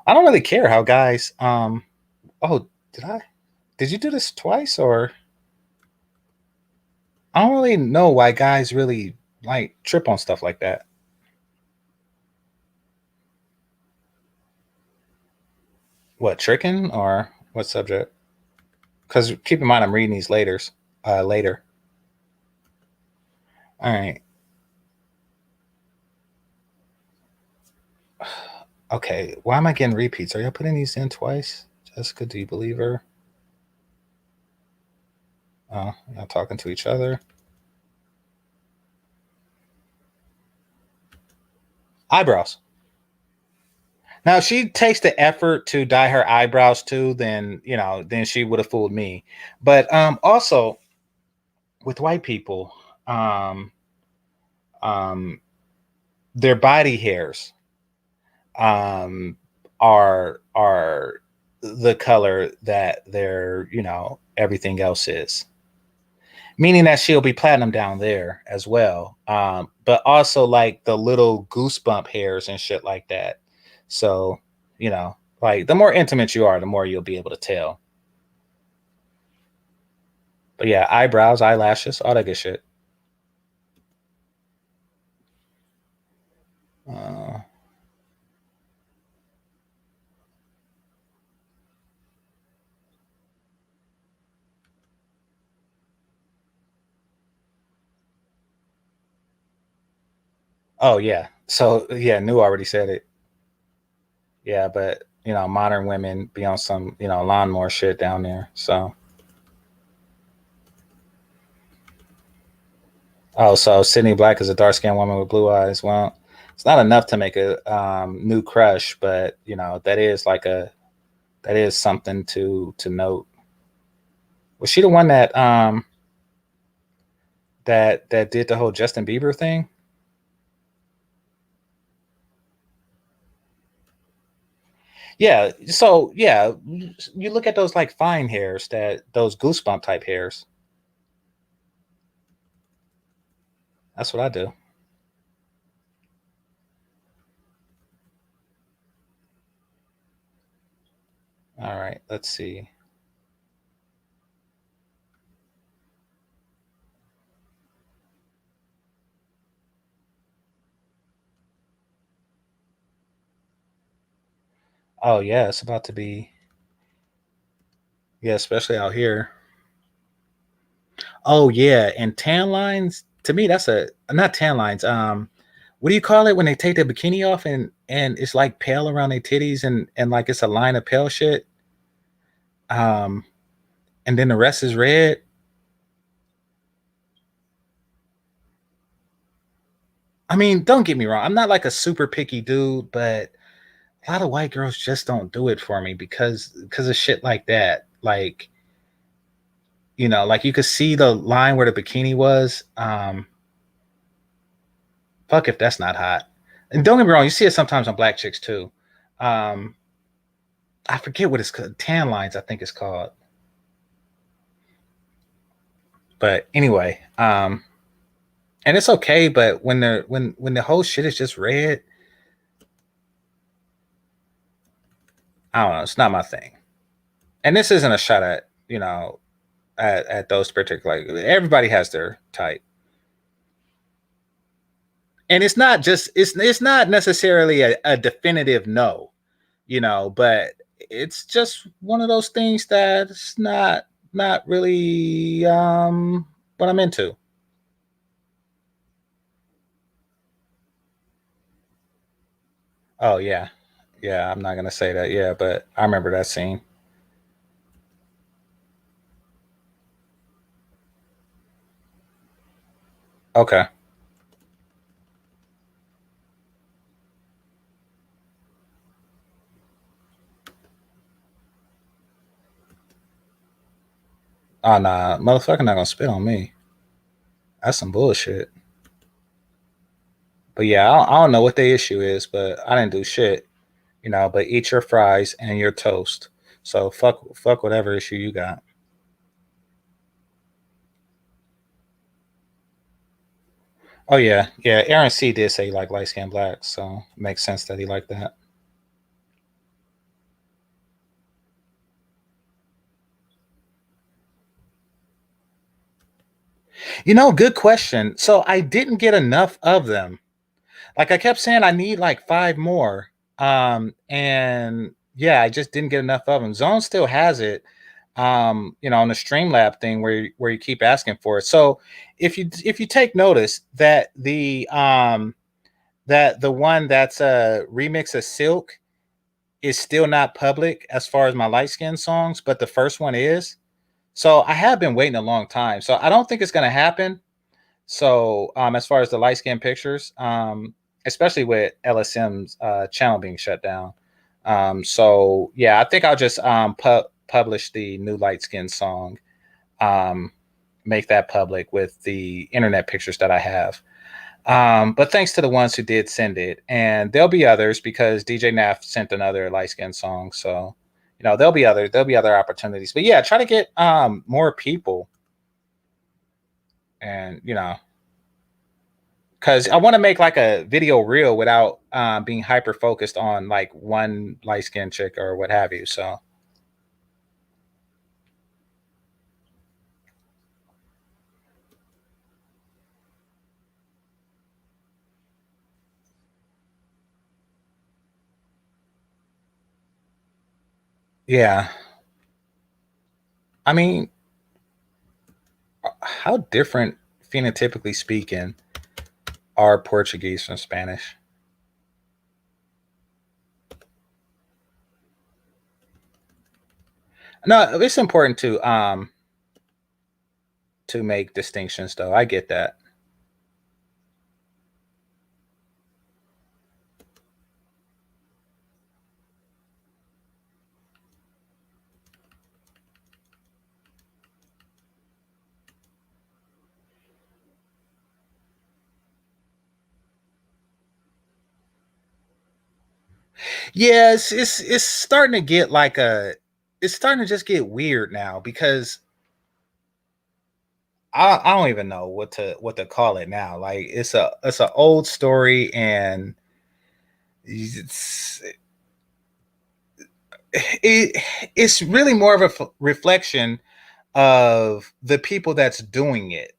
I don't really care how guys. Oh, did I? Did you do this twice, or I don't really know why guys really like trip on stuff like that. What, tricking or what subject? Because keep in mind, I'm reading these later. All right. Okay, why am I getting repeats? Are y'all putting these in twice? Jessica, do you believe her? Oh, y'all talking to each other. Eyebrows. Now, if she takes the effort to dye her eyebrows too, then then she would have fooled me. But also with white people, um, um, their body hairs um, are the color that their everything else is, meaning that she'll be platinum down there as well, but also like the little goosebump hairs and shit like that. So like the more intimate you are, the more you'll be able to tell. But yeah, eyebrows, eyelashes, all that good shit. uh, oh yeah, so yeah, New already said it. Yeah, but modern women be on some lawnmower shit down there. So oh, so Sydney Black is a dark skinned woman with blue eyes. Well, it's not enough to make a new crush, but that is something to note. Was she the one that did the whole Justin Bieber thing? Yeah. So yeah, you look at those like fine hairs, those goosebump type hairs. That's what I do. All right, let's see. Oh yeah, it's about to be, yeah, especially out here. Oh yeah, and tan lines. To me, that's a not tan lines. What do you call it when they take their bikini off and it's like pale around their titties and like it's a line of pale shit. Um, and then the rest is red. I mean, don't get me wrong. I'm not like a super picky dude, but a lot of white girls just don't do it for me because of shit like that. Like like you could see the line where the bikini was. Fuck if that's not hot. And don't get me wrong, you see it sometimes on black chicks too. Um, I forget what it's called. Tan lines, I think it's called. But anyway, and it's okay. But when the whole shit is just red, I don't know. It's not my thing. And this isn't a shot at at those particular. Like, everybody has their type, and it's not necessarily a definitive no, but it's just one of those things that's not really what I'm into. Oh yeah, yeah. I'm not gonna say that. Yeah, but I remember that scene. Okay. Oh nah, motherfucker, not gonna spit on me. That's some bullshit. But yeah, I don't know what the issue is, but I didn't do shit. But eat your fries and your toast. So fuck whatever issue you got. Oh yeah, yeah. Aaron C did say he liked light skinned blacks, so it makes sense that he liked that. Good question. So I didn't get enough of them. Like I kept saying I need like five more. And yeah, I just didn't get enough of them. Zone still has it. On the Streamlab thing where you keep asking for it. So if you take notice that that the one that's a remix of Silk is still not public as far as my light skin songs, but the first one is. So I have been waiting a long time. So I don't think it's gonna happen. So as far as the light skin pictures, especially with LSM's channel being shut down. So yeah, I think I'll just publish the new light skin song, um, make that public with the internet pictures that I have. But thanks to the ones who did send it, and there'll be others because DJ Naf sent another light skin song. So there'll be other opportunities. But yeah, try to get more people, and because I want to make like a video reel without being hyper focused on like one light skinned chick or what have you. So yeah, I mean, how different phenotypically speaking are Portuguese from Spanish? No, it's important to make distinctions though. I get that. Yeah, it's starting to get like a it's starting to just get weird now because I don't even know what to call it now. Like it's a old story and it's it it's really more of a reflection of the people that's doing it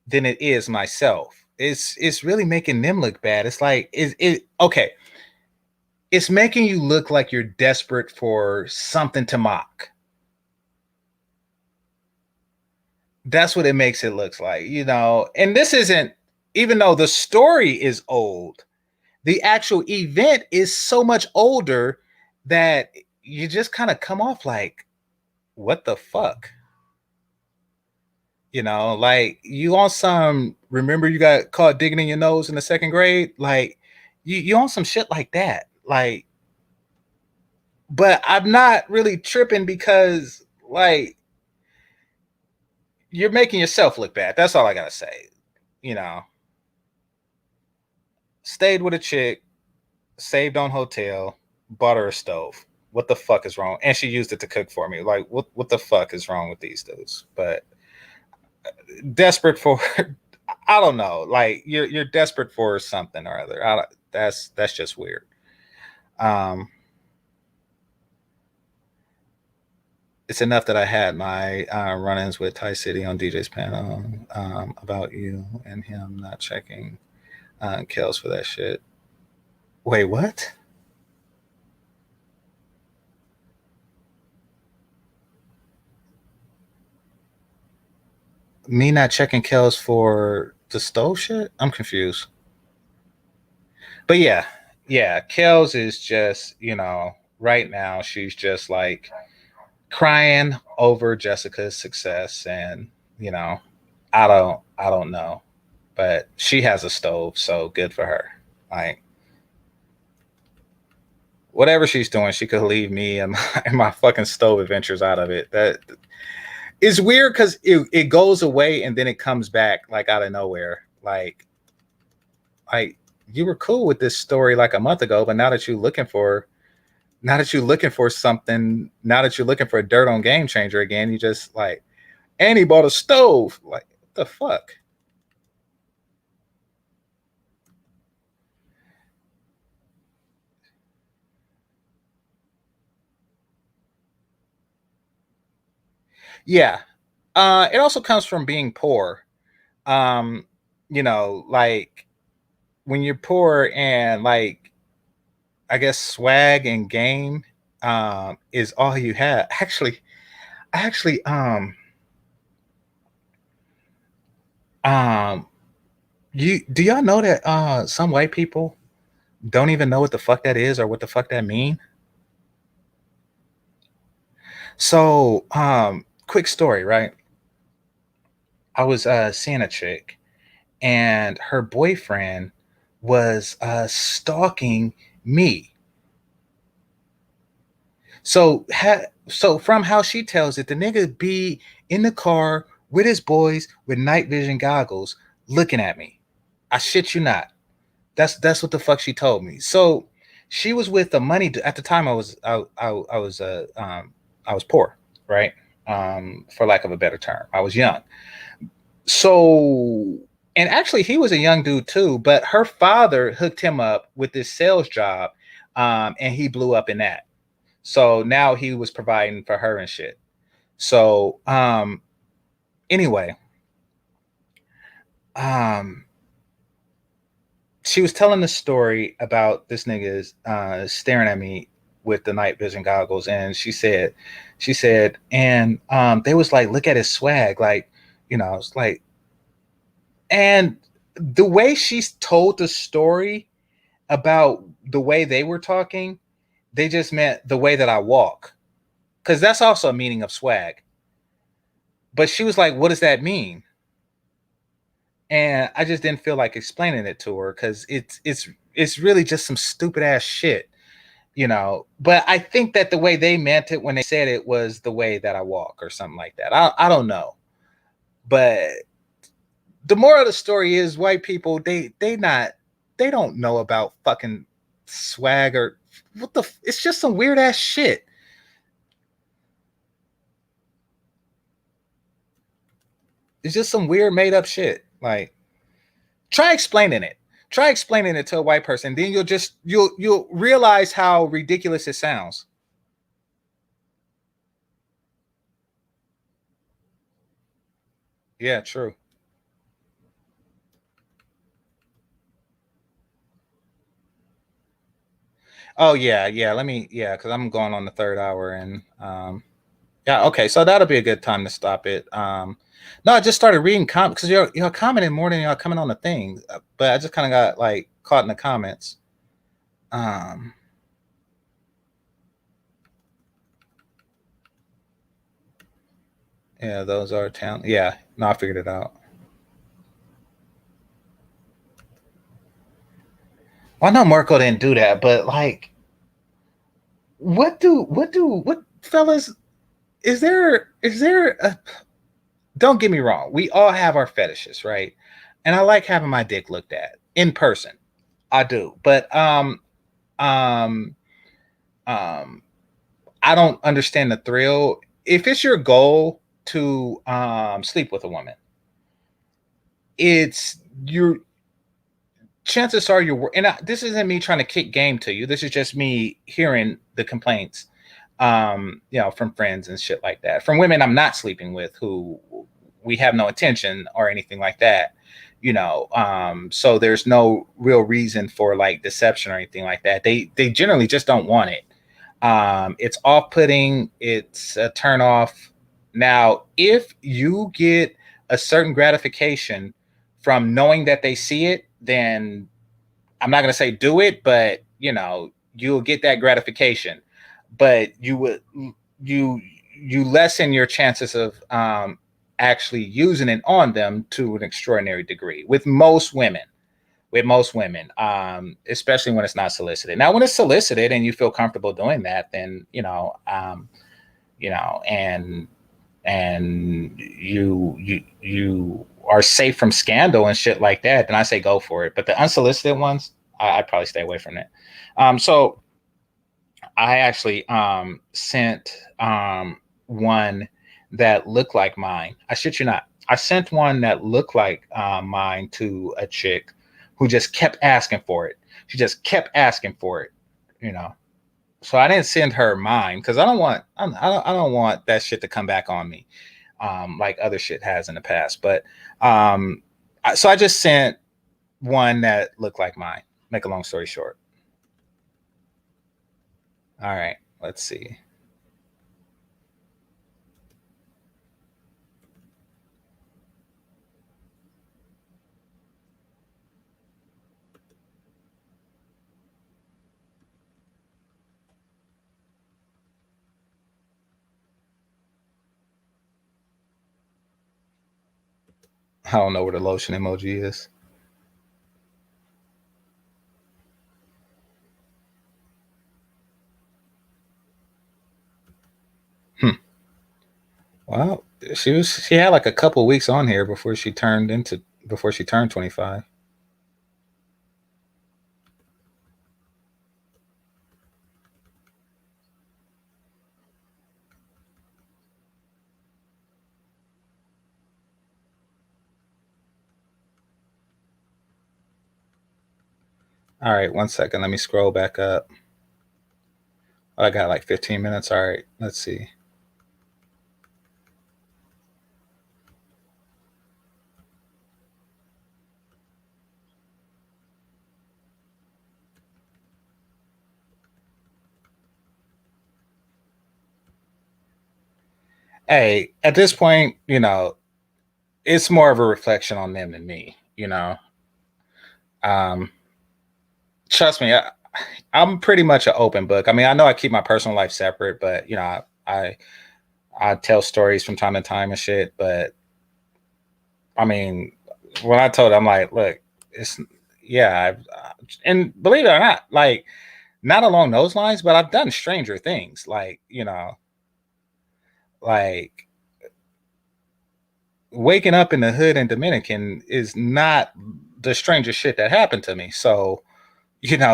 than it is myself. It's really making them look bad. It's like it okay. It's making you look like you're desperate for something to mock. That's what it makes it look like. And this isn't, even though the story is old, the actual event is so much older that you just kind of come off like, what the fuck? Like you on some, remember you got caught digging in your nose in the second grade? Like you on some shit like that. Like, but I'm not really tripping because like you're making yourself look bad. That's all I gotta say. You know, stayed with a chick, saved on hotel, bought her a stove. What the fuck is wrong? And she used it to cook for me. Like, what the fuck is wrong with these dudes? But desperate for, I don't know. Like, you're desperate for something or other. That's just weird. Um, it's enough that I had my run-ins with Ty City on DJ's panel about you and him not checking kills for that shit. Wait, what? Me not checking kills for the stove shit? I'm confused. But yeah, Kels is just, right now she's just like crying over Jessica's success and, I don't know. But she has a stove, so good for her. Like whatever she's doing, she could leave me and my fucking stove adventures out of it. That is weird because it goes away and then it comes back like out of nowhere. Like you were cool with this story like a month ago, but now that you're looking for something, now that you're looking for a dirt on Game Changer again, you just like, and he bought a stove. Like, what the fuck? Yeah. It also comes from being poor. Um, like when you're poor and like I guess swag and game is all you have. Actually, um Do y'all know that some white people don't even know what the fuck that is or what the fuck that mean? So, quick story, right? I was seeing a chick, and her boyfriend was stalking me. So from how she tells it, the nigga be in the car with his boys with night vision goggles looking at me. I shit you not. That's what the fuck she told me. So she was with the money at the time. I was poor, right? For lack of a better term, I was young. So, and actually, he was a young dude too. But her father hooked him up with this sales job, and he blew up in that. So now he was providing for her and shit. So, anyway, um, she was telling the story about this nigga's staring at me with the night vision goggles, and she said, and they was like, look at his swag, like, it's like, and the way she's told the story about the way they were talking, they just meant the way that I walk, because that's also a meaning of swag. But she was like, what does that mean? And I just didn't feel like explaining it to her because it's really just some stupid ass shit, But I think that the way they meant it when they said it was the way that I walk or something like that. I don't know, but the moral of the story is white people they don't know about fucking swag or it's just some weird ass shit. It's just some weird made up shit. Like, try explaining it. Try explaining it to a white person. Then you'll realize how ridiculous it sounds. Yeah, true. Oh yeah, yeah. Because I'm going on the third hour, and yeah, okay. So that'll be a good time to stop it. No, I just started reading comments because you're commenting more than y'all coming on the thing, but I just kind of got like caught in the comments. Um, yeah, those are talent. Yeah, no, I figured it out. Well, I know Marco didn't do that, but like, what fellas? Is there a? Don't get me wrong. We all have our fetishes, right? And I like having my dick looked at in person. I do, but um, um, I don't understand the thrill. If it's your goal to sleep with a woman, it's your chances are and this isn't me trying to kick game to you. This is just me hearing the complaints, from friends and shit like that. From women I'm not sleeping with who we have no intention or anything like that. So there's no real reason for like deception or anything like that. They generally just don't want it. It's off-putting. It's a turn off. Now, if you get a certain gratification from knowing that they see it, then I'm not going to say do it, but you'll get that gratification. But you you lessen your chances of actually using it on them to an extraordinary degree with most women. Especially when it's not solicited. Now, when it's solicited and you feel comfortable doing that, then and you are safe from scandal and shit like that, then I say go for it. But the unsolicited ones, I'd probably stay away from it. So I actually sent one that looked like mine. I shit you not. I sent one that looked like mine to a chick who just kept asking for it. She just kept asking for it, you know. So I didn't send her mine because I don't want that shit to come back on me, like other shit has in the past. But so I just sent one that looked like mine. Make a long story short. All right, let's see. I don't know where the lotion emoji is. Well, she had like a couple weeks on here before she turned 25. All right, 1 second. Let me scroll back up. I got like 15 minutes. All right, let's see. Hey, at this point, it's more of a reflection on them than me. Um, Trust me, I'm pretty much an open book. I mean, I know I keep my personal life separate, but I tell stories from time to time and shit. But I mean, when I told her, I'm like, look, it's yeah, and believe it or not, like not along those lines, but I've done stranger things, like like waking up in the hood in Dominican is not the strangest shit that happened to me. So,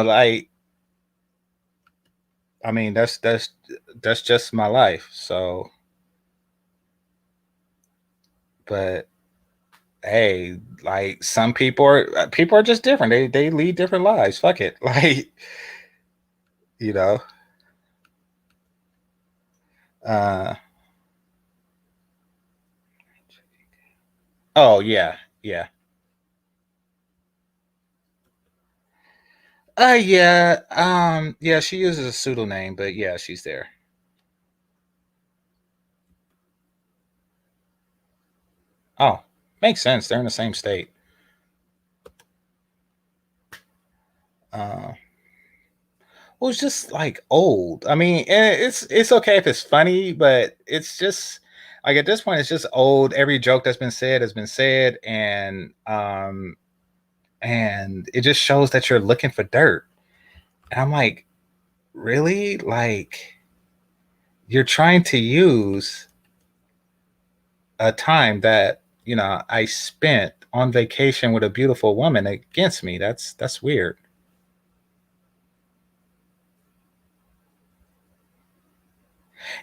like I mean, that's just my life. So, but hey, like some people are just different. They lead different lives. Fuck it, like you know. Uh, oh yeah, yeah. Yeah. Yeah. She uses a pseudonym, but yeah, she's there. Oh, makes sense. They're in the same state. Uh, well, it's just like old. I mean, it's okay if it's funny, but it's just like at this point, it's just old. Every joke that's been said has been said, and it just shows that you're looking for dirt. And I'm like, really? Like you're trying to use a time that I spent on vacation with a beautiful woman against me. That's weird.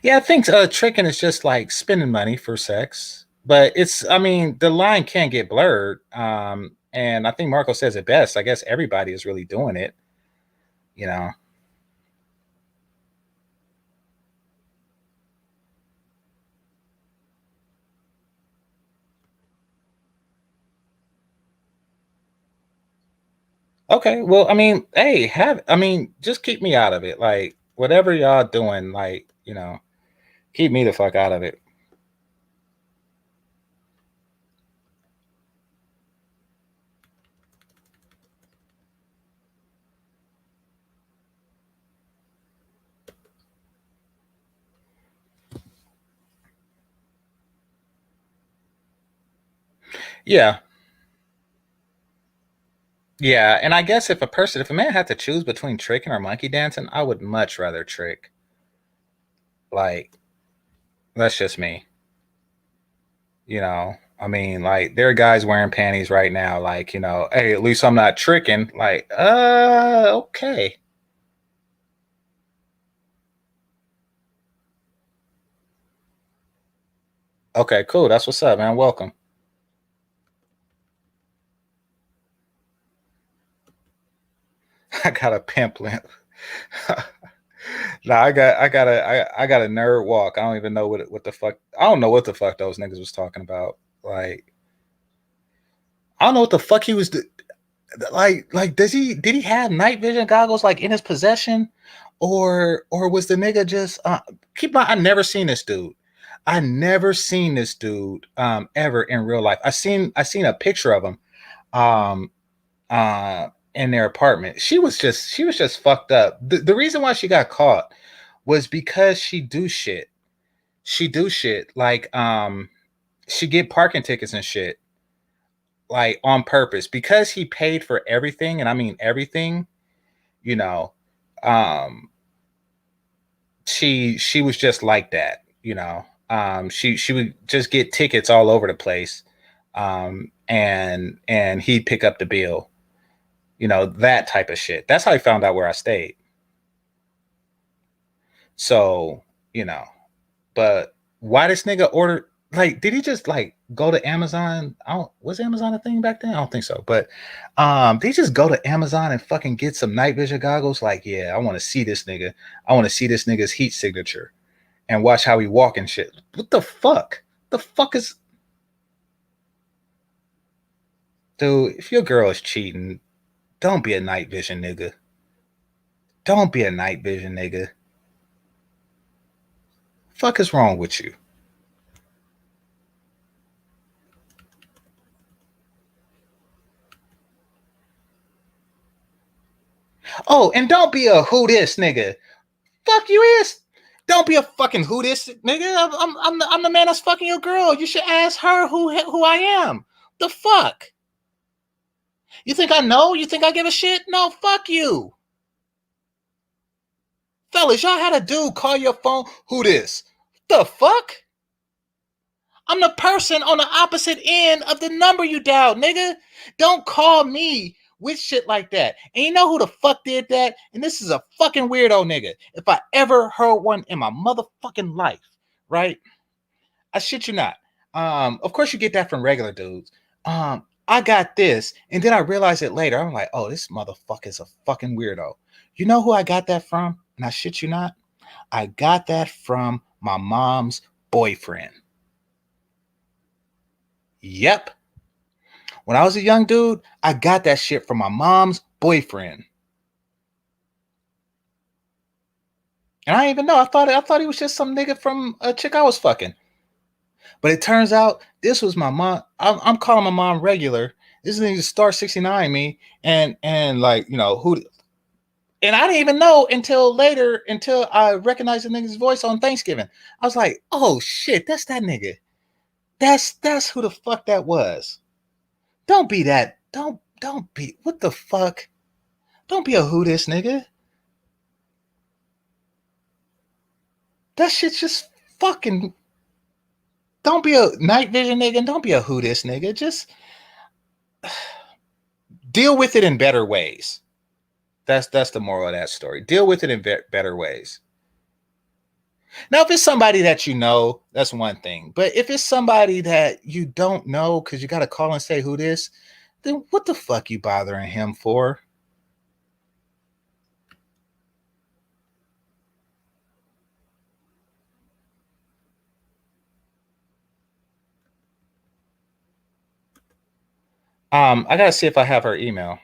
Yeah, I think tricking is just like spending money for sex, but I mean, the line can get blurred. And I think Marco says it best. I guess everybody is really doing it. You know. Okay, well, I mean, hey, just keep me out of it. Like whatever y'all doing, like keep me the fuck out of it. Yeah, yeah, and I guess if a man had to choose between tricking or monkey dancing, I would much rather trick. Like that's just me. I mean, like there are guys wearing panties right now. Like hey, at least I'm not tricking. Like okay, okay, cool. That's what's up, man. Welcome. I got a pimp limp. Nah, I got a nerd walk. I don't even know what the fuck. I don't know what the fuck those niggas was talking about. Like I don't know what the fuck he was. Like did he have night vision goggles like in his possession, or was the nigga just keep my I never seen this dude. I never seen this dude ever in real life. I seen a picture of him um in their apartment. She was just fucked up. The reason why she got caught was because she do shit like she get parking tickets and shit. like on purpose, because he paid for everything, and I mean everything, you know. She was just like that, you know. She would just get tickets all over the place, and he'd pick up the bill, you know, that type of shit. That's how he found out where I stayed. So, you know, but why this nigga order, like, did he just like go to Amazon? I don't, was Amazon a thing back then? I don't think so. But did he just go to Amazon and fucking get some night vision goggles? Like, yeah, I want to see this nigga. I want to see this nigga's heat signature and watch how he walk and shit. What the fuck? The fuck is, dude? If your girl is cheating, don't be a night vision nigga. Don't be a night vision nigga. Fuck is wrong with you? Oh, and don't be a who this nigga. Fuck you is. Don't be a fucking who this nigga. I'm the man that's fucking your girl. You should ask her who I am. The fuck? You think I know? You think I give a shit? No, fuck you. Fellas, y'all had a dude call your phone. Who this? The fuck? I'm the person on the opposite end of the number you dialed, nigga. Don't call me with shit like that. And you know who the fuck did that? And this is a fucking weirdo nigga. If I ever heard one in my motherfucking life, right? I shit you not. Of course you get that from regular dudes. I got this, and then I realized it later. I'm like, oh, this motherfucker is a fucking weirdo. You know who I got that from? And I shit you not. I got that from my mom's boyfriend. Yep. When I was a young dude, I got that shit from my mom's boyfriend. And I didn't even know. I thought he was just some nigga from a chick I was fucking. But it turns out this was my mom. I'm calling my mom regular. This nigga star 69 me, and like, you know who. And I didn't even know until later, until I recognized the nigga's voice on Thanksgiving. I was like, oh shit, that's that nigga. That's who the fuck that was. Don't be that. Don't be. What the fuck? Don't be a who this nigga. That shit's just fucking. Don't be a night vision nigga. And don't be a who this nigga. Just deal with it in better ways. That's the moral of that story. Deal with it in better ways. Now, if it's somebody that you know, that's one thing. But if it's somebody that you don't know because you got to call and say who this, then what the fuck you bothering him for? I gotta see if I have her email.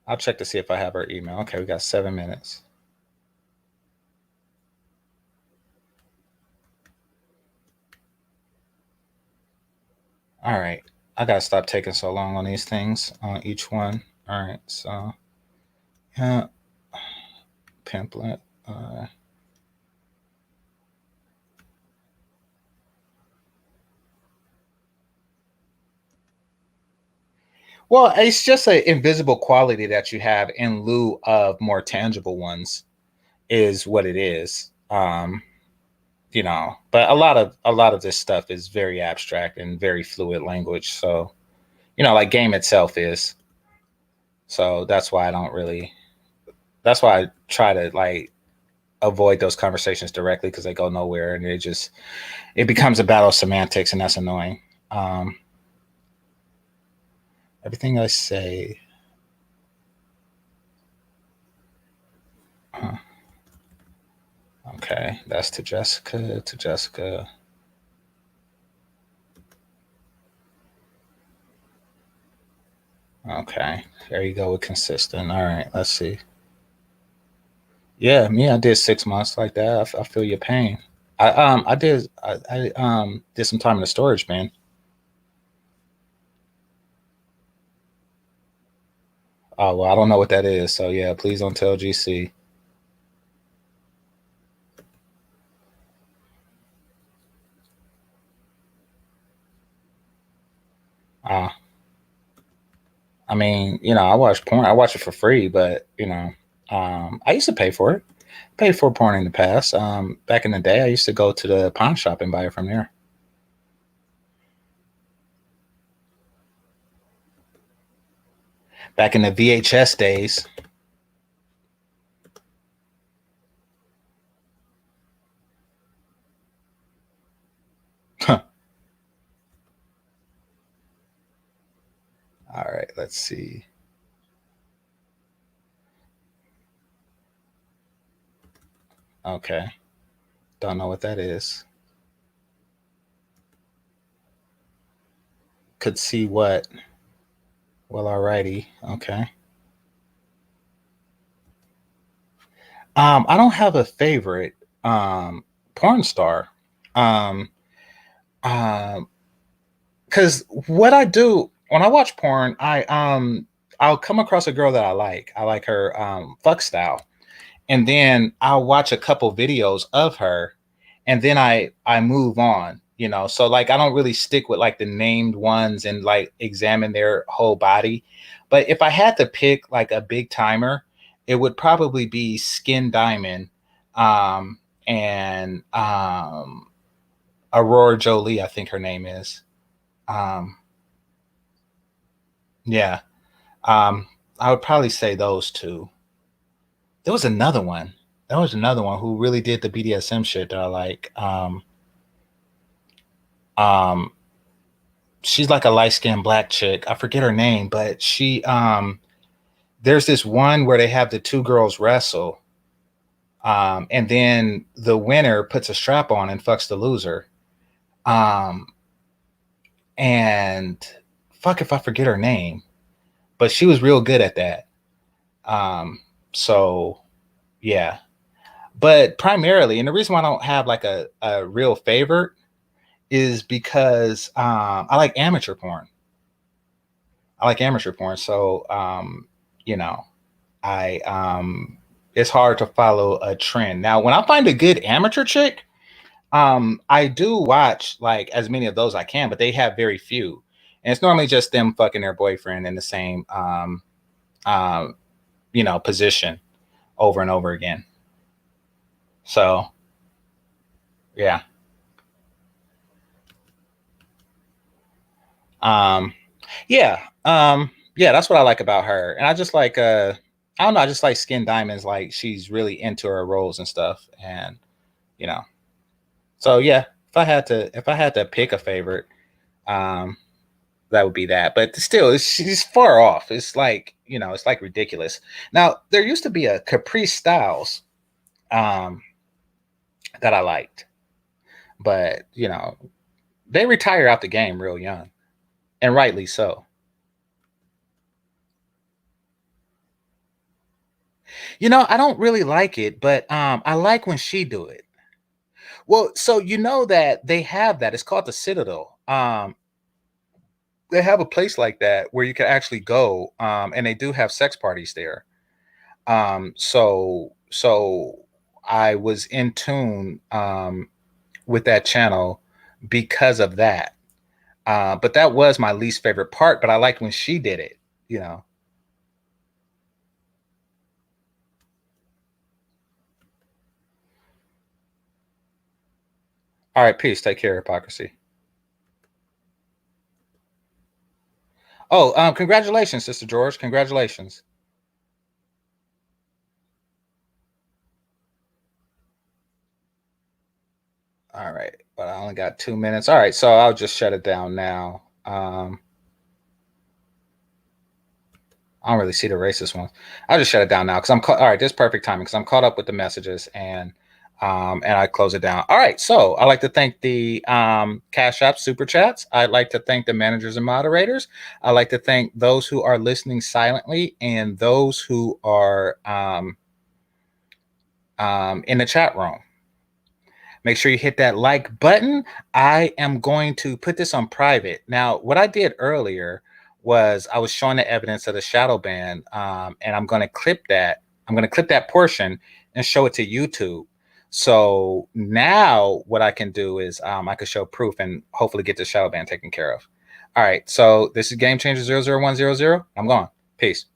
I'll check to see if I have her email. Okay, we got 7 minutes. All right. I gotta stop taking so long on these things on each one. All right, so yeah, pamphlet. Well, it's just an invisible quality that you have in lieu of more tangible ones, is what it is. You know, but a lot of this stuff is very abstract and very fluid language. So, you know, like game itself is. So that's why that's why I try to like avoid those conversations directly, because they go nowhere, and it becomes a battle of semantics, and that's annoying. Everything I say. Okay, that's to Jessica. To Jessica. Okay, there you go with consistent. All right, let's see. Yeah, me, I did 6 months like that. I feel your pain. I did did some time in the storage bin. Oh well, I don't know what that is. So yeah, please don't tell GC. I mean, I watch porn. I watch it for free, but I used to pay for it. Paid for porn in the past. Back in the day, I used to go to the pawn shop and buy it from there. Back in the VHS days. All right, let's see. Okay. Don't know what that is. Could see what? Well, alrighty. Okay. I don't have a favorite porn star. Um, because what I do when I watch porn, I'll come across a girl that I like. I like her fuck style, and then I'll watch a couple videos of her, and then I move on. So like I don't really stick with like the named ones and like examine their whole body. But if I had to pick like a big timer, it would probably be Skin Diamond, and Aurora Jolie, I think her name is. Um, yeah. I would probably say those two. There was another one. There was another one who really did the BDSM shit that I like. Um, she's like a light skinned black chick. I forget her name, but there's this one where they have the two girls wrestle. And then the winner puts a strap on and fucks the loser. Um, and fuck if I forget her name, but she was real good at that. So yeah, but primarily, and the reason why I don't have like a real favorite is because I like amateur porn. I like amateur porn. So, you know, it's hard to follow a trend. Now, when I find a good amateur chick, I do watch like as many of those I can, but they have very few. And it's normally just them fucking their boyfriend in the same, position over and over again. So, yeah. Um, yeah, that's what I like about her. And I just like, I don't know, I just like Skin Diamonds. Like she's really into her roles and stuff. And, you know, so yeah, if I had to pick a favorite, um, that would be that. But still, she's far off. It's like, it's like ridiculous. Now, there used to be a Caprice Styles, um, that I liked, but they retire out the game real young, and rightly so. I don't really like it, but I like when she do it. Well, so that they have that. It's called the Citadel. They have a place like that where you can actually go, and they do have sex parties there. So I was in tune with that channel because of that. But that was my least favorite part. But I liked when she did it. You know. All right, peace. Take care, hypocrisy. Oh, congratulations, Sister George. Congratulations. All right, but I only got 2 minutes. All right, so I'll just shut it down now. I don't really see the racist ones. I'll just shut it down now because all right. This is perfect timing because I'm caught up with the messages and I close it down. All right, so I'd like to thank the Cash App Super Chats. I'd like to thank the managers and moderators. I'd like to thank those who are listening silently and those who are in the chat room. Make sure you hit that like button. I am going to put this on private. Now, what I did earlier was I was showing the evidence of the shadow ban, and I'm going to clip that. I'm going to clip that portion and show it to YouTube. So now what I can do is I can show proof and hopefully get the shadow ban taken care of. All right. So this is Game Changer 00100. I'm gone. Peace.